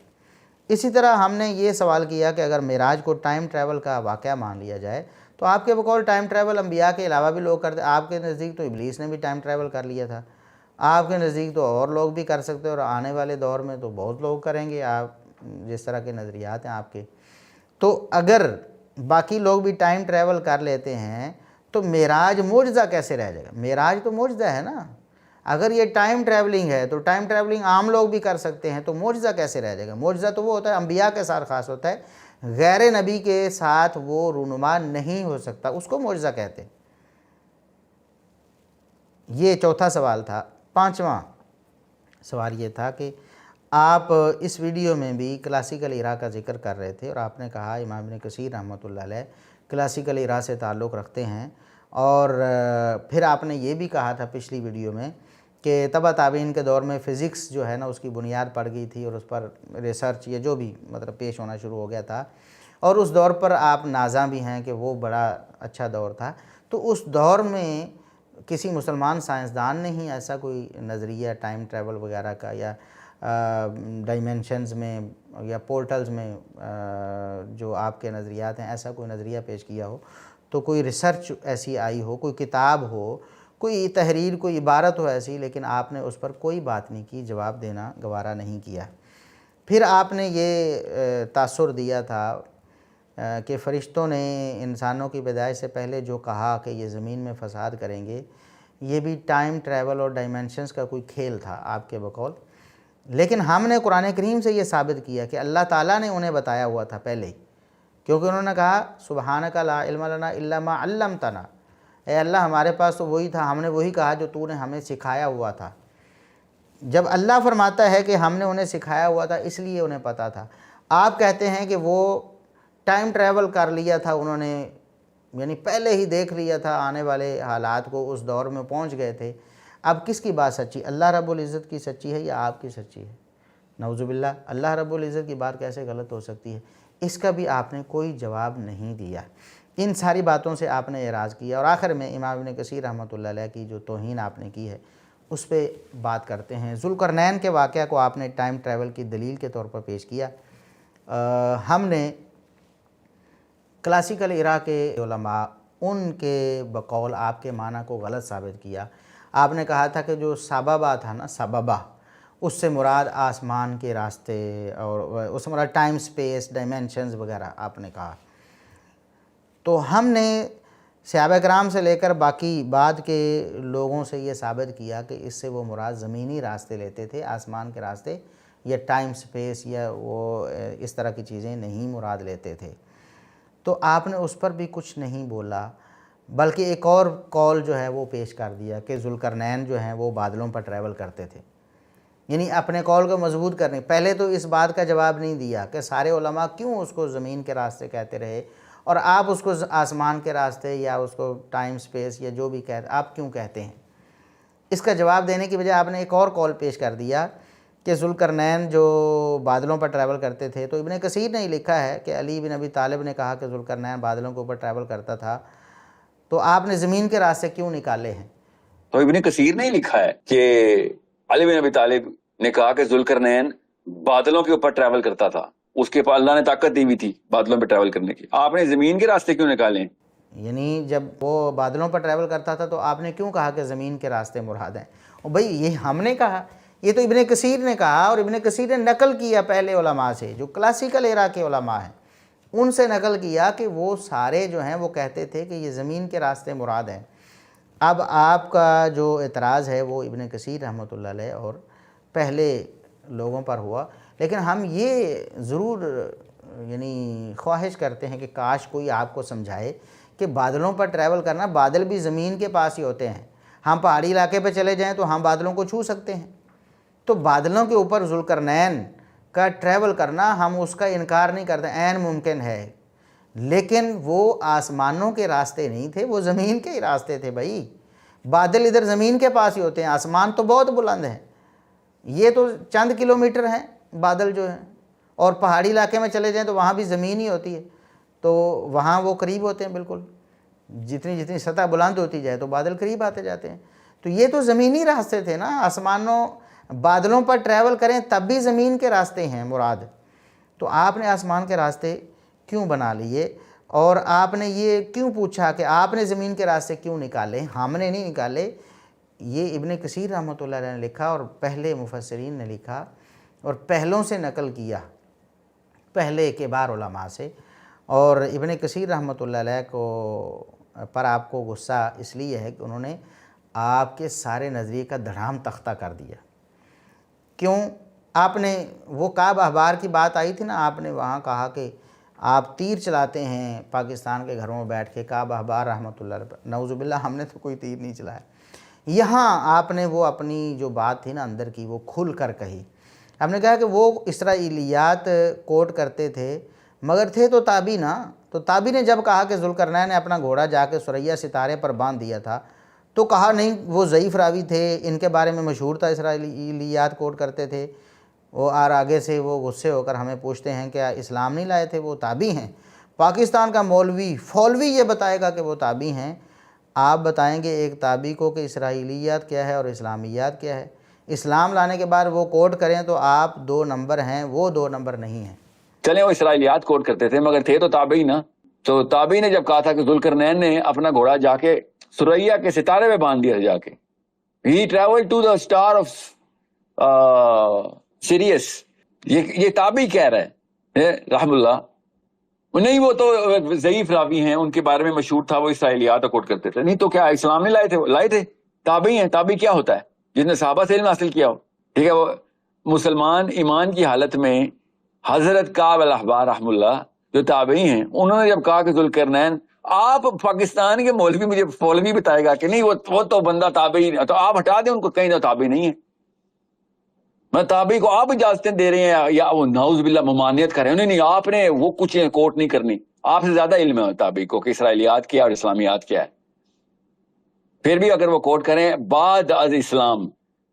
A: اسی طرح ہم نے یہ سوال کیا کہ اگر معراج کو ٹائم ٹریول کا واقعہ مان لیا جائے تو آپ کے بقول ٹائم ٹریول انبیاء کے علاوہ بھی لوگ کرتے، آپ کے نزدیک تو ابلیس نے بھی ٹائم ٹریول کر لیا تھا، آپ کے نزدیک تو اور لوگ بھی کر سکتے، اور آنے والے دور میں تو بہت لوگ کریں گے، آپ جس طرح کے نظریات ہیں آپ کے۔ تو اگر باقی لوگ بھی ٹائم ٹریول کر لیتے ہیں تو معراج معجزہ کیسے رہ جائے گا؟ معراج تو معجزہ ہے نا۔ اگر یہ ٹائم ٹریولنگ ہے تو ٹائم ٹریولنگ عام لوگ بھی کر سکتے ہیں، تو معجزہ کیسے رہ جائے گا؟ معجزہ تو وہ ہوتا ہے انبیاء کے ساتھ خاص ہوتا ہے، غیر نبی کے ساتھ وہ رونما نہیں ہو سکتا، اس کو معجزہ کہتے ہیں۔ یہ چوتھا سوال تھا۔ 5واں سوال یہ تھا کہ آپ اس ویڈیو میں بھی کلاسیکل ایرا کا ذکر کر رہے تھے، اور آپ نے کہا امام ابن کثیر رحمۃ اللہ علیہ کلاسیکل ایرا سے تعلق رکھتے ہیں، اور پھر آپ نے یہ بھی کہا تھا پچھلی ویڈیو میں کہ تبع تابعین کے دور میں فزکس جو ہے نا اس کی بنیاد پڑ گئی تھی، اور اس پر ریسرچ یا جو بھی مطلب پیش ہونا شروع ہو گیا تھا، اور اس دور پر آپ نازاں بھی ہیں کہ وہ بڑا اچھا دور تھا۔ تو اس دور میں کسی مسلمان سائنسدان نے ہی ایسا کوئی نظریہ ٹائم ٹریول وغیرہ کا، یا ڈائمینشنز میں یا پورٹلز میں جو آپ کے نظریات ہیں، ایسا کوئی نظریہ پیش کیا ہو، تو کوئی ریسرچ ایسی آئی ہو، کوئی کتاب ہو، کوئی تحریر، کوئی عبارت ہو ایسی، لیکن آپ نے اس پر کوئی بات نہیں کی، جواب دینا گوارا نہیں کیا۔ پھر آپ نے یہ تاثر دیا تھا کہ فرشتوں نے انسانوں کی پیدائش سے پہلے جو کہا کہ یہ زمین میں فساد کریں گے، یہ بھی ٹائم ٹریول اور ڈائمینشنز کا کوئی کھیل تھا آپ کے بقول۔ لیکن ہم نے قرآن کریم سے یہ ثابت کیا کہ اللہ تعالیٰ نے انہیں بتایا ہوا تھا پہلے ہی، کیونکہ انہوں نے کہا سبحانک لا علم لنا الا ما علمتنا، اے اللہ ہمارے پاس تو وہی تھا، ہم نے وہی کہا جو تو نے ہمیں سکھایا ہوا تھا۔ جب اللہ فرماتا ہے کہ ہم نے انہیں سکھایا ہوا تھا اس لیے انہیں پتہ تھا، آپ کہتے ہیں کہ وہ ٹائم ٹریول کر لیا تھا انہوں نے، یعنی پہلے ہی دیکھ لیا تھا آنے والے حالات کو، اس دور میں پہنچ گئے تھے۔ اب کس کی بات سچی؟ اللہ رب العزت کی سچی ہے یا آپ کی سچی ہے؟ نعوذ باللہ، اللہ رب العزت کی بات کیسے غلط ہو سکتی ہے؟ اس کا بھی آپ نے کوئی جواب نہیں دیا۔ ان ساری باتوں سے آپ نے اعراض کیا، اور آخر میں امام ابن کثیر رحمۃ اللہ علیہ کی جو توہین آپ نے کی ہے اس پہ بات کرتے ہیں۔ ذوالقرنین کے واقعہ کو آپ نے ٹائم ٹریول کی دلیل کے طور پر پیش کیا۔ ہم نے کلاسیکل ایرا کے علماء ان کے بقول آپ کے معنی کو غلط ثابت کیا۔ آپ نے کہا تھا کہ جو سببہ تھا نا، سببہ، اس سے مراد آسمان کے راستے، اور اس سے مراد ٹائم سپیس ڈائمینشنز وغیرہ آپ نے کہا۔ تو ہم نے صحابہ کرام سے لے کر باقی بعد کے لوگوں سے یہ ثابت کیا کہ اس سے وہ مراد زمینی راستے لیتے تھے، آسمان کے راستے یا ٹائم سپیس یا وہ اس طرح کی چیزیں نہیں مراد لیتے تھے۔ تو آپ نے اس پر بھی کچھ نہیں بولا، بلکہ ایک اور قول جو ہے وہ پیش کر دیا کہ ذوالقرنین جو ہیں وہ بادلوں پر ٹریول کرتے تھے، یعنی اپنے قول کو مضبوط کرنے۔ پہلے تو اس بات کا جواب نہیں دیا کہ سارے علماء کیوں اس کو زمین کے راستے کہتے رہے، اور آپ اس کو آسمان کے راستے یا اس کو ٹائم سپیس یا جو بھی کہتے آپ کیوں کہتے ہیں؟ اس کا جواب دینے کی بجائے آپ نے ایک اور قول پیش کر دیا کہ ذوالقرنین جو بادلوں پر ٹریول کرتے تھے۔ تو ابن کثیر نے لکھا ہے کہ علی بن ابی طالب نے کہا کہ ذوالقرنین بادلوں کے اوپر ٹریول کرتا تھا، تو آپ نے زمین کے راستے کیوں نکالے ہیں؟
B: تو ابن کثیر نے لکھا ہے کہ علی بن ابی طالب نے کہا کہ ذوالقرنین بادلوں کے اوپر ٹریول کرتا تھا، اس کے پاس اللہ نے طاقت دی ہوئی تھی بادلوں پہ ٹریول کرنے کی، آپ نے زمین کے راستے کیوں نکالے؟
A: یعنی جب وہ بادلوں پر ٹریول کرتا تھا تو آپ نے کیوں کہا کہ زمین کے راستے مراد ہیں؟ اور بھئی یہ ہم نے کہا، یہ تو ابن کثیر نے کہا، اور ابن کثیر نے نقل کیا پہلے علماء سے، جو کلاسیکل ایرا کے علماء ہیں ان سے نقل کیا کہ وہ سارے جو ہیں وہ کہتے تھے کہ یہ زمین کے راستے مراد ہیں۔ اب آپ کا جو اعتراض ہے وہ ابن کثیر رحمۃ اللہ علیہ اور پہلے لوگوں پر ہوا، لیکن ہم یہ ضرور یعنی خواہش کرتے ہیں کہ کاش کوئی آپ کو سمجھائے کہ بادلوں پر ٹریول کرنا، بادل بھی زمین کے پاس ہی ہوتے ہیں، ہم پہاڑی علاقے پہ چلے جائیں تو ہم بادلوں کو چھو سکتے ہیں، تو بادلوں کے اوپر ذوالقرنین کا ٹریول کرنا ہم اس کا انکار نہیں کرتے، عین ممکن ہے، لیکن وہ آسمانوں کے راستے نہیں تھے، وہ زمین کے ہی راستے تھے بھائی۔ بادل ادھر زمین کے پاس ہی ہوتے ہیں، آسمان تو بہت بلند ہیں، یہ تو چند کلومیٹر ہیں بادل جو ہیں، اور پہاڑی علاقے میں چلے جائیں تو وہاں بھی زمین ہی ہوتی ہے، تو وہاں وہ قریب ہوتے ہیں بالکل، جتنی سطح بلند ہوتی جائے تو بادل قریب آتے جاتے ہیں، تو یہ تو زمینی راستے تھے نا، آسمانوں بادلوں پر ٹریول کریں تب بھی زمین کے راستے ہیں مراد، تو آپ نے آسمان کے راستے کیوں بنا لیے؟ اور آپ نے یہ کیوں پوچھا کہ آپ نے زمین کے راستے کیوں نکالے؟ ہم نے نہیں نکالے، یہ ابن کثیر رحمۃ اللہ علیہ نے لکھا، اور پہلے مفسرین نے لکھا اور پہلوں سے نقل کیا، پہلے کبار علماء سے، اور ابن کثیر رحمۃ اللہ علیہ کو پر آپ کو غصہ اس لیے ہے کہ انہوں نے آپ کے سارے نظریے کا دھڑام تختہ کر دیا۔ کیوں؟ آپ نے وہ کعب احبار کی بات آئی تھی نا، آپ نے وہاں کہا کہ آپ تیر چلاتے ہیں پاکستان کے گھروں میں بیٹھ کے، کعب احبار رحمۃ اللہ علیہ، نعوذ باللہ ہم نے تو کوئی تیر نہیں چلایا۔ یہاں آپ نے وہ اپنی جو بات تھی نا اندر کی وہ کھل کر کہی، ہم نے کہا کہ وہ اسرائیلیات کوٹ کرتے تھے مگر تھے تو تابی نا، تو تابی نے جب کہا کہ ذوالقرنین نے اپنا گھوڑا جا کے ثریا ستارے پر باندھ دیا تھا تو کہا نہیں وہ ضعیف راوی تھے، ان کے بارے میں مشہور تھا، اسرائیلیات کوٹ کرتے تھے، وہ اور آگے سے وہ غصے ہو کر ہمیں پوچھتے ہیں کہ اسلام نہیں لائے تھے، وہ تابی ہیں۔ پاکستان کا فولوی یہ بتائے گا کہ وہ تابی ہیں، آپ بتائیں گے ایک تابی کو کہ اسرائیلیات کیا ہے اور اسلامیات کیا ہے؟ اسلام لانے کے بعد وہ کوٹ کریں تو آپ 2 نمبر ہیں، وہ 2 نمبر نہیں ہیں۔
B: چلیں وہ اسرائیلیات کوٹ کرتے تھے مگر تھے تو تابعی نا، تو تابعی نے جب کہا تھا کہ ذوالقرنین نے اپنا گھوڑا جا کے ثریا کے ستارے میں باندھ دیا جا کے، ہی travel to the star of Sirius, یہ تابعی کہہ رہا ہے رحم اللہ، نہیں وہ تو ضعیف راوی ہیں، ان کے بارے میں مشہور تھا، وہ اسرائیلیات کوٹ کرتے تھے، نہیں تو کیا اسلام نہیں لائے تھے؟ تابعی ہیں۔ تابعی کیا ہوتا ہے؟ جس نے صحابہ سے علم حاصل کیا ہو، ٹھیک ہے، وہ مسلمان ایمان کی حالت میں حضرت کعب الاحبار رحم اللہ جو تابعی ہیں، انہوں نے جب کہا کہ ذوالقرنین، آپ پاکستان کے مولوی مجھے فولوی بتائے گا کہ نہیں وہ تو بندہ تابعی، تو آپ ہٹا دیں ان کو، کہیں تو تابعی نہیں ہے، میں تابعی کو آپ اجازتیں دے رہے ہیں یا وہ نعوذ باللہ ممانعت کر رہے ہیں، نہیں آپ نے وہ کچھ کوٹ نہیں کرنی، آپ سے زیادہ علم ہے تابعی کو کہ اسرائیلیات کیا اور اسلامیات کیا ہے، پھر بھی اگر وہ کوٹ کریں بعد از اسلام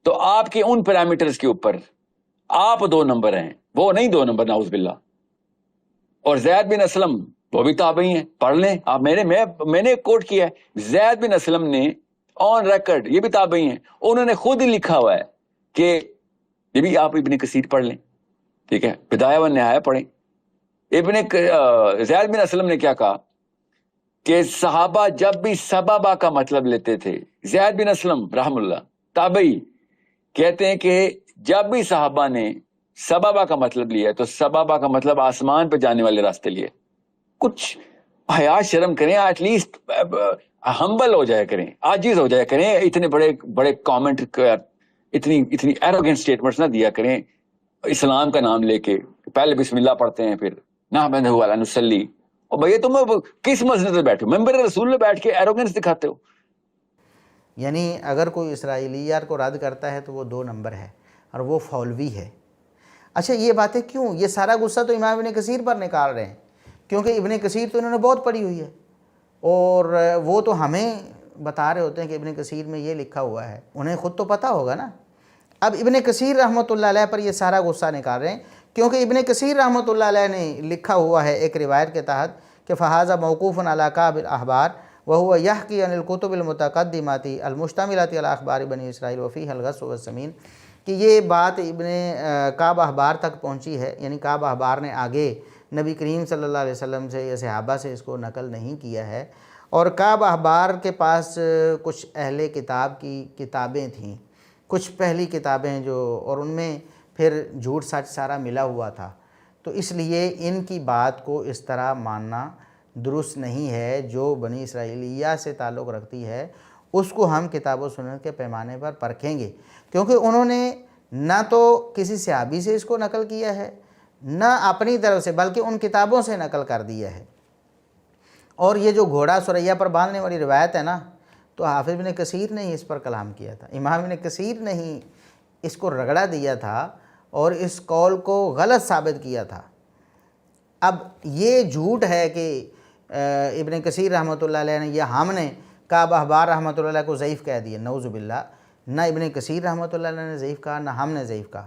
B: تو آپ کے ان پیرامیٹرز کے اوپر آپ 2 نمبر ہیں، وہ نہیں 2 نمبر نعوذ باللہ۔ اور زید بن اسلم وہ بھی تابعی ہیں، پڑھ لیں آپ، میں نے کوٹ کیا ہے، زید بن اسلم نے آن ریکارڈ، یہ بھی تابعی ہیں، انہوں نے خود ہی لکھا ہوا ہے کہ یہ بھی آپ ابن کثیر پڑھ لیں، ٹھیک ہے، بدایہ و نہایہ پڑھیں، زید بن اسلم نے کیا کہا کہ صحابہ جب بھی سببہ کا مطلب لیتے تھے، زید بن اسلم رحم اللہ تابعی کہتے ہیں کہ جب بھی صحابہ نے سببہ کا مطلب لیا تو سببہ کا مطلب آسمان پہ جانے والے راستے لیے، کچھ حیا شرم کریں، ایٹ لیسٹ ہمبل ہو جایا کریں، عاجز ہو جایا کریں، اتنے بڑے کامنٹ، اتنی ایروگنٹ سٹیٹمنٹس نہ دیا کریں اسلام کا نام لے کے، پہلے بسم اللہ پڑھتے ہیں پھر نحمدہ و نصلی، اور بھئی تم کس مسجد میں بیٹھے ہو؟ ممبر رسول میں بیٹھ کے ایروگنس دکھاتے ہو۔
A: یعنی اگر کوئی اسرائیلیات کو رد کرتا ہے تو وہ 2 نمبر ہے اور وہ فولوی ہے۔ اچھا یہ باتیں کیوں؟ یہ سارا غصہ تو امام ابن کثیر پر نکال رہے ہیں، کیونکہ ابن کثیر تو انہوں نے بہت پڑھی ہوئی ہے، اور وہ تو ہمیں بتا رہے ہوتے ہیں کہ ابن کثیر میں یہ لکھا ہوا ہے، انہیں خود تو پتہ ہوگا نا۔ اب ابن کثیر رحمۃ اللہ علیہ پر یہ سارا غصہ نکال رہے ہیں کیونکہ ابن کثیر رحمۃ اللہ علیہ نے لکھا ہوا ہے ایک روایت کے تحت کہ فہذا موقوف علی کعب الاحبار وهو يحكي عن الكتب المتقدمات المشتملة على اخبار بنی اسرائیل وفيها الغص والسمین، کہ یہ بات ابن کعب احبار تک پہنچی ہے، یعنی کعب احبار نے آگے نبی کریم صلی اللہ علیہ وسلم سے یا صحابہ سے اس کو نقل نہیں کیا ہے، اور کعب احبار کے پاس کچھ اہل کتاب کی کتابیں تھیں کچھ پہلی کتابیں جو، اور ان میں پھر جھوٹ سچ سارا ملا ہوا تھا، تو اس لیے ان کی بات کو اس طرح ماننا درست نہیں ہے۔ جو بنی اسرائیلیہ سے تعلق رکھتی ہے اس کو ہم کتاب و سنت کے پیمانے پر پرکھیں گے، کیونکہ انہوں نے نہ تو کسی صحابی سے اس کو نقل کیا ہے، نہ اپنی طرف سے، بلکہ ان کتابوں سے نقل کر دیا ہے۔ اور یہ جو گھوڑا ثریا پر باندھنے والی روایت ہے نا، تو حافظ ابن کثیر نے ہی اس پر کلام کیا تھا، امام ابن کثیر نے ہی اس کو رگڑا دیا تھا اور اس قول کو غلط ثابت کیا تھا۔ اب یہ جھوٹ ہے کہ ابن کثیر رحمۃ اللہ علیہ نے یا ہم نے کعب احبار رحمۃ اللہ علیہ کو ضعیف کہہ دیا، نعوذ باللہ۔ نہ ابن کثیر رحمۃ اللہ علیہ نے ضعیف کہا، نہ ہم نے ضعیف کہا۔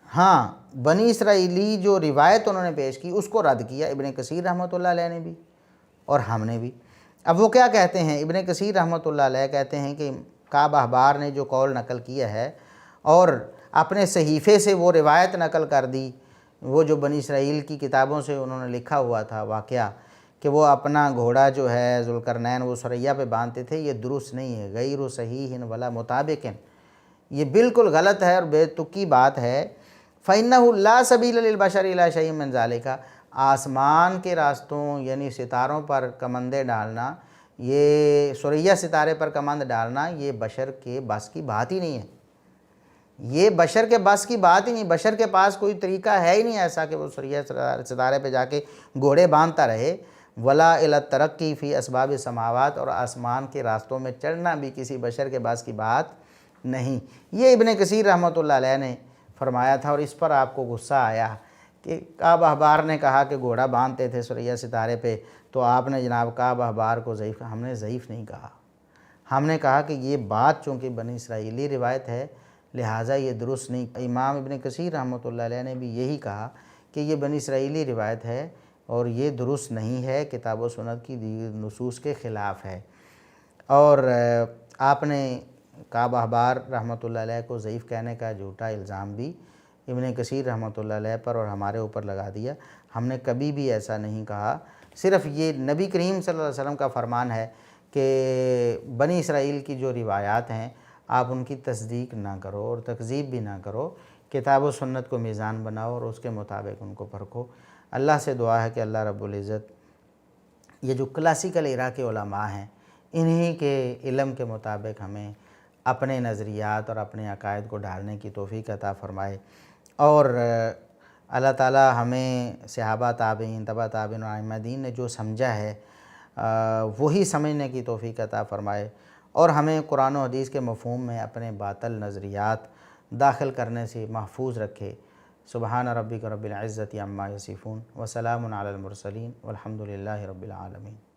A: ہاں، بنی اسرائیلی جو روایت انہوں نے پیش کی اس کو رد کیا ابن کثیر رحمۃ اللہ علیہ نے بھی اور ہم نے بھی۔ اب وہ کیا کہتے ہیں؟ ابن کثیر رحمۃ اللہ علیہ کہتے ہیں کہ کعب احبار نے جو قول نقل کیا ہے اور اپنے صحیفے سے وہ روایت نقل کر دی، وہ جو بنی اسرائیل کی کتابوں سے انہوں نے لکھا ہوا تھا واقعہ کہ وہ اپنا گھوڑا جو ہے ذوالقرنین وہ ثریا پہ باندھتے تھے، یہ درست نہیں ہے، غیر صحیح ولا مطابق، یہ بالکل غلط ہے اور بے تکی بات ہے۔ فَإِنَّهُ لَا سَبِيلَ لِلْبَشَرِ إِلَىٰ شَيْءٍ مِّن ذَلِكَ، آسمان کے راستوں یعنی ستاروں پر کمندیں ڈالنا، یہ ثریا ستارے پر کمند ڈالنا، یہ بشر کے بس کی بات ہی نہیں ہے، یہ بشر کے بس کی بات ہی نہیں۔ بشر کے پاس کوئی طریقہ ہے ہی نہیں ایسا کہ وہ ثریا ستارے پہ جا کے گھوڑے باندھتا رہے۔ ولا الی الترقی فی اسباب السماوات، اور آسمان کے راستوں میں چڑھنا بھی کسی بشر کے بس کی بات نہیں۔ یہ ابن کثیر رحمۃ اللہ علیہ نے فرمایا تھا، اور اس پر آپ کو غصہ آیا کہ کعب احبار نے کہا کہ گھوڑا باندھتے تھے ثریا ستارے پہ، تو آپ نے جناب کعب احبار کو ضعیف کہا۔ ہم نے ضعیف نہیں کہا، ہم نے کہا کہ یہ بات چونکہ بنی اسرائیلی روایت ہے لہٰذا یہ درست نہیں۔ امام ابن کثیر رحمۃ اللہ علیہ نے بھی یہی کہا کہ یہ بنی اسرائیلی روایت ہے اور یہ درست نہیں ہے، کتاب و سنت کی دیگر نصوص کے خلاف ہے۔ اور آپ نے کعب احبار رحمۃ اللہ علیہ کو ضعیف کہنے کا جھوٹا الزام بھی ابن کثیر رحمۃ اللہ علیہ پر اور ہمارے اوپر لگا دیا۔ ہم نے کبھی بھی ایسا نہیں کہا، صرف یہ نبی کریم صلی اللہ علیہ وسلم کا فرمان ہے کہ بنی اسرائیل کی جو روایات ہیں آپ ان کی تصدیق نہ کرو اور تکذیب بھی نہ کرو، کتاب و سنت کو میزان بناؤ اور اس کے مطابق ان کو پرکھو۔ اللہ سے دعا ہے کہ اللہ رب العزت یہ جو کلاسیکل ایرا کے علماء ہیں انہی کے علم کے مطابق ہمیں اپنے نظریات اور اپنے عقائد کو ڈھالنے کی توفیق عطا فرمائے، اور اللہ تعالی ہمیں صحابہ تابعین تبع تابعین اور ائمہ دین نے جو سمجھا ہے وہی سمجھنے کی توفیق عطا فرمائے، اور ہمیں قرآن و حدیث کے مفہوم میں اپنے باطل نظریات داخل کرنے سے محفوظ رکھے۔ سبحان ربک رب العزت عما یصفون وسلام علی المرسلین والحمد للہ رب العالمین۔